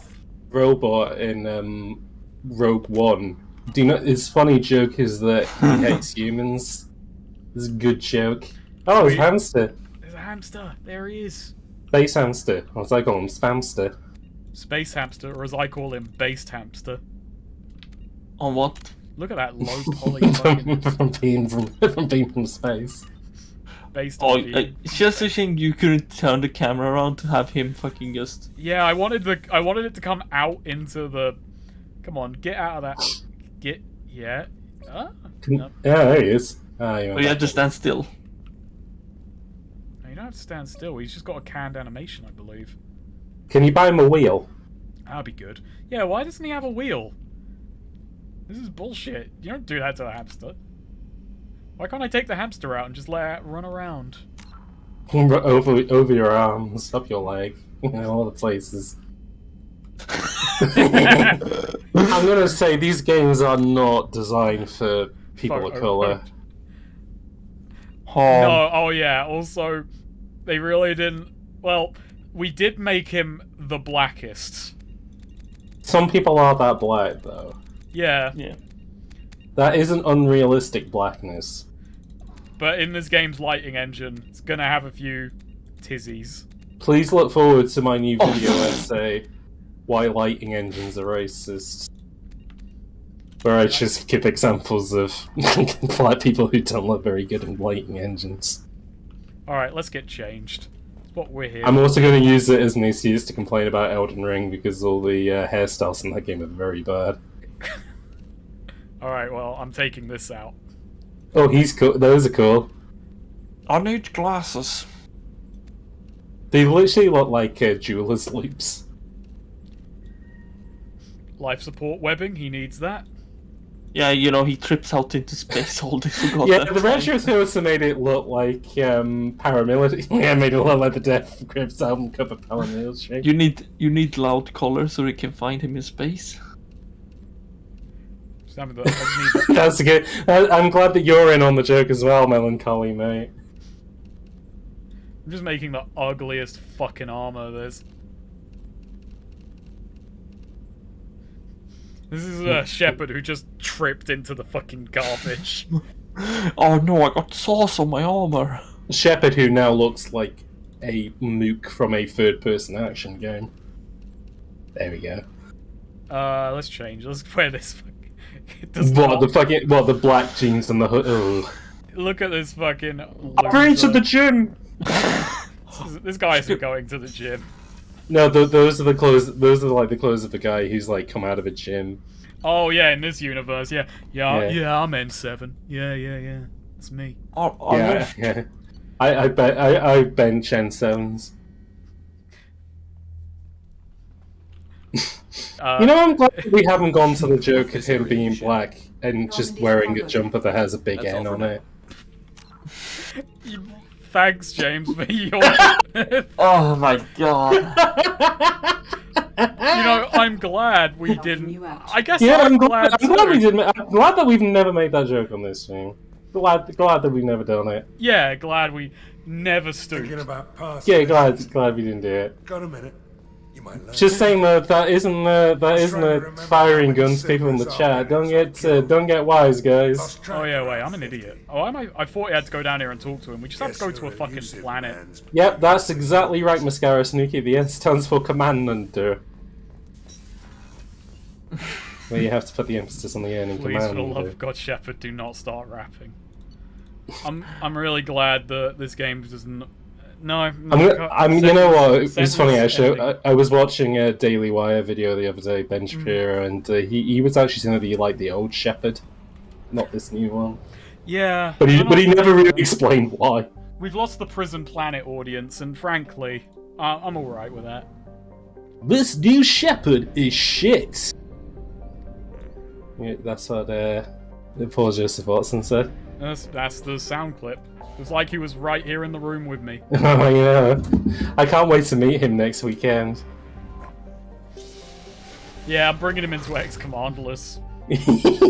robot in Rogue One. Do you know his funny joke is that he hates humans? It's a good joke. Oh, it's a hamster. There's a hamster. There he is. Space hamster. Or as I call him, spamster. Space hamster, or as I call him, based hamster. On what? Look at that low poly fucking... from being from space. Based on it's just a shame you couldn't turn the camera around to have him fucking just... Yeah, I wanted it to come out into the... Come on, get out of that. Get... Yeah. No. Yeah, there he is. But you have to stand still. No, you don't have to stand still. He's just got a canned animation, I believe. Can you buy him a wheel? That'd be good. Yeah, why doesn't he have a wheel? This is bullshit. You don't do that to a hamster. Why can't I take the hamster out and just let it run around? Over your arms, up your leg, all the places. I'm gonna say these games are not designed for people of color. No, oh yeah, also, they really didn't... Well, we did make him the blackest. Some people are that black, though. Yeah. Yeah. That isn't unrealistic blackness. But in this game's lighting engine, it's gonna have a few tizzies. Please look forward to my new video essay, Why Lighting Engines Are Racist. Where I just give examples of black people who don't look very good in lighting engines. Alright, let's get changed. That's what we're here. I'm also going to use it as an excuse to complain about Elden Ring because all the hairstyles in that game are very bad. Alright, well, I'm taking this out. Oh, he's cool. Those are cool. I need glasses. They literally look like jeweler's loops. Life support webbing, he needs that. Yeah, you know, he trips out into space all day. Yeah, the retro also made it look like paramilitary. Yeah, made it look like the Death Grips album cover paramilitary. You need loud color so we can find him in space. That's good. I'm glad that you're in on the joke as well, Melancholy, mate. I'm just making the ugliest fucking armor there's. This is a shepherd who just tripped into the fucking garbage. Oh no, I got sauce on my armor. Shepherd who now looks like a mook from a third-person action game. There we go. Let's change. Let's wear this. The black jeans and the hood. Ugh. Look at this fucking. I'm going to the gym. This guy isn't going to the gym. No, those are the clothes. Those are like the clothes of a guy who's like come out of a gym. Oh yeah, in this universe, yeah, I'm N7. Yeah, it's me. Yeah. I bench N7s. You know, I'm glad we haven't gone to the joke of him being black and just wearing a jumper that has a big N on it. Thanks, James, for your... Oh my god. You know, I'm glad we didn't... I guess yeah, I'm glad we didn't. I'm glad that we've never made that joke on this stream. Glad that we've never done it. Yeah, glad we never stooped. Yeah, glad we didn't do it. Got a minute. You might learn. Just saying that isn't firing guns. People in the chat, don't get wise, guys. Oh yeah, wait, I'm an idiot. Oh, I thought I had to go down here and talk to him. We just have to go to a fucking planet. Yep, that's exactly right, Mascara Snooky. The N stands for Commander. Where you have to put the emphasis on the N in Please, Commander. for the love of God, Shepherd, do not start rapping. I'm really glad that this game doesn't. No, you know what? It was funny actually. I was watching a Daily Wire video the other day, Ben Shapiro, and he was actually saying that he liked the old Shepherd, not this new one. Yeah, but he never really explained why. We've lost the Prison Planet audience, and frankly, I'm all right with that. This new Shepherd is shit. Yeah, that's what Paul Joseph Watson said. That's the sound clip. It's like he was right here in the room with me. Oh yeah, I can't wait to meet him next weekend. Yeah, I'm bringing him into X-Commandless.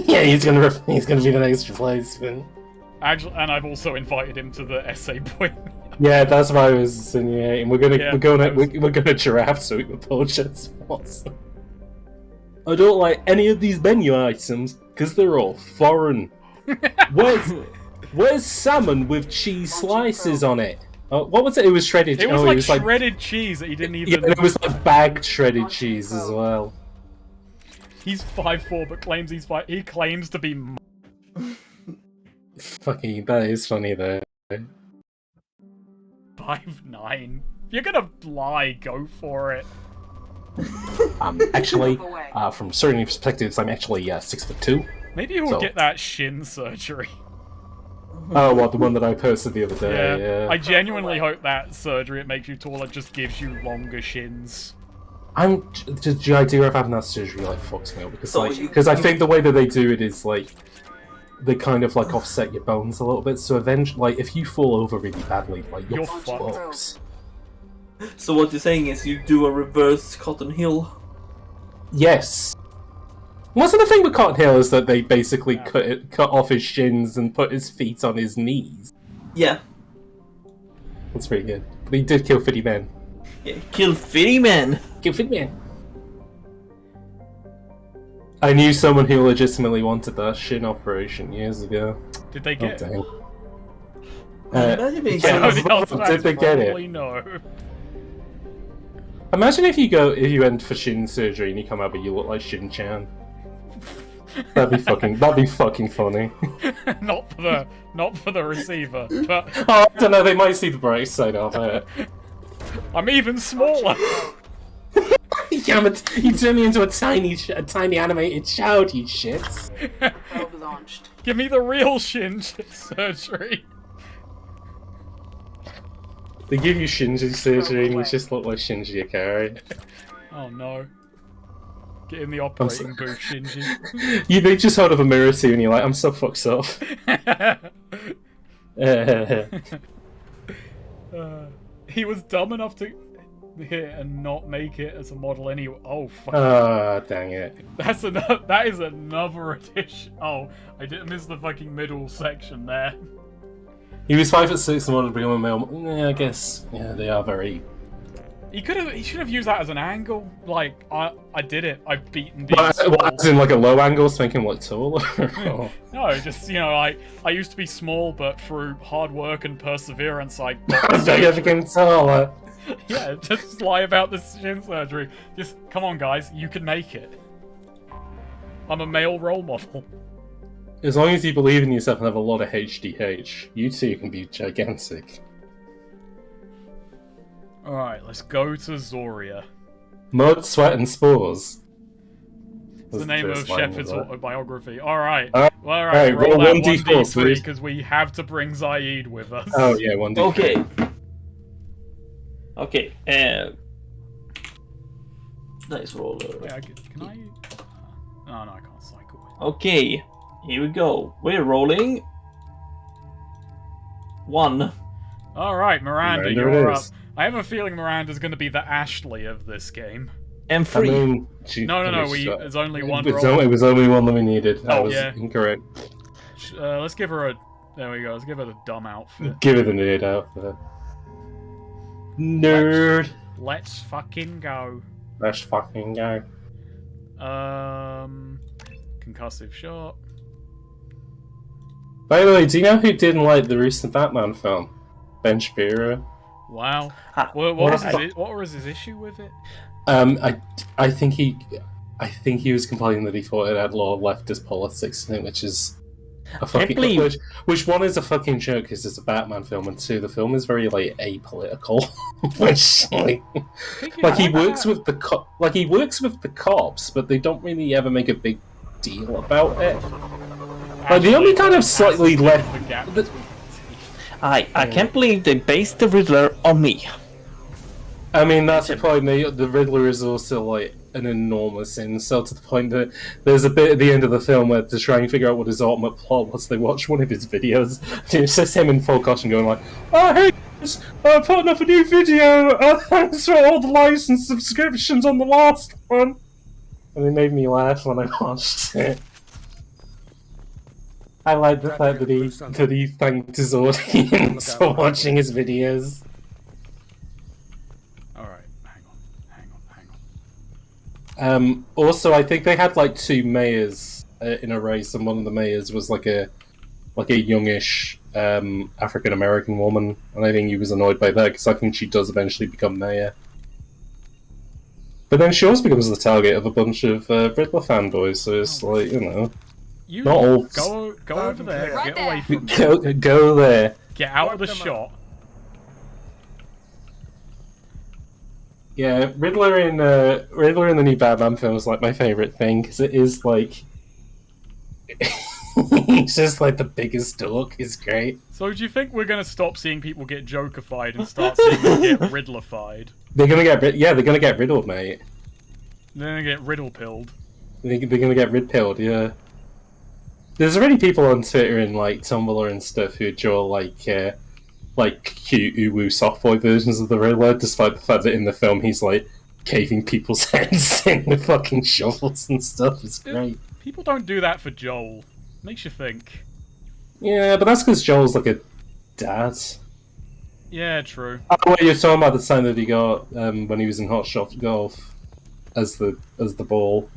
Yeah, he's gonna be the next replacement. Actually, and I've also invited him to the essay point. Yeah, that's what I was insinuating. We're gonna giraffe suit with Paul Joseph Watson. I don't like any of these menu items because they're all foreign. Where's salmon with cheese slices on it? Oh, what was it? It was shredded. It was like shredded cheese that he didn't even. Yeah, it was like bagged shredded cheese as well. He's 5'4", but claims he's 5. He claims to be. Fucking, that is funny though. 5'9". If you're gonna lie, go for it. Actually, from certain perspectives, I'm actually 6'2". Maybe he'll get that shin surgery. Oh, what, the one that I posted the other day? Yeah. I genuinely hope that surgery, it makes you taller, just gives you longer shins. The idea of having that surgery fucks me up because I think the way that they do it is they kind of offset your bones a little bit. So eventually, if you fall over really badly, you're fucked. So what you're saying is you do a reverse Cotton Hill? Yes. Wasn't the thing with Cotton Hill is that they basically cut off his shins and put his feet on his knees? Yeah. That's pretty good. But he did kill 50 men. Yeah, kill 50 men! Kill 50 men! I knew someone who legitimately wanted that shin operation years ago. Did they get it? Did they get it? No. Imagine if you went for shin surgery and you come out but you look like Shin-chan. That'd be fucking funny. not for the receiver, but I don't know, they might see the bright side of it. I'm even smaller. Damn it! You turned me into a tiny animated child, you shits. Give me the real shin surgery. They give you Shinji surgery and you just look like Shinji Ikari. Oh no. Get in the operating booth, Shinji. They just hold up a mirror to you and you're like, I'm so fucked up. He was dumb enough to hit and not make it as a model anyway. Oh fuck. Ah, dang it. That is another addition. Oh, I didn't miss the fucking middle section there. He was 5'6" and wanted to become a male. Yeah, I guess. Yeah, they are very. He should have used that as an angle. Like, I did it. I've beaten these. As in like a low angle, to make him look taller. No, just like I used to be small, but through hard work and perseverance, I became taller. Yeah, just lie about this shin surgery. Just come on, guys, you can make it. I'm a male role model. As long as you believe in yourself and have a lot of HDH, you too can be gigantic. Alright, let's go to Zoria. Mud, Sweat, and Spores. It's the name of Shepard's autobiography. Alright. Alright, roll that 1d4, because we have to bring Zaid with us. Oh, yeah, 1d4. Okay. Nice roll. Yeah, can I... Oh, no, I can't cycle. Okay, here we go. We're rolling. 1. Alright, Miranda, you're up. I have a feeling Miranda's going to be the Ashley of this game. And 3. I mean, no, there's only one roll. It was only one that we needed. That was yeah. incorrect. Let's give her a... There we go, let's give her the dumb outfit. Give her the nerd outfit. Nerd! Let's fucking go. Let's fucking go. Concussive shot. By the way, do you know who didn't like the recent Batman film? Ben Shapiro. Wow. What was his issue with it? I think he was complaining that he thought it had a lot of leftist politics in it, which is a fucking which one is a fucking joke because it's a Batman film, and 2, the film is very like apolitical, which like he works with the cops, but they don't really ever make a big deal about it. Like the only kind of slightly left. I can't believe they based the Riddler on me. I mean, that's the point. The Riddler is also like an enormous insult to the point that there's a bit at the end of the film where to try and figure out what his ultimate plot was, they watch one of his videos. It's just him in full costume going like, "Oh hey, I'm putting up a new video. Thanks for all the likes and subscriptions on the last one." And it made me laugh when I watched it. I like the fact that he thanked his audience for watching his videos. Alright, hang on. Also, I think they had like 2 mayors in a race, and one of the mayors was like a youngish African American woman, and I think he was annoyed by that because I think she does eventually become mayor. But then she also becomes the target of a bunch of Riddler fanboys, so it's like, you know. Not all... Go over there, Right get away from me. Go there. Get out of the shot. Yeah, Riddler in the new Batman film is like my favourite thing, because it is like... he's just like the biggest dork, it's great. So do you think we're going to stop seeing people get Joker-fied and start seeing them get Riddler-fied? They're gonna get riddled, mate. They're going to get riddle-pilled. They're gonna get rid-pilled, yeah. There's already people on Twitter and like Tumblr and stuff who draw like cute uwu soft boy versions of the Riddler, despite the fact that in the film he's like caving people's heads in with fucking shovels and stuff. It's great. People don't do that for Joel. Makes you think. Yeah, but that's because Joel's like a dad. Yeah, true. Oh, wait, you're talking about the sign that he got when he was in Hot Shot Golf as the ball.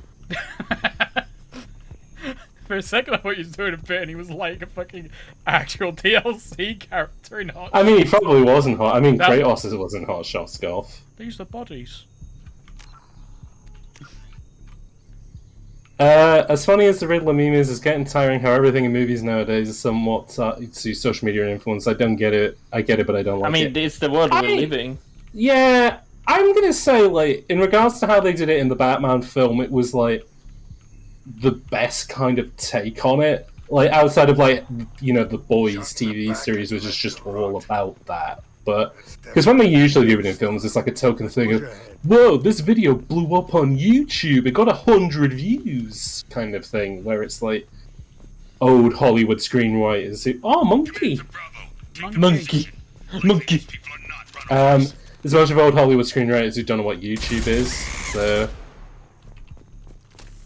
For a second I thought he was doing a bit and he was like a fucking actual DLC character in Hot I mean, he probably wasn't Hot. I mean, Kratos wasn't Hot Shots Golf. These are bodies. As funny as the Riddler meme is, it's getting tiring how everything in movies nowadays is somewhat to social media influence. I don't get it. I get it, but I don't like it. I mean, it's the world we're living. Yeah, I'm gonna say, like, in regards to how they did it in the Batman film, it was, like, the best kind of take on it. Like, outside of, like, you know, The Boys TV series, which is just all about that. but because when they usually do it in films, it's like a token thing of, whoa, this video blew up on YouTube, it got 100 views, kind of thing, where it's like old Hollywood screenwriters who, oh, monkey. There's a bunch of old Hollywood screenwriters who don't know what YouTube is, so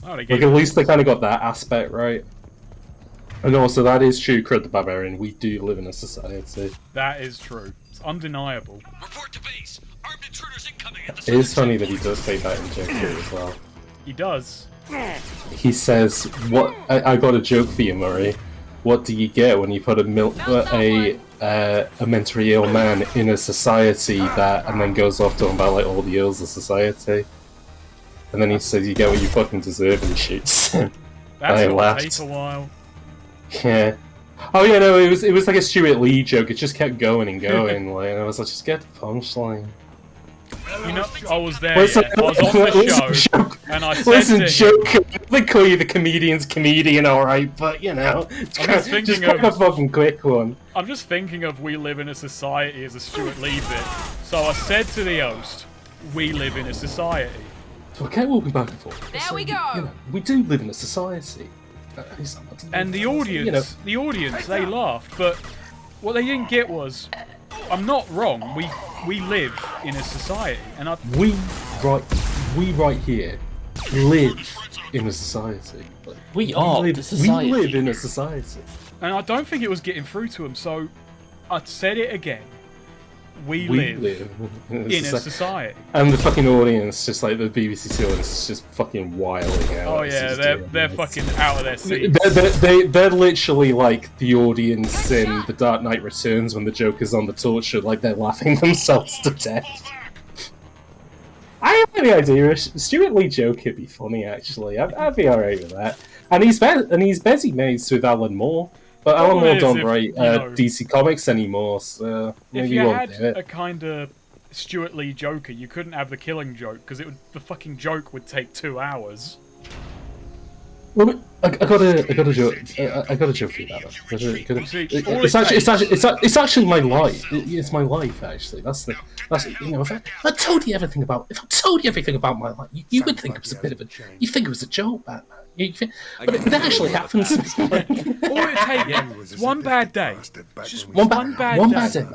like at least they kind of got that aspect right. And also, that is true, Crud the Barbarian. We do live in a society. That is true. It's undeniable. Report to base. Armed intruders incoming at It is funny that he does say that in joke here as well. He does. He says, "What? I got a joke for you, Murray. What do you get when you put a mentally ill man in a society that..." And then goes off talking about like all the ills of society. And then he says, "You get what you fucking deserve," and shoots. That's gonna take a while. Yeah. Oh yeah, no, it was like a Stuart Lee joke. It just kept going and going. Like, and I was like, just get the punchline. You know, I was there. Yeah. I was on the show, and I said to him, joke. They call you the comedian's comedian, all right, but you know, just a fucking quick one. I'm just thinking of "We live in a society" as a Stuart Lee bit. So I said to the host, "We live in a society." Okay, we'll be back and forth. There we go. You know, we do live in a society. And the audience, they laughed, but what they didn't get was, I'm not wrong. We live in a society, and we right here live in a society. Like, we live in a society. And I don't think it was getting through to them. So I said it again. We live in a society. And the fucking audience, just like the BBC audience, is just fucking wiling out. Oh yeah, they're fucking out of their seats. They're literally like the audience in The Dark Knight Returns when the Joker's on the torture, like they're laughing themselves to death. I have the idea a Stuart Lee joke could be funny, actually. I'd be alright with that. And he's busy mates with Alan Moore. But Alan Moore don't write DC Comics anymore, so maybe you won't had do it. a kind of Stuart Lee Joker, you couldn't have the Killing Joke because the fucking joke would take 2 hours. Well, I got a joke. I got a joke for you about that. It's actually my life. It's my life, actually. That's you know. If I told you everything about my life, you would think it was a bit of a. You think it was a joke, Batman. But it actually happens. All it takes one bad day. Just one bad day. One bad day.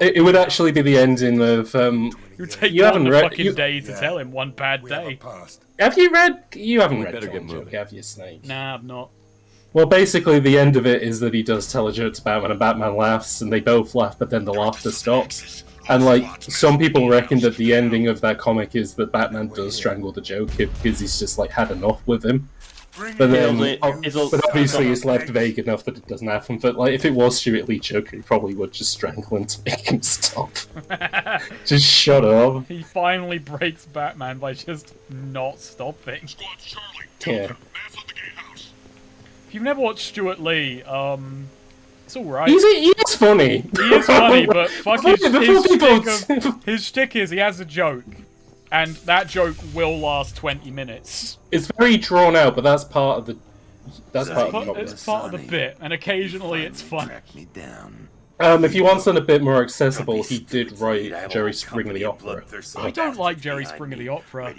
It would actually be the ending of. It would take one fucking day to tell him one bad day. Have you read? You haven't read Killing Joke, have you, Snake? Nah, I've not. Well, basically, the end of it is that he does tell a joke to Batman, and Batman laughs, and they both laugh, but then the laughter stops. And, like, some people reckon that the ending of that comic is that Batman does strangle the Joker because he's just, like, had enough with him. But then, but obviously it's left vague enough that it doesn't happen. But, like, if it was Stuart Lee Joker, he probably would just strangle him to make him stop. Just shut up. He finally breaks Batman by just not stopping. Yeah. If you've never watched Stuart Lee, it's alright. He is funny. He is funny, but fuck his shtick is he has a joke. And that joke will last 20 minutes. It's very drawn out, but that's part of the... It's part of the bit, and occasionally it's fun. If you want something a bit more accessible, he did write Jerry Springer the Opera. I don't like Jerry Springer the Opera.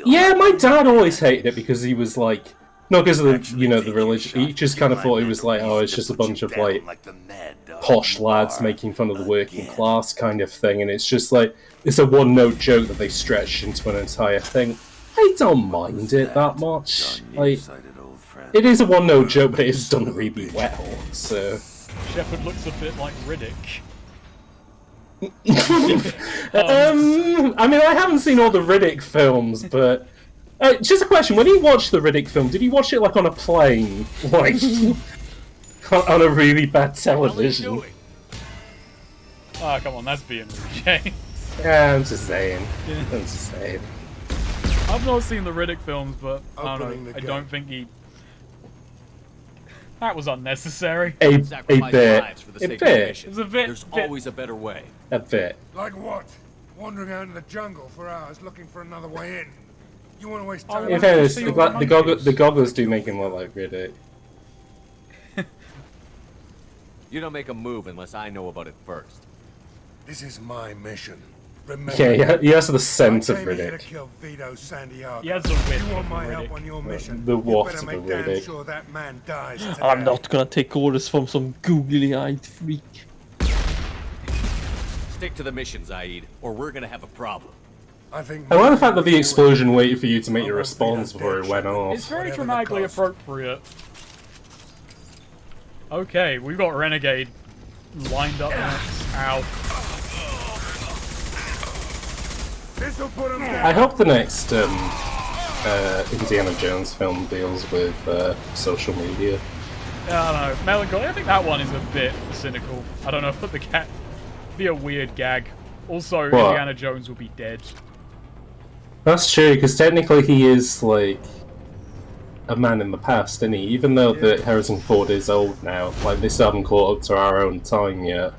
Yeah, my dad always hated it because he was like... Not because of the, you know, the religion. He just kind of thought it was like, oh, it's just a bunch of, like, posh lads making fun of the working class kind of thing. And it's just like, it's a one-note joke that they stretched into an entire thing. I don't mind it that much. Like, it is a one-note joke, but it is done really well, so... Shepard looks a bit like Riddick. I mean, I haven't seen all the Riddick films, but... just a question, when he watched the Riddick film, did he watch it, like, on a plane? Like, on a really bad television? Ah, come on, that's being rude. Yeah, I'm just saying. I've not seen the Riddick films, but I don't know. I don't think he... That was unnecessary. A bit. It was a bit. There's always a better way. A bit. Like what? Wandering out in the jungle for hours looking for another way in. You want to waste time? In fairness, the goggles do make him look like Riddick. You don't make a move unless I know about it first. This is my mission. Remember, Yeah, he has the scent I of came here to Riddick. kill Vito Santiago. He has the whiff You want of my Riddick. help on your mission? The You waft better of make a damn Riddick. sure that man dies today. I'm not gonna take orders from some googly-eyed freak. Stick to the mission, Zaid, or we're gonna have a problem. I think. I like the fact that the explosion waited for you to make your response before it went off. It's very dramatically appropriate. Okay, we've got Renegade lined up next. Ow. This'll put him down. I hope the next Indiana Jones film deals with social media. Yeah, I don't know. Melancholy, I think that one is a bit cynical. I don't know, but the cat be a weird gag. Also, What? Indiana Jones will be dead. That's true, because technically he is, like, a man in the past, isn't he? Even though that Harrison Ford is old now, like, they still haven't caught up to our own time yet.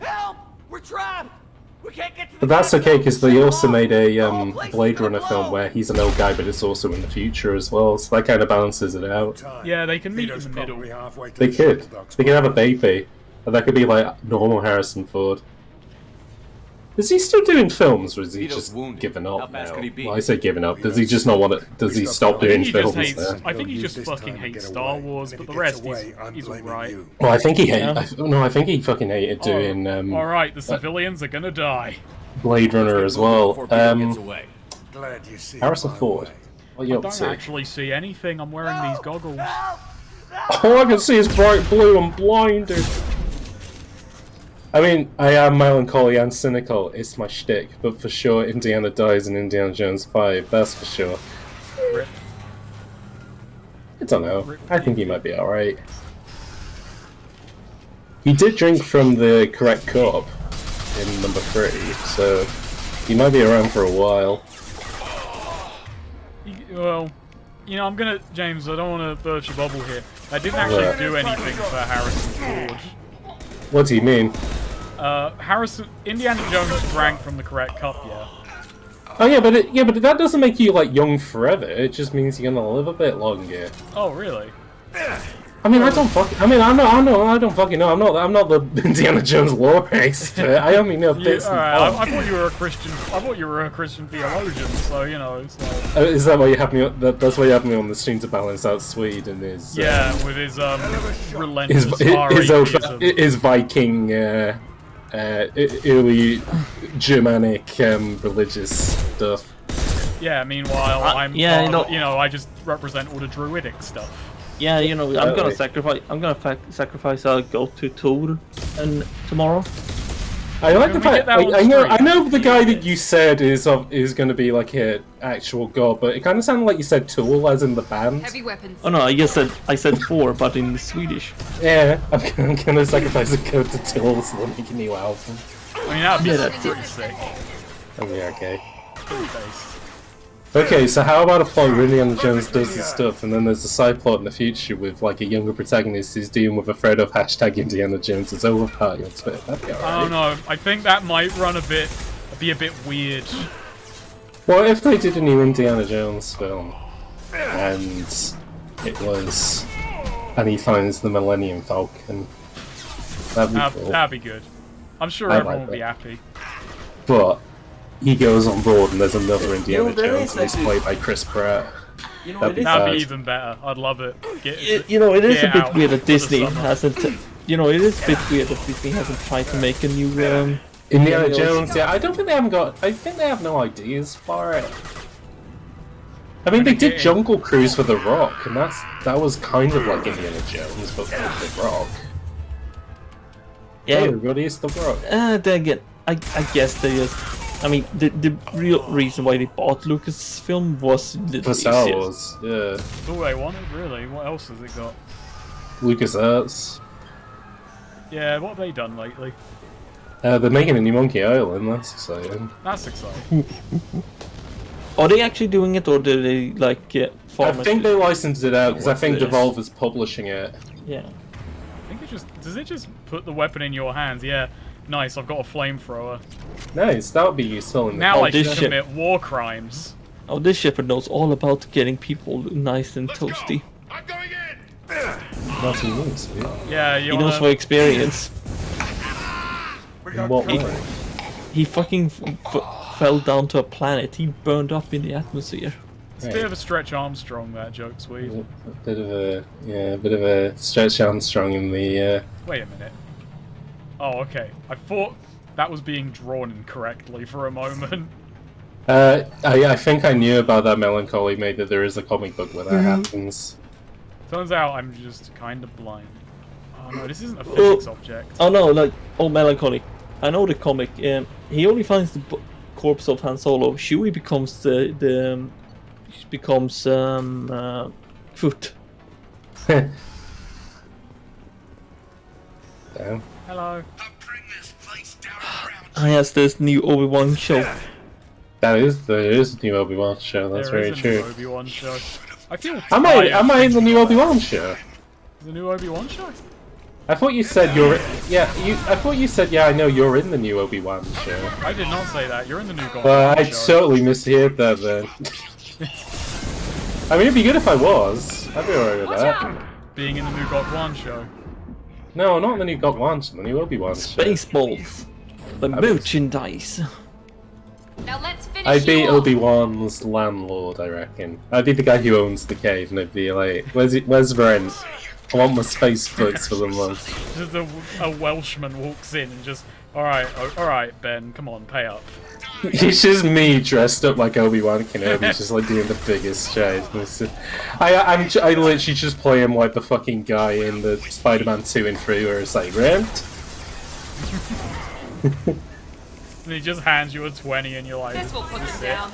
Help! We're trapped! We can't get to the But that's okay, because they also made a Blade Runner film where he's an old guy, but it's also in the future as well, so that kind of balances it out. Yeah, they can meet in the middle. They could. They could have a baby, and that could be, like, normal Harrison Ford. Is he still doing films, or is he Vito's just wounded. given How up fast now? could he be? Well, I say given up. Does he just not want it? Does he stop doing He just films hates. now? I think he just fucking hates Star Wars, but the rest he's alright. Well, I think he hated. No, I think he fucking hated doing Alright, the civilians are gonna die. Blade Runner as well. Glad you see Harrison my Ford. way. What are you I up don't to? actually see anything. I'm wearing these goggles. All I can see is bright blue. I'm blinded. I mean, I am melancholy and cynical. It's my shtick, but for sure, Indiana dies in Indiana Jones 5. That's for sure. Rip. I don't know. I think he might be alright. He did drink from the correct cup in number 3, so he might be around for a while. Well, you know, I'm gonna... James, I don't want to burst your bubble here. I didn't actually do anything for Harrison Ford. What do you mean? Indiana Jones drank from the correct cup, yeah. Oh yeah, but that doesn't make you like young forever. It just means you're gonna live a bit longer. Oh, really? I mean, I don't fucking know. I'm not the Indiana Jones lore expert. I only know bits. Alright, I thought you were a Christian. I thought you were a Christian theologian. So you know, it's like. Is that why you have me? That's why you have me on the stream to balance out Swede and his. Yeah, with his relentless his Viking, early Germanic religious stuff. Yeah. Meanwhile, I'm yeah, I just represent all the druidic stuff. Yeah, you know, I'm gonna sacrifice. I'm gonna sacrifice a goat to Thor and tomorrow. I like the fact. I know the guy that you said is going to be like an actual god, but it kind of sounded like you said Tool, as in the band. Heavy weapons. Oh no, I said Thor, but in Swedish. Yeah, I'm gonna sacrifice a goat to Tool so they'll make a new album. I mean, that'd be that's pretty sick. That'd be okay. Pretty based. Okay, so how about a plot where Indiana Jones does his stuff, and then there's a side plot in the future with like a younger protagonist who's dealing with a thread of hashtag Indiana Jones is over party on Twitter. That'd be alright. I don't know. I think that might be a bit weird. What if they did a new Indiana Jones film, and he finds the Millennium Falcon? That'd be cool. That'd be good. I'm sure everyone will be happy. But he goes on board and there's another Indiana Jones and he's played by Chris Pratt. That'd be even better. I'd love it. It is a bit weird that Disney hasn't. You know, it is a bit weird that Disney hasn't tried to make a new Indiana Jones. Yeah, I don't think they haven't got. I think they have no ideas for it. I mean, they did Jungle Cruise for The Rock, and that was kind of like Indiana Jones, but with The Rock. Yeah, everybody is The Rock. Then again, I guess they just. I mean, the real reason why they bought Lucasfilm was for Star Wars, yeah. That's all they wanted, really. What else has it got? LucasArts. Yeah, what have they done lately? They're making a new Monkey Island. That's exciting. That's exciting. Are they actually doing it, or do they like I think they licensed it out because I think Devolver's publishing it. Yeah. I think does it just put the weapon in your hands? Yeah. Nice, I've got a flamethrower. Nice, that would be useful in the now I can commit war crimes. Oh, this shipper knows all about getting people nice and toasty. I'm going in. Not in use, dude. Yeah, you He knows from experience. In what way? He fucking fell down to a planet. He burned up in the atmosphere. It's a bit of a Stretch Armstrong, that joke, Swede. A bit of a Stretch Armstrong in the. Wait a minute. Oh, okay. I thought that was being drawn incorrectly for a moment. I think I knew about that Melancholy made that there is a comic book where that happens. Turns out I'm just kind of blind. Oh no, this isn't a physics object. Oh no, like, oh, Melancholy. I know the comic. He only finds the corpse of Han Solo. Chewie becomes foot. Damn. Hello. I has this new Obi-Wan show. There is a new Obi-Wan show. That's There very is a true. new Obi-Wan show. I feel Am I in the new Obi-Wan show? The new Obi-Wan show? I thought you said you're. Yeah, I thought you said I know you're in the new Obi-Wan show. I did not say that. You're in the new God. Well, I show. totally misheard that then. I mean, it'd be good if I was. I'd be alright with that. Being in the new God 1 show. No, not the new God 1 show, the new Obi-Wan show. Spaceballs. The merchandise. Now let's finish. I'd be Obi-Wan's landlord, I reckon. I'd be the guy who owns the cave, and I'd be like, where's rent? I want my space books for the month. Just a Welshman walks in and just, alright, Ben, come on, pay up. It's just me dressed up like Obi-Wan Kenobi, just like doing the biggest shade. I literally just play him like the fucking guy in the Spider-Man 2 and 3 where it's like, rent? And he just hands you a 20 and you're like, This will put them down.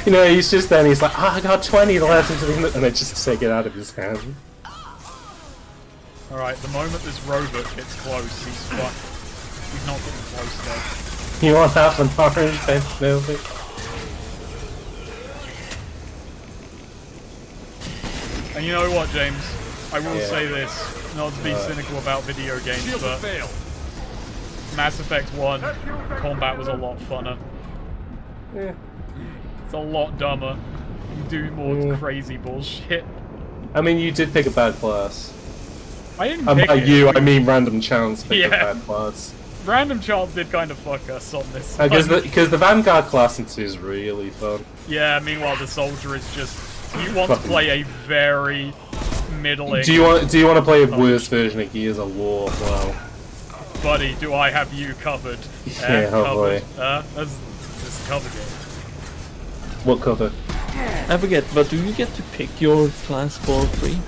You know, he's just then, he's like, I got 20 left into the... And I just take it out of his hand. Alright, the moment this robot gets close, he's fucked. He's not getting close though. You want half an orange pen, Snoopy? And you know what, James? I will say this, not to be cynical about video games, but Mass Effect 1 combat was a lot funner. Yeah. It's a lot dumber. You do more crazy bullshit. I mean, you did pick a bad class. I didn't And pick by it. you, I mean random chance picked Yeah. a bad class. Random chance did kind of fuck us on this. Because the Vanguard class in 2 is really fun. Yeah, meanwhile the soldier is just... You want to play a very middling... Do you want to play a worse version of Gears of War? Well, buddy, do I have you covered? Yeah, hopefully. That's covered it. What cover? I forget, but do you get to pick your class for free?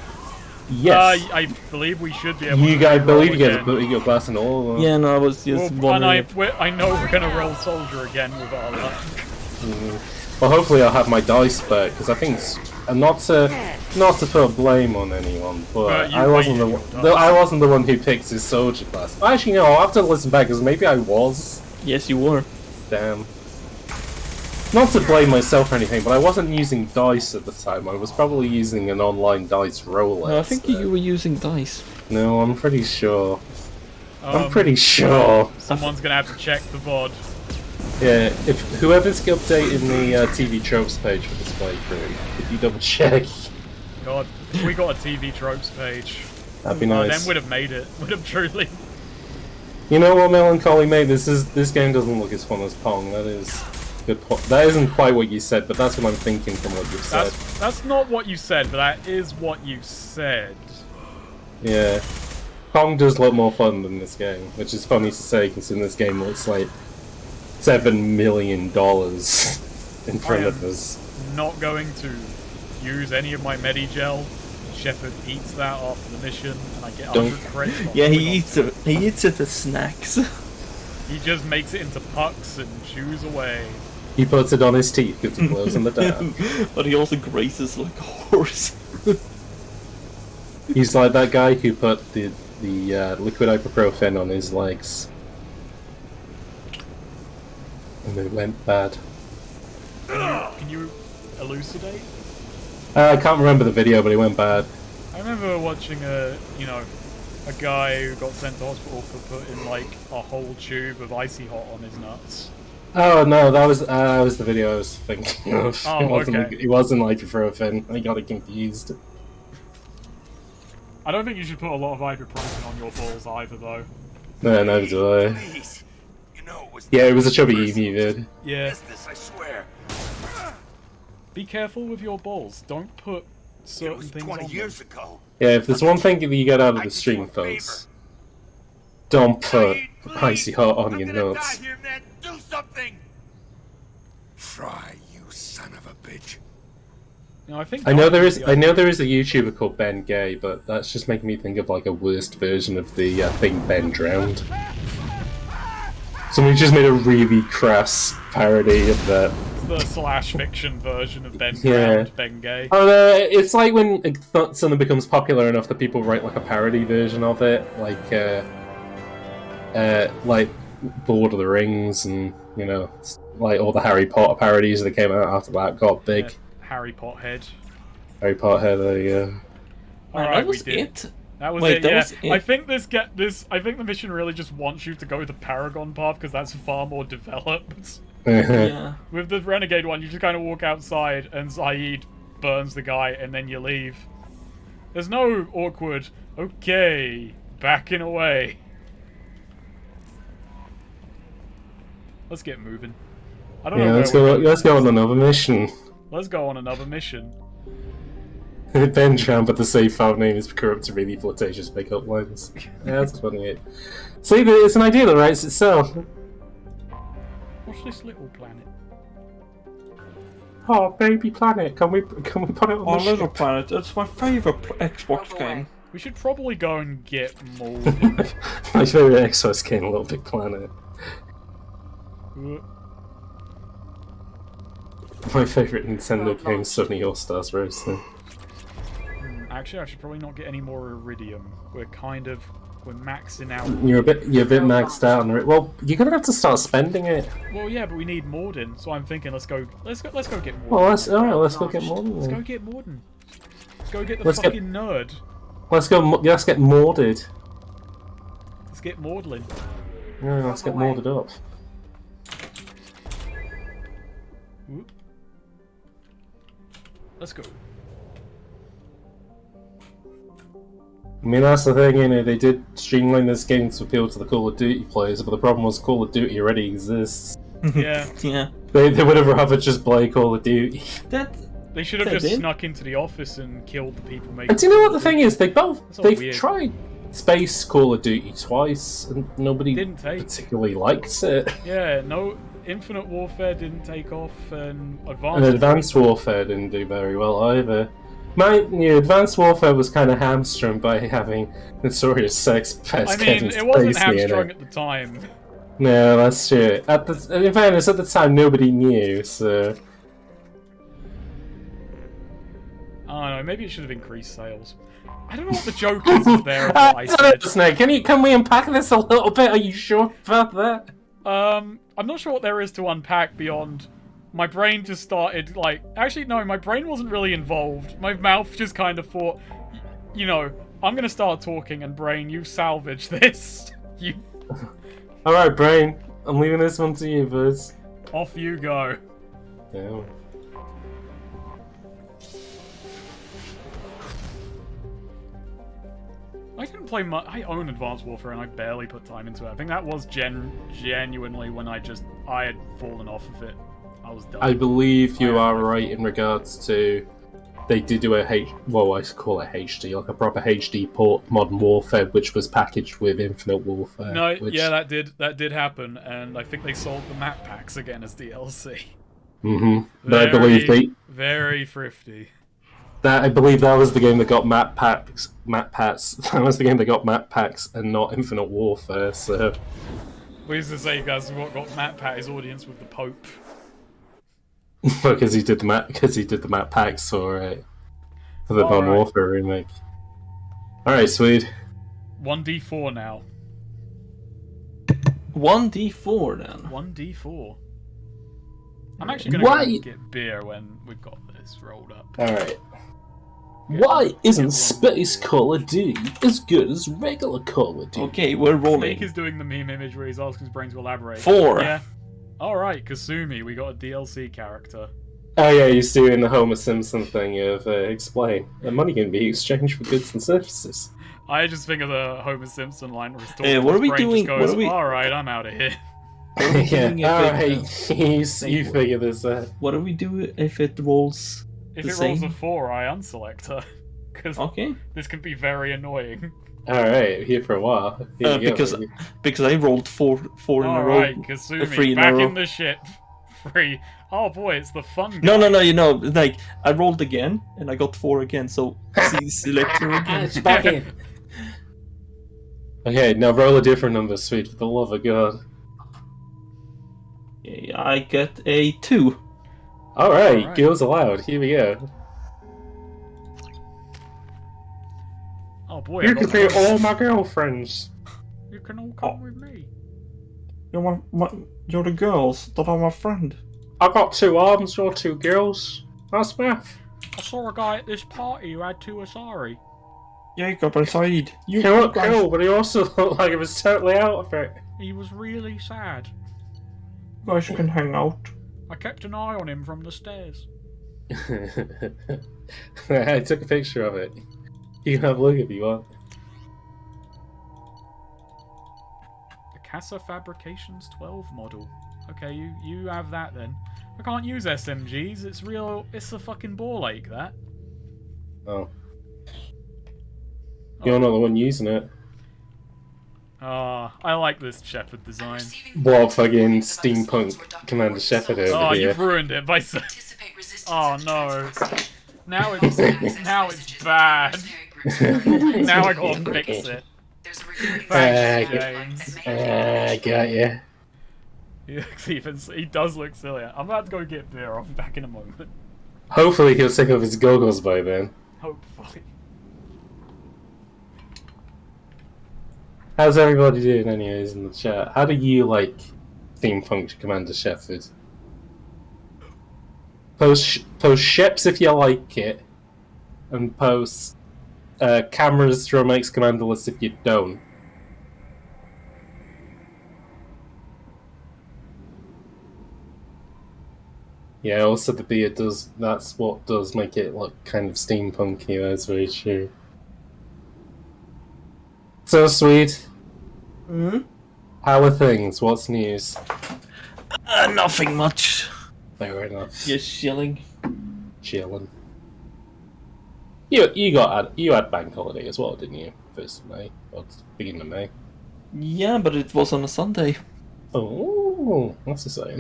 Yes. I believe we should be able You to guys believe you again. get to put your class in all of them. Yeah, no, I was just wondering. And I know we're gonna roll soldier again with our luck. Well, hopefully I'll have my dice back, because I think not to throw blame on anyone, but I wasn't the one who picked his soldier class. Actually, no, I'll have to listen back, because maybe I was. Yes, you were. Damn. Not to blame myself or anything, but I wasn't using dice at the time. I was probably using an online dice roller. No, I think you were using dice. No, I'm pretty sure. I'm pretty sure. Someone's gonna have to check the VOD. Yeah, if whoever's updating the TV tropes page for this playthrough, could you double check? God, if we got a TV tropes page. That'd be nice. Then we'd have made it. Would have truly. You know what, Melancholy mate? This game doesn't look as fun as Pong. That is good. That isn't quite what you said, but that's what I'm thinking from what you've said. That's not what you said, but that is what you said. Yeah, Pong does look more fun than this game, which is funny to say, considering this game looks like $7 million in front of us. Not going to use any of my Medigel. Shepard eats that after the mission, and I get 100 credits. Yeah, he eats it. He eats it as snacks. He just makes it into pucks and chews away. He puts it on his teeth because he glows in the dark. But he also graces like a horse. He's like that guy who put the liquid ibuprofen on his legs. And it went bad. Can you elucidate? I can't remember the video, but it went bad. I remember watching a guy who got sent to hospital for putting like a whole tube of icy hot on his nuts. Oh no, that was the video I was thinking of. Oh, It wasn't ibuprofen. I got it confused. I don't think you should put a lot of ibuprofen on your balls either, though. No, no, do I. Please. You know it was Yeah, it was a chubby emu vid. Yeah. business, I swear. Be careful with your balls. Don't put certain things 20 on years them. ago. Yeah, if there's one thing that you get out of the stream, folks, don't put icy hot on your nuts. Here, man. Do something. Try, you son of a bitch. No, I know there is a YouTuber called Ben Gay, but that's just making me think of like a worst version of the thing Ben Drowned. Somebody just made a really crass parody of that. The slash fiction version of Ben Yeah. Drowned, Ben Gay. Oh no, it's like when something becomes popular enough that people write like a parody version of it, like Lord of the Rings and, you know, like all the Harry Potter parodies that came out after that got big. Yeah, Harry Pothead. Harry Potter, there you go. Alright, that was we did. it. That was Wait, it, that yeah. was it. I think I think the mission really just wants you to go the Paragon path because that's far more developed. Yeah. With the Renegade one, you just kind of walk outside and Zaid burns the guy and then you leave. There's no awkward, okay, backing away. Let's get moving. I don't know Yeah, where let's go on another mission. Let's go on another mission. Ben Drowned, but the safe file name is corrupt to really flirtatious pickup lines. Yeah, that's funny. See, it's an idea that writes itself. What's this little planet? Oh, baby planet! Can we put it on Oh, the Little ship? Planet, it's my favourite Xbox game. We should probably go and get more. My favorite Xbox game, Little Big Planet. My favorite Nintendo game, Sony All Stars Racing. Actually, I should probably not get any more Iridium. We're maxing out. You're a bit maxed out on it. Well, you're gonna have to start spending it. Well, yeah, but we need Morden, so I'm thinking let's go get Morden. Well, let's go get Morden. Let's go get Morden. Let's go get the Let's fucking nerd. Let's get Morded. Let's get Mordlin. Yeah, let's get Morded up. Whoop. Let's go. I mean, that's the thing, you know, they did streamline this game to appeal to the Call of Duty players, but the problem was Call of Duty already exists. Yeah. Yeah. They would have rather just play Call of Duty. They should have They just did. snuck into the office and killed the people making. And do you know what the thing is? They've weird. tried Space Call of Duty twice, and nobody Didn't take. particularly likes it. Yeah, no, Infinite Warfare didn't take off, and And Advanced Warfare didn't do very well either. Advanced Warfare was kind of hamstrung by having notorious sex pest I Kevin mean, it wasn't Spacey in hamstrung it. at the time. No, that's true. In fairness, at the time, nobody knew, so... I don't know, maybe it should have increased sales. I don't know what the joke is there. Of what I said. Snake, can we unpack this a little bit? Are you sure about that? I'm not sure what there is to unpack beyond. My brain just started like. Actually, no, my brain wasn't really involved. My mouth just kind of thought, you know, I'm gonna start talking, and brain, you salvage this. You. All right, brain. I'm leaving this one to you, Buzz. Off you go. Yeah. I didn't play much. I own Advanced Warfare and I barely put time into it. I think that was genuinely when I had fallen off of it. I was done. I believe you are right in regards to they did do I call it HD, like a proper HD port, Modern Warfare, which was packaged with Infinite Warfare. No, which... yeah, that did happen, and I think they sold the map packs again as DLC. Mm-hmm. But I believe very thrifty. I believe that was the game that got map packs. That was the game that got map packs and not Infinite Warfare. So. We used to say, guys, what got Matt Pat his audience with the Pope. Because he did the map packs for the Modern Warfare remake. All right, sweet. 1d4 now. 1d4 then. 1d4. I'm actually gonna go get beer when we've got this rolled up. All right. Why isn't Space Call of Duty as good as regular Call of Duty? Okay, we're rolling. Snake is doing the meme image where he's asking his brain to elaborate. 4. Yeah. Alright, Kasumi, we got a DLC character. Oh yeah, he's doing the Homer Simpson thing of explain. The money can be exchanged for goods and services. I just think of the Homer Simpson line where Hey, what are we doing? Just goes, alright, I'm out of here. Alright, you figure this out. What do we do if it rolls If the it same? rolls a 4, I unselect her. Because this can be very annoying. Alright, here for a while. Here you go, because I rolled four in a row. Alright, Kasumi, back in the ship. 3. Oh boy, it's the fun guy. No, you know, like, I rolled again, and I got 4 again, so select her again. It's back in. Okay, now roll a different number, sweet, for the love of God. Okay, I get a 2. Alright, girls allowed, here we go. Oh boy, You can be all my girlfriends. You can all come with me. You're the girls that are my friend. I got 2 arms, you're 2 girls. That's math. I saw a guy at this party who had 2 Asari. Yeah, go inside. He looked cool, but he also looked like he was totally out of it. He was really sad. You guys can hang out. I kept an eye on him from the stairs. I took a picture of it. You can have a look if you want. The Casa Fabrications 12 model. Okay, you have that then. I can't use SMGs, it's a fucking ball ache, that. Oh. You're not the one using it. I like this Shepard design. What fucking steampunk Commander Shepard over here. You've ruined it by saying... Oh no. Now it's bad. Now I gotta fix it. Thanks, James. Got ya. He does look silly. I'm about to go get beer. I'll be back in a moment. Hopefully he'll take off his goggles by then. Hopefully. How's everybody doing anyways in the chat? How do you like steampunk Commander Shepard? Post ships if you like it, and post cameras Drum X Commander list if you don't. Yeah, also the beard does, that's what does make it look kind of steampunky, that's very true. So sweet. How are things? What's news? Nothing much. Fair enough. Just chilling. Chilling. You had bank holiday as well, didn't you? 1st of May, or beginning of May. Yeah, but it was on a Sunday. Oh, that's exciting.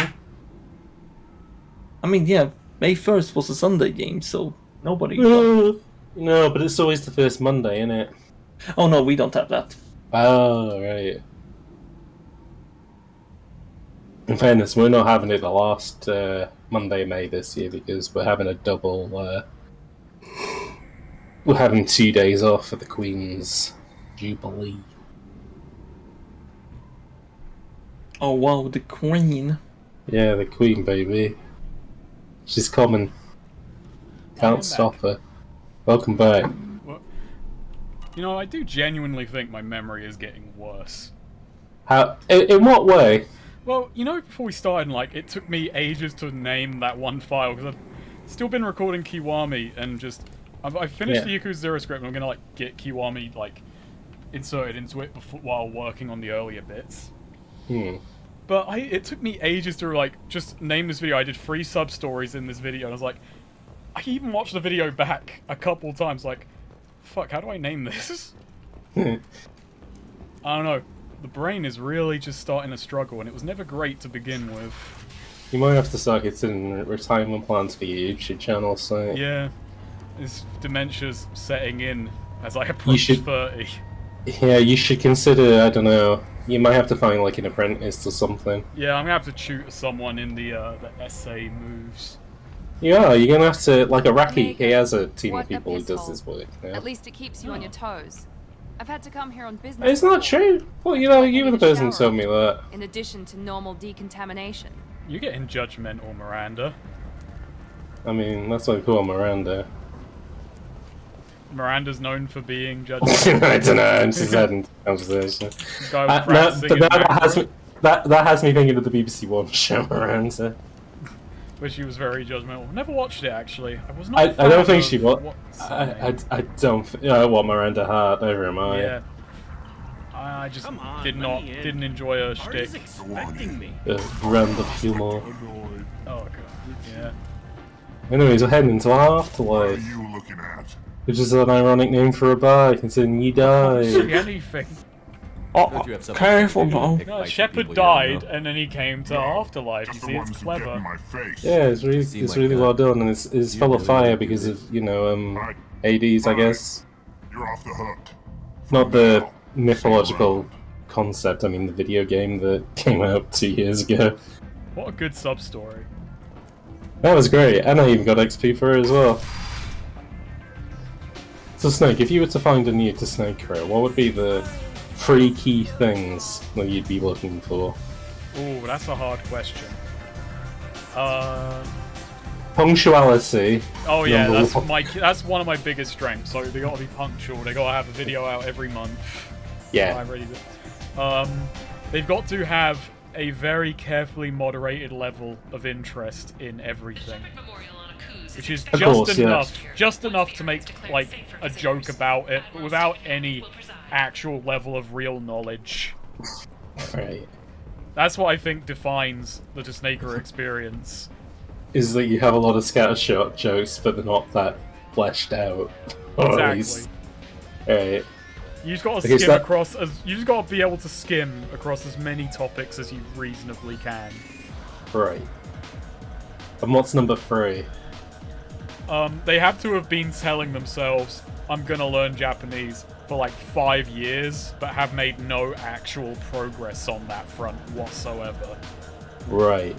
I mean, yeah, May 1st was a Sunday game, so nobody. No, but it's always the first Monday, isn't it? Oh no, we don't have that. Oh, right. In fairness, we're not having it the last Monday, May this year because we're having a double. We're having 2 days off for the Queen's Jubilee. Oh wow, the Queen. Yeah, the Queen, baby. She's coming. Can't stop her. Welcome back. Well, you know, I do genuinely think my memory is getting worse. How? In what way? Well, you know, before we started, like, it took me ages to name that one file, because I've still been recording Kiwami, and just... I've finished the Yakuza 0 script, and I'm gonna, like, get Kiwami, like, inserted into it while working on the earlier bits. But it took me ages to, like, just name this video. I did 3 sub-stories in this video, and I was like... I even watched the video back a couple times, like... Fuck, how do I name this? I don't know. The brain is really just starting to struggle, and it was never great to begin with. You might have to start getting retirement plans for your YouTube channel, so... Yeah. This dementia's setting in as I approach 30. Yeah, you should consider, I don't know, you might have to find, like, an apprentice or something. Yeah, I'm gonna have to tutor someone in the essay moves. Yeah, you're gonna have to, like, Iraqi, he has a team of people who does this work. Yeah. At least it keeps you on your toes. I've had to come here on business. It's not true. Well, you know, you were the person who told me that. In addition to normal decontamination. You're getting judgmental, Miranda. I mean, that's what I call Miranda. Miranda's known for being judgmental. I don't know, I'm just having a conversation. That has me thinking of the BBC One show, Miranda. where she was very judgmental. Never watched it actually. I was not. I don't think she was. What's I don't. What Miranda Hart? Never mind. Yeah. I just didn't enjoy her shtick. Brand of humor. Oh god. Yeah. Anyways, we're heading into Afterlife. Which is an ironic name for a bar, considering you died. Anything. Oh, careful now. No, Shepard died, and then he came to Afterlife. You see, it's clever. Yeah, it's really well done, and it's full of fire because of, you know, Hades, I guess. You're off the hook. Not the mythological concept, I mean the video game that came out 2 years ago. What a good sub-story. That was great, and I even got XP for it as well. So Snake, if you were to find a new to Snake Crow, what would be the 3 key things that you'd be looking for? Ooh, that's a hard question. Punctuality. Oh yeah, that's one of my biggest strengths. So they gotta be punctual. They gotta have a video out every month. Yeah. They've got to have a very carefully moderated level of interest in everything, which is just enough to make like a joke about it, but without any actual level of real knowledge. Right. That's what I think defines the TehStreamerer experience. Is that you have a lot of scattershot jokes, but they're not that fleshed out. Exactly. Right. You just got to skim across you just got to be able to skim across as many topics as you reasonably can. Right. And what's number 3? They have to have been telling themselves, I'm gonna learn Japanese for like 5 years, but have made no actual progress on that front whatsoever. Right.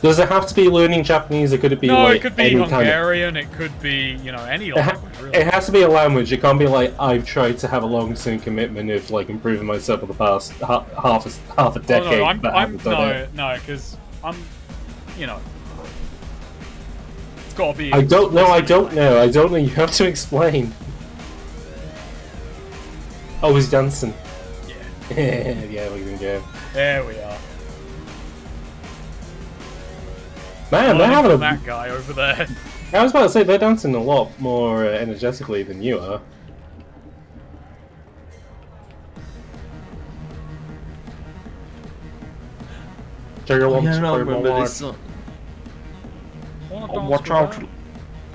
Does it have to be learning Japanese, or could it be no, like it could be Hungarian, it could be, you know, any language, really. It has to be a language. It can't be like, I've tried to have a long-term commitment of like improving myself for the past half a decade. Oh, no, because I'm, you know, it's gotta be... I don't know, you have to explain. Oh, he's dancing. Yeah. Yeah, we can go. There we are. Man, they're having that guy over there. I was about to say, they're dancing a lot more energetically than you are.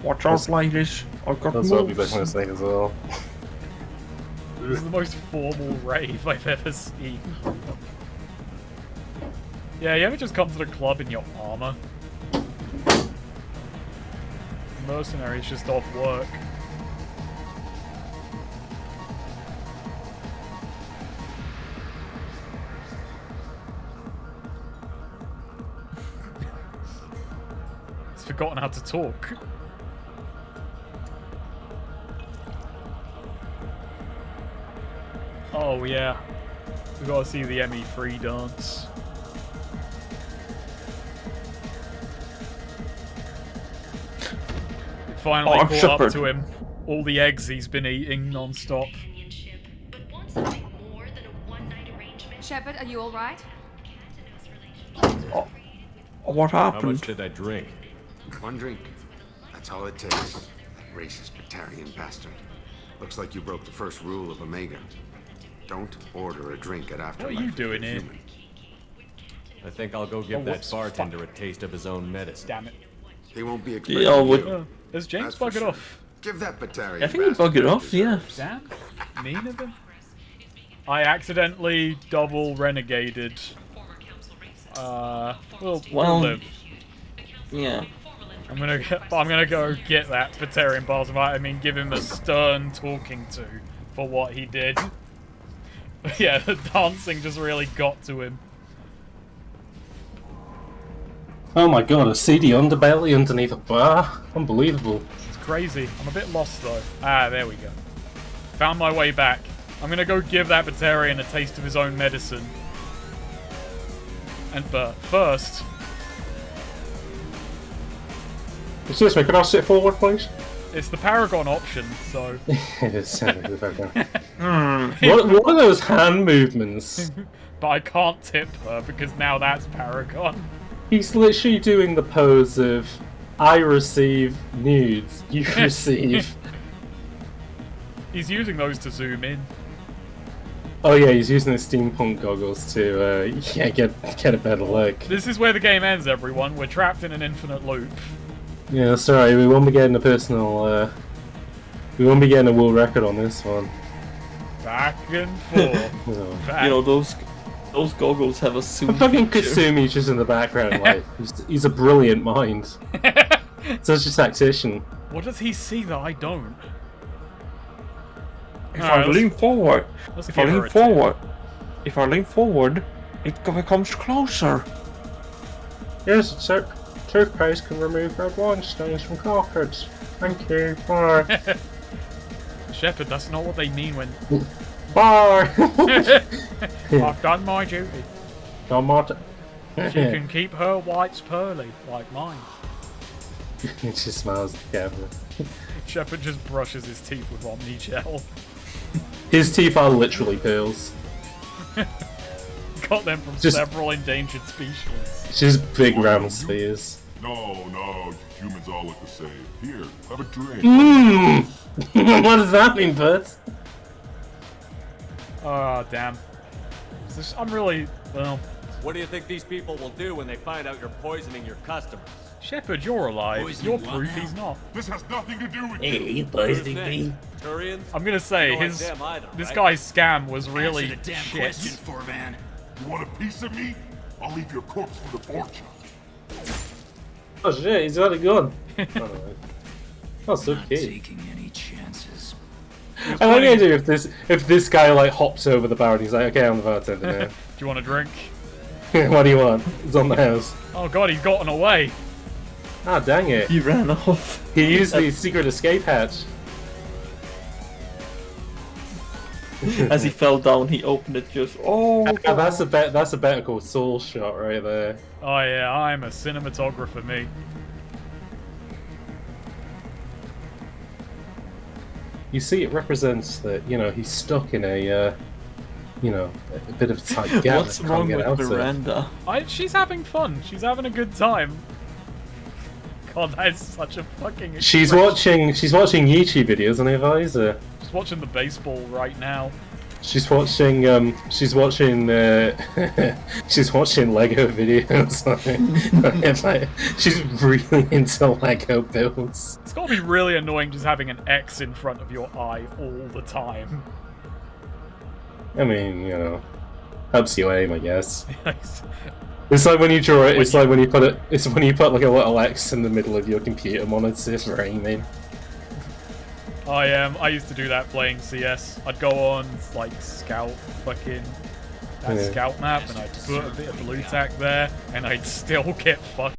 Watch out, ladies. I've got That's what I'll be going to say as well. This is the most formal rave I've ever seen. Yeah, you ever just come to the club in your armor? Mercenary's just off work. He's forgotten how to talk. Oh yeah, we gotta see the ME3 dance. Finally caught up to him. All the eggs he's been eating non-stop. Shepard, are you alright? What happened? How much did I drink? 1 drink. That's all it takes. That racist Batarian bastard. Looks like you broke the first rule of Omega. Don't order a drink at Afterlife. What are you doing here? I think I'll go give that bartender a taste of his own medicine. Damn it. He won't be expecting you. Has James buggered off? Give that Batarian. I think he buggered off, yeah. Damn. Mean of him. I accidentally double renegaded. We'll live. Yeah. I'm gonna go get that Batarian Balsam. I mean, give him a stern talking to for what he did. Yeah, the dancing just really got to him. Oh my god, a seedy underbelly underneath a bar? Unbelievable. It's crazy. I'm a bit lost though. Ah, there we go. Found my way back. I'm gonna go give that Batarian a taste of his own medicine. But first... Excuse me, could I sit forward, please? It's the Paragon option, so... It is the Paragon. What are those hand movements? But I can't tip her, because now that's Paragon. He's literally doing the pose of I receive nudes, you receive. He's using those to zoom in. Oh yeah, he's using his steampunk goggles to get a better look. This is where the game ends, everyone. We're trapped in an infinite loop. Yeah, that's alright. We won't be getting a personal. We won't be getting a world record on this one. Back and forth. You know, those goggles have a zoom. And fucking Kasumi's just in the background, like he's a brilliant mind. Such a tactician. What does he see that I don't? If I lean forward, if I lean forward, it becomes closer. Yes, sir. Toothpaste can remove red wine stains from carpets. Thank you. Bye. Shepard, that's not what they mean when... Bye! I've done my duty. Done my She can keep her whites pearly, like mine. She smiles at the camera. Shepard just brushes his teeth with Omni Gel. His teeth are literally pearls. Got them from several endangered species. Just big round spheres. No, humans all look the same. Here, have a drink. What does that mean, Bert? Oh, damn. I'm really... well... What do you think these people will do when they find out you're poisoning your customers? Shepard, you're alive. Poisoning You're proof he's not. This has nothing to do with Hey, you poisoning me? Turians? I'm gonna say, this guy's scam was really Answer the damn shit. question, Forvan. You want a piece of me? I'll leave your corpse for the fortune. Oh shit, he's got a gun. Oh, so cute. Taking any chances. I like the idea if this guy like hops over the bar and he's like, okay, I'm the bartender now. Do you want a drink? What do you want? He's on the house. Oh god, he's gotten away. Ah, dang it. He ran off. He used the secret escape hatch. As he fell down, he opened it just. Oh, that's a Better Call Saul shot right there. Oh yeah, I'm a cinematographer, me. You see, it represents that he's stuck in a a bit of a tight gap. What's wrong with Miranda? She's having fun. She's having a good time. God, that's such a fucking. She's watching YouTube videos on Advisor. She's watching the baseball right now. She's watching she's watching Lego videos. She's really into Lego builds. It's gotta be really annoying just having an X in front of your eye all the time. I mean, helps you aim, I guess. It's like when you draw it. It's like when you put it. It's when you put like a little X in the middle of your computer monitor for aiming. I used to do that playing CS. I'd go on like scout scout map, and I'd put a bit of blue tack there, and I'd still get fucking